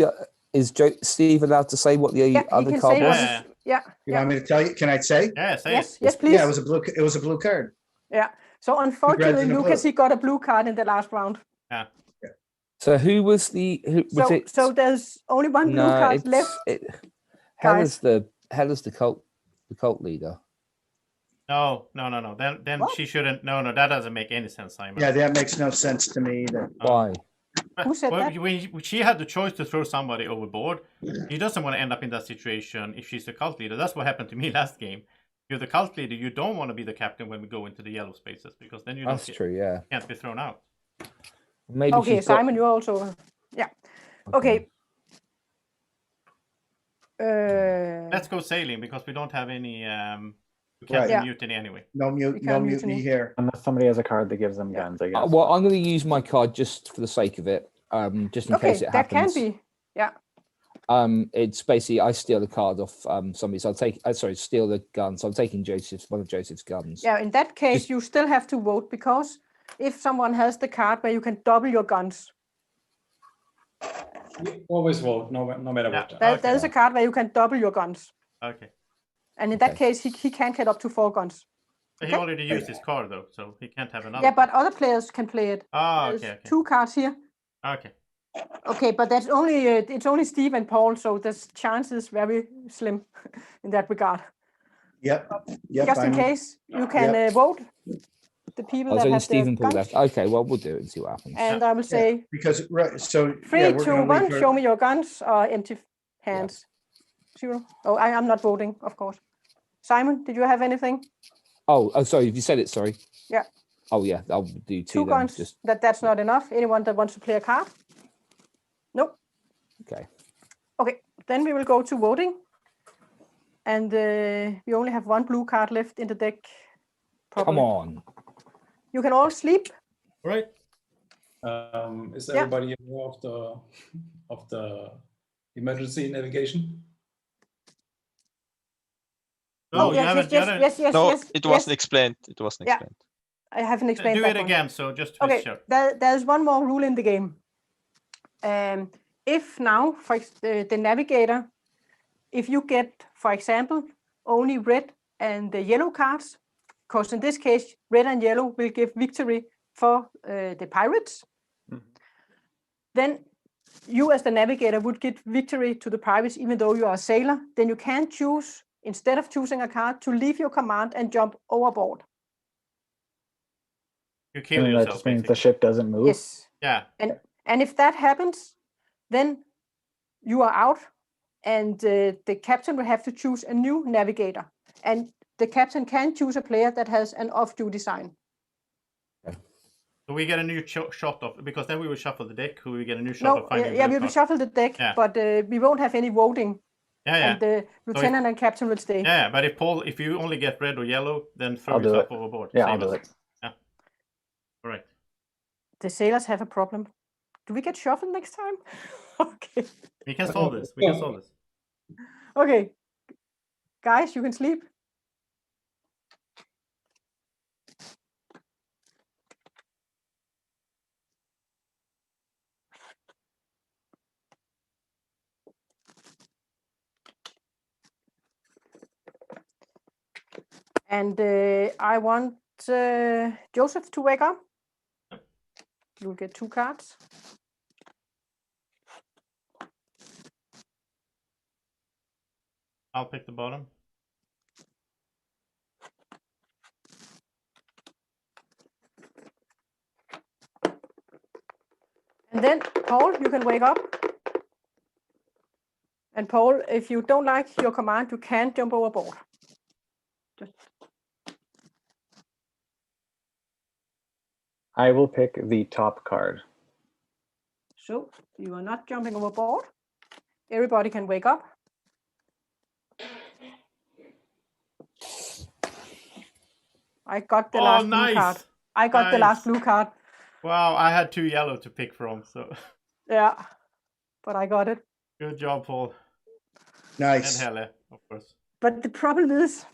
is Steve allowed to say what the Yeah, he other can card say was? what is. Yeah. You want me to tell you? Can I say? Yeah, say Yes, it. yes, please. Yeah, it was a blue card. Yeah. So unfortunately, and a Lucas, blue. he got a blue card in the last round. Yeah. So who was it? So there's only one blue card left. Hella's the cult leader. No. Then What? she shouldn't. No, that doesn't make any sense, Simon. Yeah, that makes no sense to me either. Why? Who said that? When she had the choice to throw somebody overboard, she doesn't want to end up in that situation if she's the cult leader. That's what happened to me last game. If you're the cult leader, you don't want to be the captain when we go into the yellow spaces because then you That's true. Yeah. can't be thrown out. Maybe. Okay, she's got- Simon, you also. Yeah. Okay. Let's go sailing because we don't have any captain Right. Yeah. mutiny anyway. No can't mutiny mutiny. here. Unless somebody has a card that gives them guns, I guess. well, I'm going to use my card just for the sake of it, just in Okay, case it that can happens. be. Yeah. It's basically I steal the card off somebody, so I'll take. Steal the gun. So I'm taking one of Joseph's guns. Yeah. In that case, Just- you still have to vote because if someone has the card where you can double your guns, You always vote, no matter Yeah. what. there's a card where you can double your guns. Okay. And in that Okay. case, he can't get up to 4 guns. But he Okay. already used his card though, so he can't have another. Yeah, but other players can play it. Ah, There's okay. 2 cards here. Okay. Okay, but that's only it's only Steve and Paul, so the chance is very slim in that regard. Yep. Just in case, you can vote the people Oh, that so only have Steve the and Paul guns. left. Okay, well we'll do it and see what happens. And I will say Because right, so 3, yeah, we're 2, gonna 1. leave her- Show me your guns or empty hands. 0. Oh, I'm not voting, of course. Simon, did you have anything? Oh, sorry. If you said it, sorry. Yeah. Oh yeah, I'll do 2 2 then. guns. Just That's not enough. Anyone that wants to play a card? Nope. okay. Okay, then we will go to voting. And we only have 1 blue card left in the deck. Come probably. on. You can all sleep. Right. Is Yeah. everybody aware of the emergency navigation? No, Oh, you haven't. yes. No, yes, it yes. wasn't explained. It wasn't Yeah. explained. I haven't explained Do that it one. again. So just Okay, sure. there's one more rule in the game. If now, for the navigator, if you get, for example, only red and the yellow cards, because in this case, red and yellow will give victory for the pirates, then you as the navigator would give victory to the pirates even though you are a sailor. Then you can choose, instead of choosing a card, to leave your command and jump overboard. You kill And that yourself. just means the Basically. ship doesn't move. Yes. Yeah. And if that happens, then you are out, and the captain will have to choose a new navigator. and the captain can choose a player that has an off-duty sign. So we get a new shot of, because then we will shuffle the deck. We get a new shot No, of finding yeah, blue we will cards. shuffle the deck, Yeah. but we won't have any voting. Yeah. And the lieutenant and captain will stay. Yeah, but if you only get red or yellow, then throw I'll do yourself it. overboard. Yeah, Save I'll do us. it. Yeah. All right. The sailors have a problem. Do we get shuffled next time? Okay. We can solve this. We can solve this. Okay. Guys, you can sleep. And I want Joseph to wake up. You'll get 2 cards. I'll pick the bottom. And then, Paul, you can wake up. And Paul, if you don't like your command, you can jump overboard. I will pick the top card. So, you are not jumping overboard. Everybody can wake up. I got the last blue card. I got the last blue card. Wow, I had 2 yellow to pick from, so. Yeah, but I got it. Good job, Paul. Nice. And Helle, of course. But the problem is,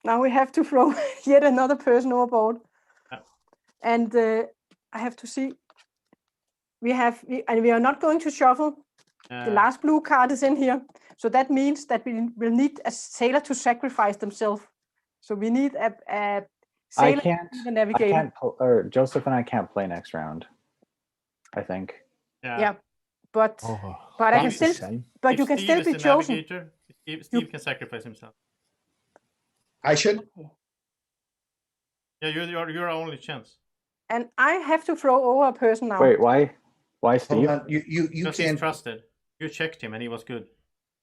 now we have to throw yet another person overboard. Yeah. And I have to see. We are not going to shuffle. The last blue card is in here. So that means that we will need a sailor to sacrifice themselves. So we need a sailor to navigator. Or Joseph and I can't play next round, I think. Yeah. But I can still, but you can still be chosen. Steve can sacrifice himself. I should. Yeah, you're our only chance. And I have to throw over a person now. Wait, why? Why Steve? You because can't he's trusted. You checked him and he was good.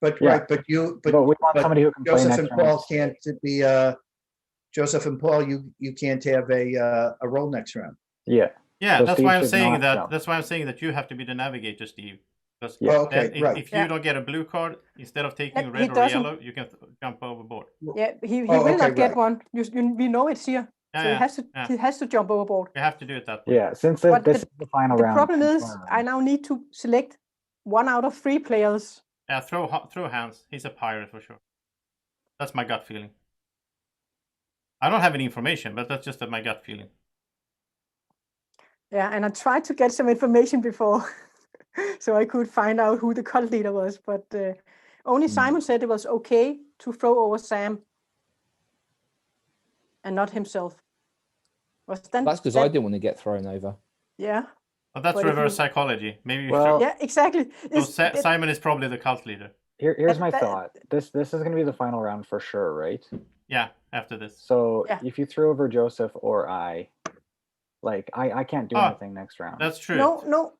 But Yeah. right, but we want somebody who can play Joseph next and Paul round. can't be. Joseph and Paul, you can't have a roll next round. Yeah. Yeah, So that's Steve why I'm should saying not that. jump. That's why I'm saying that you have to be the navigator, Steve. Because Yeah. Oh, okay, then right. if you don't get a blue card, instead of taking He red or doesn't. yellow, you can jump overboard. Yeah, he Oh, will okay, not get right. one. We know it's here. Yeah, So yeah. he has to jump overboard. You have to do it that way. Yeah, since But this is the final The round. problem is confirmed. I now need to select 1 out of 3 players. Yeah, throw hands. He's a pirate for sure. That's my gut feeling. I don't have any information, but that's just my gut feeling. Yeah, and I tried to get some information before, so I could find out who the cult leader was. But only Simon said it was okay to throw over Sam, and not himself. That's because I didn't want to get thrown over. Yeah. But that's But if reverse you- psychology. Maybe you Well- should. Yeah, exactly. So Simon is probably the cult leader. Here's my that- thought. This is going to be the final round for sure, right? Yeah, after this. So Yeah. if you throw over Joseph or I can't do anything next round. That's true. No,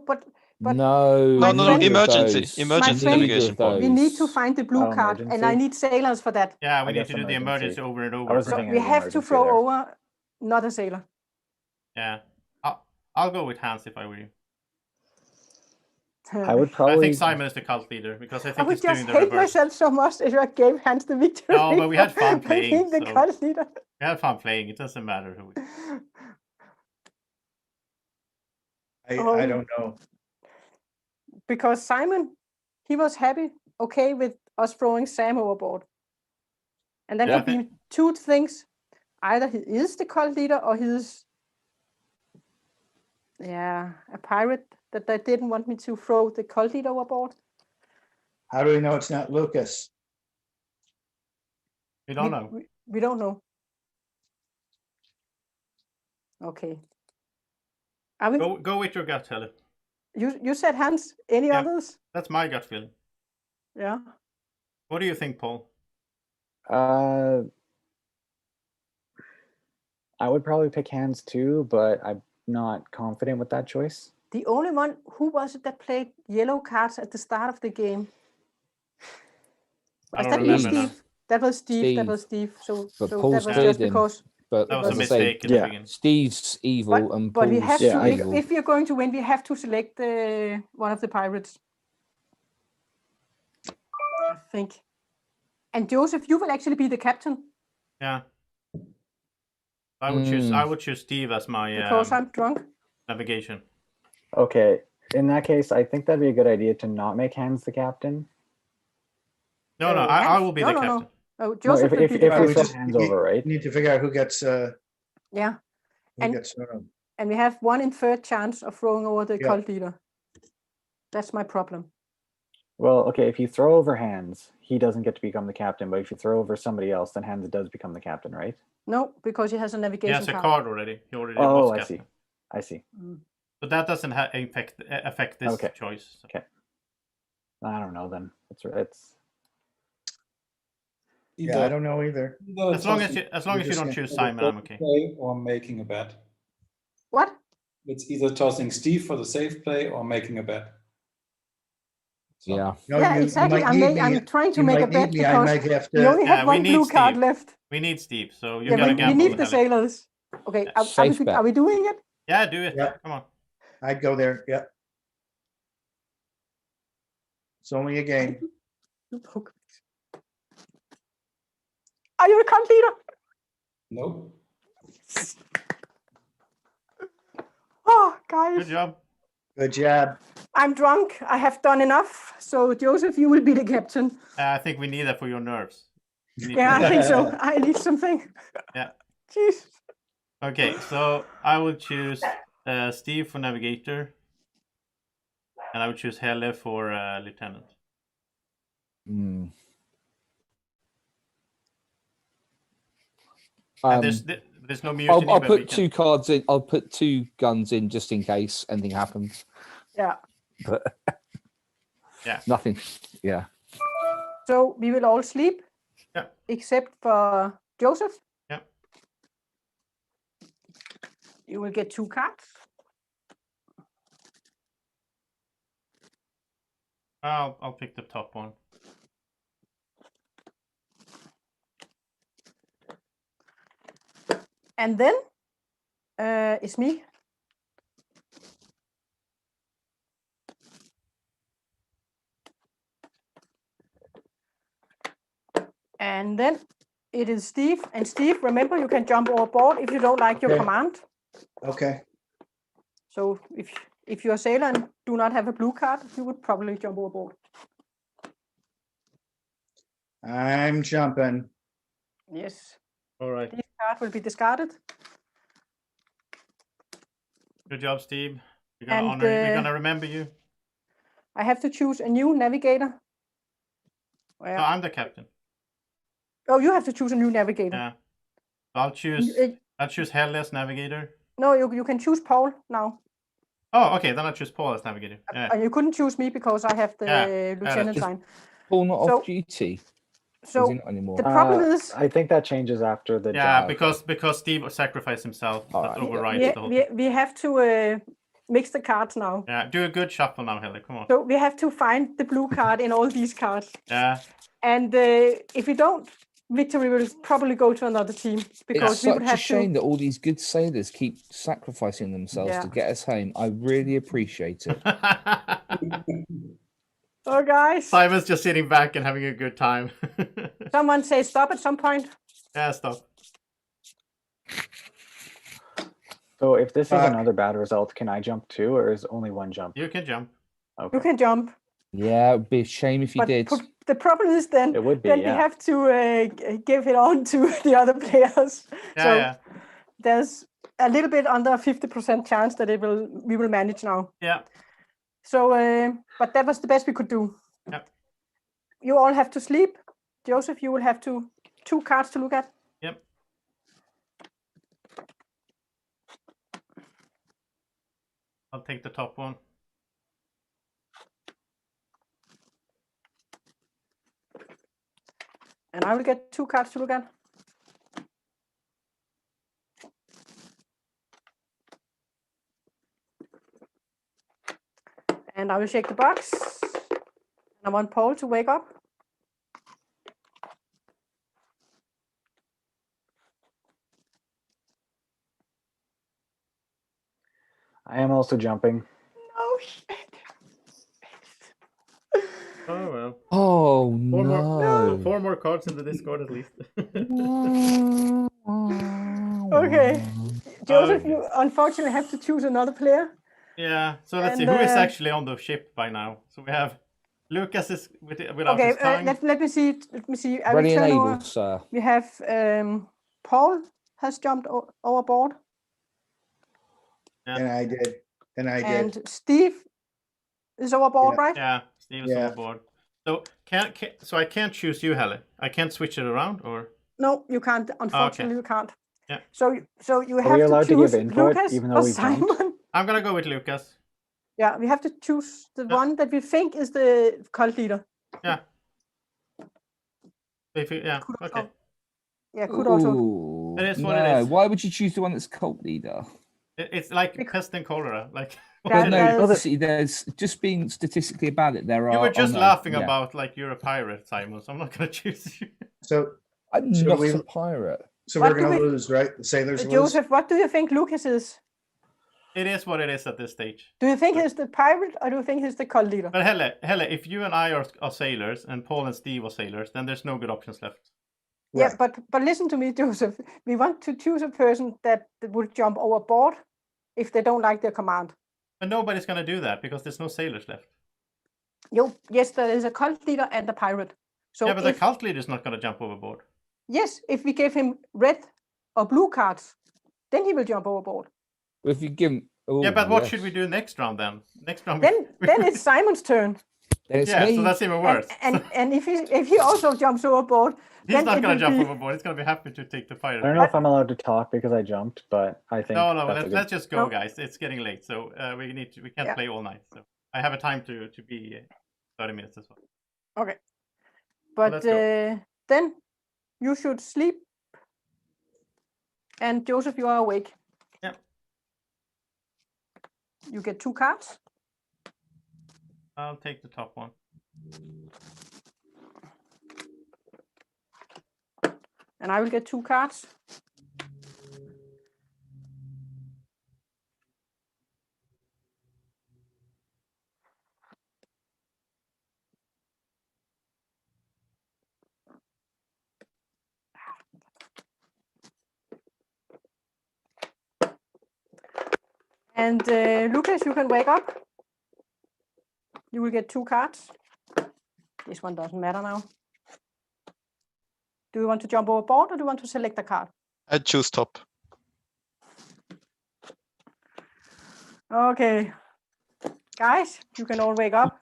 but No. My No, friend- emergency. those. Emergency friend- navigation. Those. we need to find the blue Oh, card, and I emergency? need sailors for that. Yeah, we I need guess to do the emergency. emergency over and I over. wasn't So thinking we of the have to emergency throw there. over not a sailor. Yeah. I'll go with Hans if I were you. I would I probably. think Simon is the cult leader because I I think would he's doing just the hate reverse. myself so much if I gave Hans the victory. No, but we had fun for playing, being the so- cult leader. We had fun playing. It doesn't matter who. I don't know. Because Simon, he was happy, okay, with us throwing Sam overboard. And then Yeah, could be 2 things. Either he is the cult leader or he's a pirate that they didn't want me to throw the cult leader overboard. How do we know it's not Lucas? We don't know. We don't know. Okay. Are we, Go with your gut, Helle. you said Hans. Any Yeah. others? That's my gut feeling. Yeah. What do you think, Paul? I would probably pick Hans too, but I'm not confident with that choice. The only one, who was it that played yellow cards at the start of the game? I Was don't that you, remember now. Steve? That was Steve. That Steve. was Steve. So But that Paul's was cleared just him. because. But That was a as I say, mistake in the Yeah. beginning. Steve's evil and But we Paul's have Yeah, to. evil. If we are going to win, we have to select one of the pirates. I think. And Joseph, you will actually be the captain Yeah. I would choose Steve as my because I'm drunk. navigation. Okay. In that case, I think that'd be a good idea to not make Hans the captain. No, I Hans? will be the captain. No. Oh, No, Joseph will if be the we captain. throw Hans over, right? Need to figure out who gets Yeah. who gets And we have 1 in 3rd chance of throwing over the Yeah. cult leader. That's my problem. Well, okay, if you throw over Hans, he doesn't get to become the captain, but if you throw over somebody else, then Hans does become the captain, right? No, because he has a He navigation has a card. card already. He already Oh, was I captain. see. I see. But that doesn't affect this Okay. choice. So. Okay. I don't know then. It's Yeah, I don't know either. As long as you don't choose Simon, I'm okay. Play or making a bet. What? It's either tossing Steve for the safe play or making a bet. So, Yeah. No, Yeah, you exactly. might need me. I'm trying to You make a might need bet me. I because might have we to. only have Yeah, we one need blue card Steve. left. We need Steve, so you Yeah, gotta we gamble. need the Helle. sailors. Okay, Safe bet. are we doing it? Yeah, do it. Yeah. Come on. I'd go there. Yeah. It's only a game. Are you the cult leader? no. Oh, guys. Good job. Good job. I'm drunk. I have done enough. So, Joseph, you will be the captain. I think we need that for your nerves. You need Yeah, to- I think so. I need something. Yeah. Jeez. Okay, so I would choose Steve for navigator, and I would choose Helle for lieutenant. Mm. And there's no mutiny. I'll but we put can- 2 cards in. I'll put 2 guns in just in case anything happens. Yeah. But Yeah. nothing. Yeah. So we will all sleep. Yeah. Except for Joseph. Yeah. You will get 2 cards. I'll pick the top one. And then it's me. And then it is Steve. And Steve, remember, you can jump overboard if you don't like your Okay. command. Okay. So if you're a sailor and do not have a blue card, you would probably jump overboard. I'm jumping. Yes. All right. This card will be discarded. Good job, Steve. We're And, we're gonna remember you. I have to choose a new navigator. Where? No, I'm the captain. Oh, you have to choose a new navigator. Yeah. I'll choose. Uh, I'll choose Helle as navigator. No, you can choose Paul now. Oh, okay. Then I'll choose Paul as navigator. Yeah. And you couldn't choose me because I have the Yeah, lieutenant that's- sign. Paul not So- off duty. So Is he not anymore? the problem is I think that changes after the Yeah, job. because Steve sacrificed himself. All That right. overrides we, the whole. we have to mix the cards now. Yeah, do a good shuffle now, Helle. Come on. So we have to find the blue card in all these cards. Yeah. And if we don't, victory will probably go to another team because It's we would such a have shame to. that all these good sailors keep sacrificing themselves Yeah. to get us home. I really appreciate it. Oh, guys. Simon's just sitting back and having a good time. Someone say stop at some point. Yeah, stop. So if this is Fuck. another bad result, can I jump too, or is only one jump? You can jump. Okay. You can jump. Yeah, it'd be a shame if you But did. the problem is then, It would be, then we yeah. have to give it on to the other players. Yeah, So yeah. there's a little bit under 50% chance that we will manage now. Yeah. So, but that was the best we could do. Yep. You all have to sleep. Joseph, you will have 2 cards to look at. Yep. I'll take the top one. And I will get 2 cards to look at. And I will shake the box. And I want Paul to wake up. I am also jumping. Oh shit. Oh well. Oh Four no. Four more cards in the Discord at least. Okay. Joseph, Okay. you unfortunately have to choose another player. Yeah. So let's see And, who is actually on the ship by now. So we have Lucas is without Okay, his tongue. let me see. Let me see. I will Ready and turn able, over. sir. We have Paul has jumped overboard, Yeah. And I did. And I did. and Steve is overboard, Yeah. right? Yeah, Steve is Yeah. overboard. So so I can't choose you, Helle. I can't switch it around, or No, you can't. Unfortunately, you can't. Yeah. So you Are have we to allowed to choose give input Lucas even or though we've jumped? Simon. I'm gonna go with Lucas. Yeah, we have to choose the Yeah. one that we think is the cult leader. Yeah. Yeah. Could Okay. also- Yeah, could also. Ooh, It is what no. it is. Why would you choose the one that's cult leader? It's like pest and cholera. Like. That- No, that- see, there's just being statistically about it. There are. You were just no, laughing yeah. about like you're a pirate, Simon. So I'm not gonna choose you. So I'm So not we- a pirate. so What we're do gonna we- lose, right? The sailors lose. Joseph, what do you think Lucas is? It is what it is at this stage. Do you think he's the pirate or do you think he's the cult leader? But Helle, if you and I are sailors and Paul and Steve are sailors, then there's no good options left. Yeah, but listen to me, Joseph. We want to choose a person that will jump overboard if they don't like their command. But nobody's gonna do that because there's no sailors left. Yes, there is a cult leader and a pirate. So Yeah, but the if, cult leader's not gonna jump overboard. yes, if we give him red or blue cards, then he will jump overboard. If you give him, Yeah, but what should we do next round then? Next round. Then it's Simon's turn. Then it's Yeah, me. so that's even worse. And if he also jumps overboard, He's then not it gonna will jump be- overboard. He's gonna be happy to take the pirate. I don't know if I'm allowed to talk because I jumped, but I think No, that's a good- let's just go, No. guys. It's getting late, so we can't Yeah. play all night. So I have a time to be 30 minutes as well. Okay. But let's go. then you should sleep. And Joseph, you are awake. Yeah. You get 2 cards. I'll take the top one. And I will get 2 cards. And Lucas, you can wake up. You will get 2 cards. This one doesn't matter now. Do you want to jump overboard or do you want to select a card? I choose top. Okay. Guys, you can all wake up.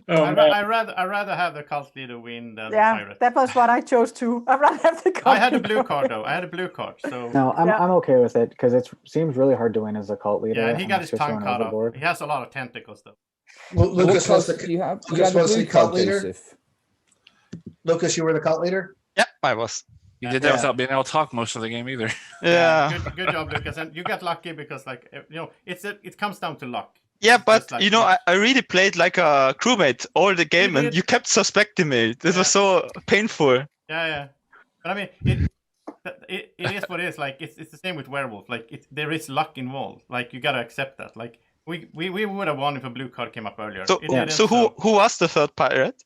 Oh, man. I rather have the cult leader win than the Yeah, pirate. that was what I chose too. I'd rather have the card. I had a blue card though. I had a blue card, so No, I'm Yeah. I'm okay with it because it seems really hard to win as a cult leader. yeah, and he got unless his you're tongue thrown cut off. overboard. He has a lot of tentacles though. Lucas What was cult the do you have? You Lucas had a was the blue cult card, leader? Joseph. Lucas, you were the cult leader. Yeah, I was. You did that Yeah. without being able to talk most of the game either. Yeah. Good job, Lucas. And you got lucky because like it comes down to luck. Yeah, but Just like you know, me. I really played like a crewmate all the game, and did. you kept suspecting me. This was so painful. Yeah. But I mean, it is what it is. Like it's the same with werewolf. Like there is luck involved. Like you gotta accept that. Like we would have won if a blue card came up earlier. So, It didn't, so who was the third pirate?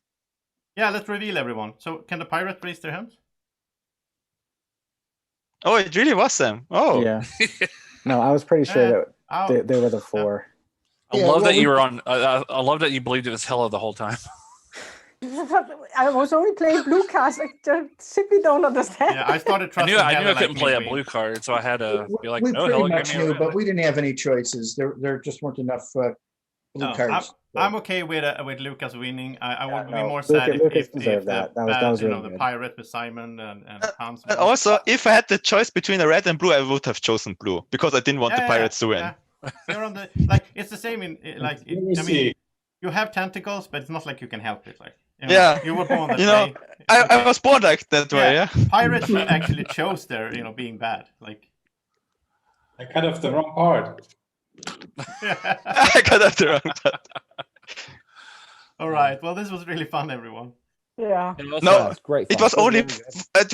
Yeah, let's reveal everyone. So can the pirate raise their hands? Oh, it really was them. Oh, Yeah. No, I was pretty sure Yeah. that Oh, they were the 4. I Yeah, love well, that you we- were on. I love that you believed it was Hella the whole time. I was only playing blue cards. I just simply don't understand. yeah, I started I trusting. knew I Hella couldn't like play a midway. blue card, so I had to be like, we no, pretty Hella much gave me a knew, red. but we didn't have any choices. There just weren't enough blue No, cards. I'm okay with Lucas winning. I would be no, more sad Lucas if deserved that. That was really the good. pirate with Simon and Hans. and also, if I had the choice between a red and blue, I would have chosen blue because I didn't want the pirates to win. Yeah. You're on the like. It's the same in like. Let me I mean, see. you have tentacles, but it's not like you can help it. Like Yeah. you were born that You know, way. I was born like that way. Yeah. Pirates actually chose their being bad. Like I cut off the wrong part. I got that wrong. All right. Well, this was really fun, everyone. Yeah. No, That's great. it fun.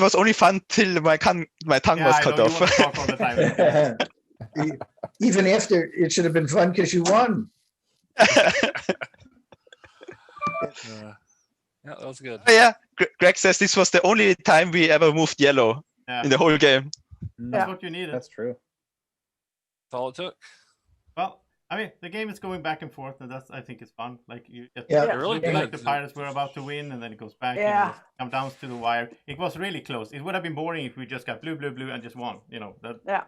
was only fun till my tongue Yeah, was I cut know, off. you want to talk all the time. Even after, it should have been fun because you won. Yeah, that was good. Oh, yeah, Greg says this was the only time we ever moved yellow in the whole game. That's what you needed. That's true. That's all it took. Well, I mean, the game is going back and forth, and I think it's fun. Like really good. Like the Pirates were about to win, and then it goes back Yeah. and it comes down to the wire. It was really close. It would have been boring if we just got blue, blue, blue, and just won. That. Yeah.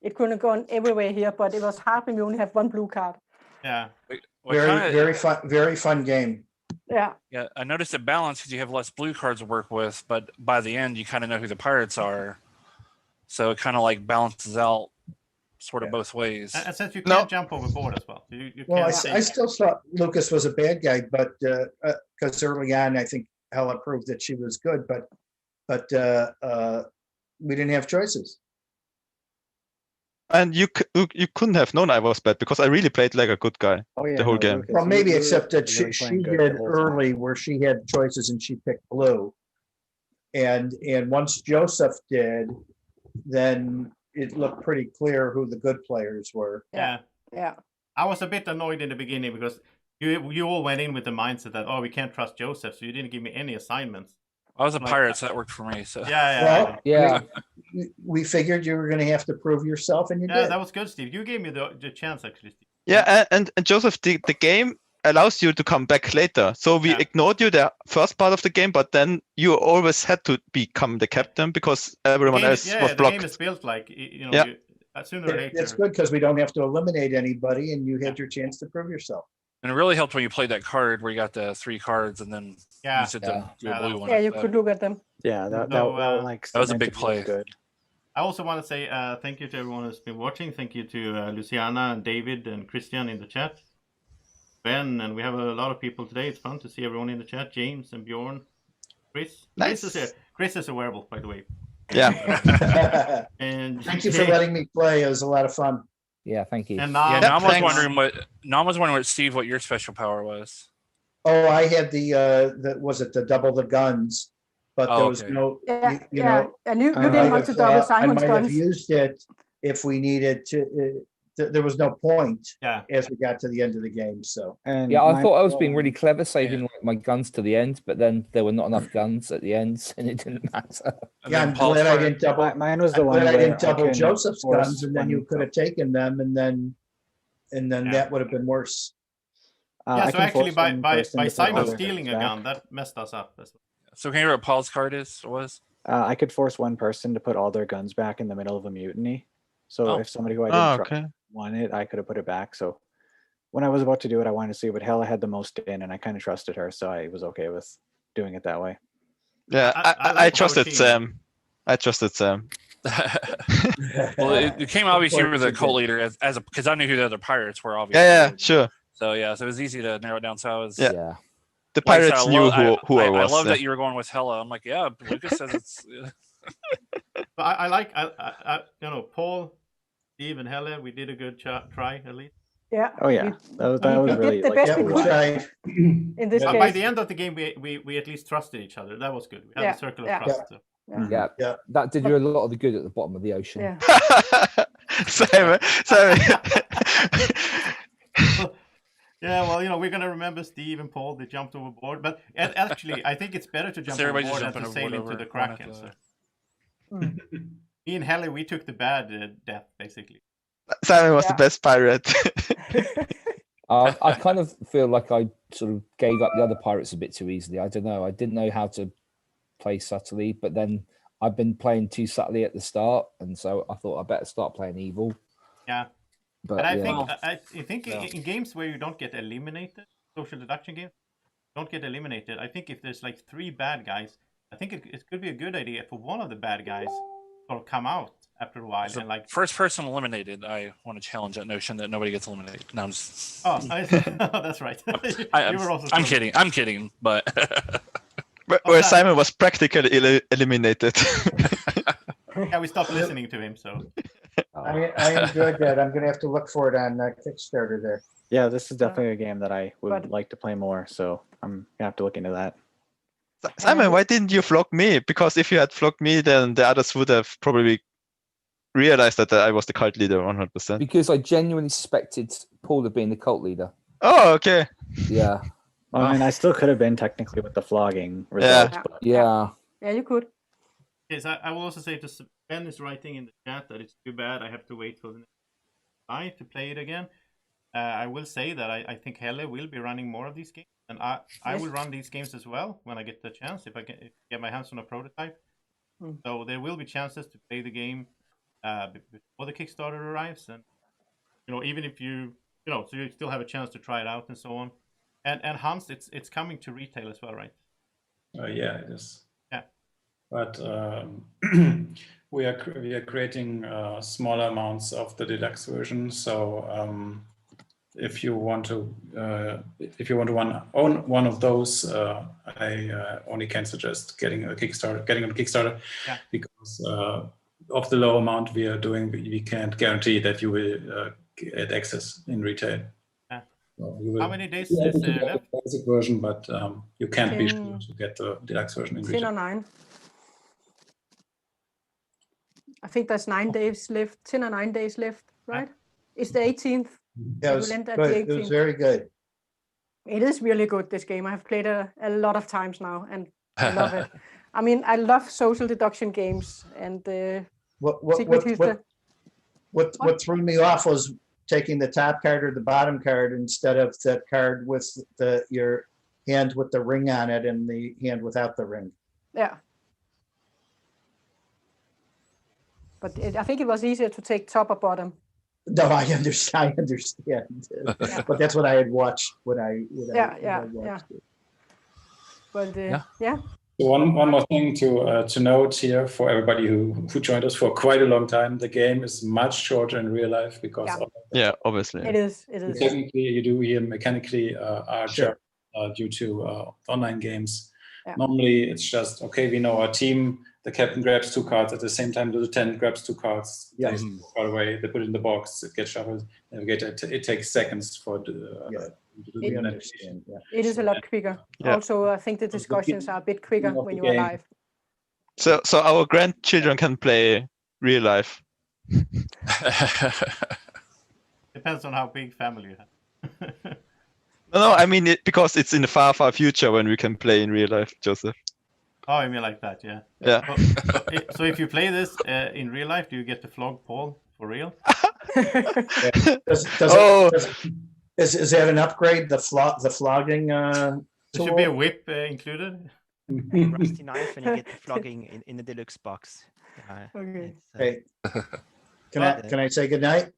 It could have gone everywhere here, but it was hard when we only have one blue card. Yeah. Very fun game. Yeah. Yeah, I noticed it balanced because you have less blue cards to work with, but by the end you kind of know who the pirates are, so it kind of like balances out sort of both ways. And since you can't jump overboard as well, Well, I still thought Lucas was a bad guy, but because early on I think Hella proved that she was good, but we didn't have choices. And you couldn't have known I was bad because I really played like a good guy the whole game. Well, maybe except that she did early where she had choices and she picked blue. And once Joseph did, then it looked pretty clear who the good players were. Yeah. Yeah. I was a bit annoyed in the beginning because you all went in with the mindset that we can't trust Joseph, so you didn't give me any assignments. I was a pirate, so that worked for me. So Well, we figured you were going to have to prove yourself, and you did. Yeah, that was good, Steve. You gave me the chance, actually, Steve. Yeah, and Joseph, the game allows you to come back later. So we ignored you the first part of the game, but then you always had to become the captain because everyone else was blocked. The game is built like, sooner or later. It's good because we don't have to eliminate anybody, and you had your chance to prove yourself. And it really helped when you played that card where you got the 3 cards and then you said the blue one. Yeah, you could look at them. Yeah, that was a big play. Good. I also want to say thank you to everyone who's been watching. Thank you to Luciana and David and Christian in the chat. Ben, and we have a lot of people today. It's fun to see everyone in the chat. James and Bjorn. Chris. Nice. Chris is a werewolf, by the way. Yeah. And thank you for letting me play. It was a lot of fun. Yeah, thank you. And Nam was wondering what Steve, what your special power was. Oh, I had the double the guns, but there was no. You know, and you didn't want to double Simon's I might have guns. used it if we needed to. There was no point as we got to the end of the game. So I thought I was being really clever, saving my guns to the end, but then there were not enough guns at the end, and it didn't matter. I'm glad I didn't double. Mine was the one I where didn't double Joseph's force guns, and then you could have taken them, and then that would have been worse. So actually, by Simon stealing a gun, that messed us up. So can you hear what Paul's card was? I could force one person to put all their guns back in the middle of a mutiny. So if somebody who I didn't trust wanted, I could have put it back. So when I was about to do it, I wanted to see what Hella had the most in, and I kind of trusted her, so I was okay with doing it that way. Yeah, I trusted Sam. I trusted Sam. Well, it came obvious you were the co-leader as because I knew who the other pirates were. Obviously. Yeah, sure. So so it was easy to narrow it down. So I was The pirates knew who I was. I love that you were going with Hella. I'm like, yeah, Lucas says it's. But I like Paul, Steve, and Hella. We did a good try at least. Yeah. Oh yeah, that was really did the best we could. In this case. By the end of the game, we at least trusted each other. That was good. We had a circle of trust. So. Yeah, that did you a lot of the good at the bottom of the ocean. Yeah. Sorry. Well, we're gonna remember Steve and Paul. They jumped overboard, but actually, I think it's better to jump overboard than to sail into the Kraken. Me and Helle, we took the bad death, basically. Simon was the best pirate. I kind of feel like I sort of gave up the other pirates a bit too easily. I don't know. I didn't know how to play subtly, but then I've been playing too subtly at the start, and so I thought I better start playing evil. Yeah. But I think in games where you don't get eliminated, social deduction games, don't get eliminated. I think if there's like 3 bad guys, I think it could be a good idea for one of the bad guys to come out after a while. And like first person eliminated, I want to challenge that notion that nobody gets eliminated. No, I'm just... that's right. I'm kidding. I'm kidding, but where Simon was practically eliminated. Yeah, we stopped listening to him. So I enjoyed that. I'm going to have to look for it on Kickstarter there. Yeah, this is definitely a game that I would like to play more. So I'm going to have to look into that. Simon, why didn't you flog me? Because if you had flogged me, then the others would have probably realize that I was the cult leader 100%. Because I genuinely suspected Paul of being the cult leader. Oh, okay. Yeah. I mean, I still could have been technically with the flogging results. Yeah. But Yeah. Yeah, you could. Yes, I will also say to Ben is writing in the chat that it's too bad I have to wait for the next night to play it again. I will say that I think Helle will be running more of these games, and I will run these games as well when I get the chance, if I get my hands on a prototype. So there will be chances to play the game before the Kickstarter arrives, and even if so you still have a chance to try it out and so on. And Hans, it's coming to retail as well, right? Yeah, it is. Yeah. But we are creating smaller amounts of the deluxe version. So if you want to own one of those, I only can suggest getting on Kickstarter, because of the low amount we are doing, we can't guarantee that you will get access in retail. So how many days is there left? The basic version, but you can't be sure to get the deluxe version in 10 retail. or 9. I think there's 9 days left, 10 or 9 days left, right? It's the 18th. Yeah, it was, good. It was very good. It is really good, this game. I've played it a lot of times now, and I love it. I mean, I love social deduction games, and what threw me off was taking the top card or the bottom card instead of the card with your hand with the ring on it and the hand without the ring. Yeah. But I think it was easier to take top or bottom. No, I understand. But that's what I had watched when I watched it. But So one more thing to note here for everybody who joined us for quite a long time: the game is much shorter in real life because obviously it is. Technically, you do here mechanically are due to online games. Yeah. Normally, it's just okay. We know our team. The captain grabs 2 cards at the same time. The lieutenant grabs 2 cards. They far away. They put it in the box. It gets shuffled. It takes seconds for the. It is a lot quicker. Yeah. Also, I think the discussions are a bit quicker when you are live. So our grandchildren can play real life. Depends on how big family you have. No, I mean because it's in the far future when we can play in real life, Joseph. Oh, I mean like that, yeah. Yeah. So if you play this in real life, do you get to flog Paul for real? Is that an upgrade? The flogging? There should be a whip included. A rusty knife, and you get the flogging in the deluxe box. Okay. Hey, can I say good night?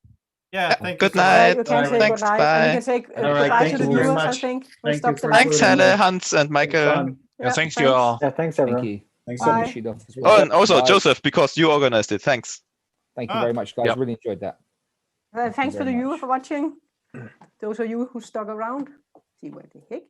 Yeah. Thank good you. night. You can say Thanks. good night. Bye. You can say All right, goodbye thank to the you very viewers. much. I think. Thanks, Helle, Hans, and Michael. Yeah, thanks you all. Yeah, thanks everyone. Thank you. Thanks Bye. so much. Oh, and also Joseph, because you organized it. Thanks. Thank you very much, guys. Really enjoyed that. Thanks to the very viewers much. for watching. Those of you who stuck around. See what the heck.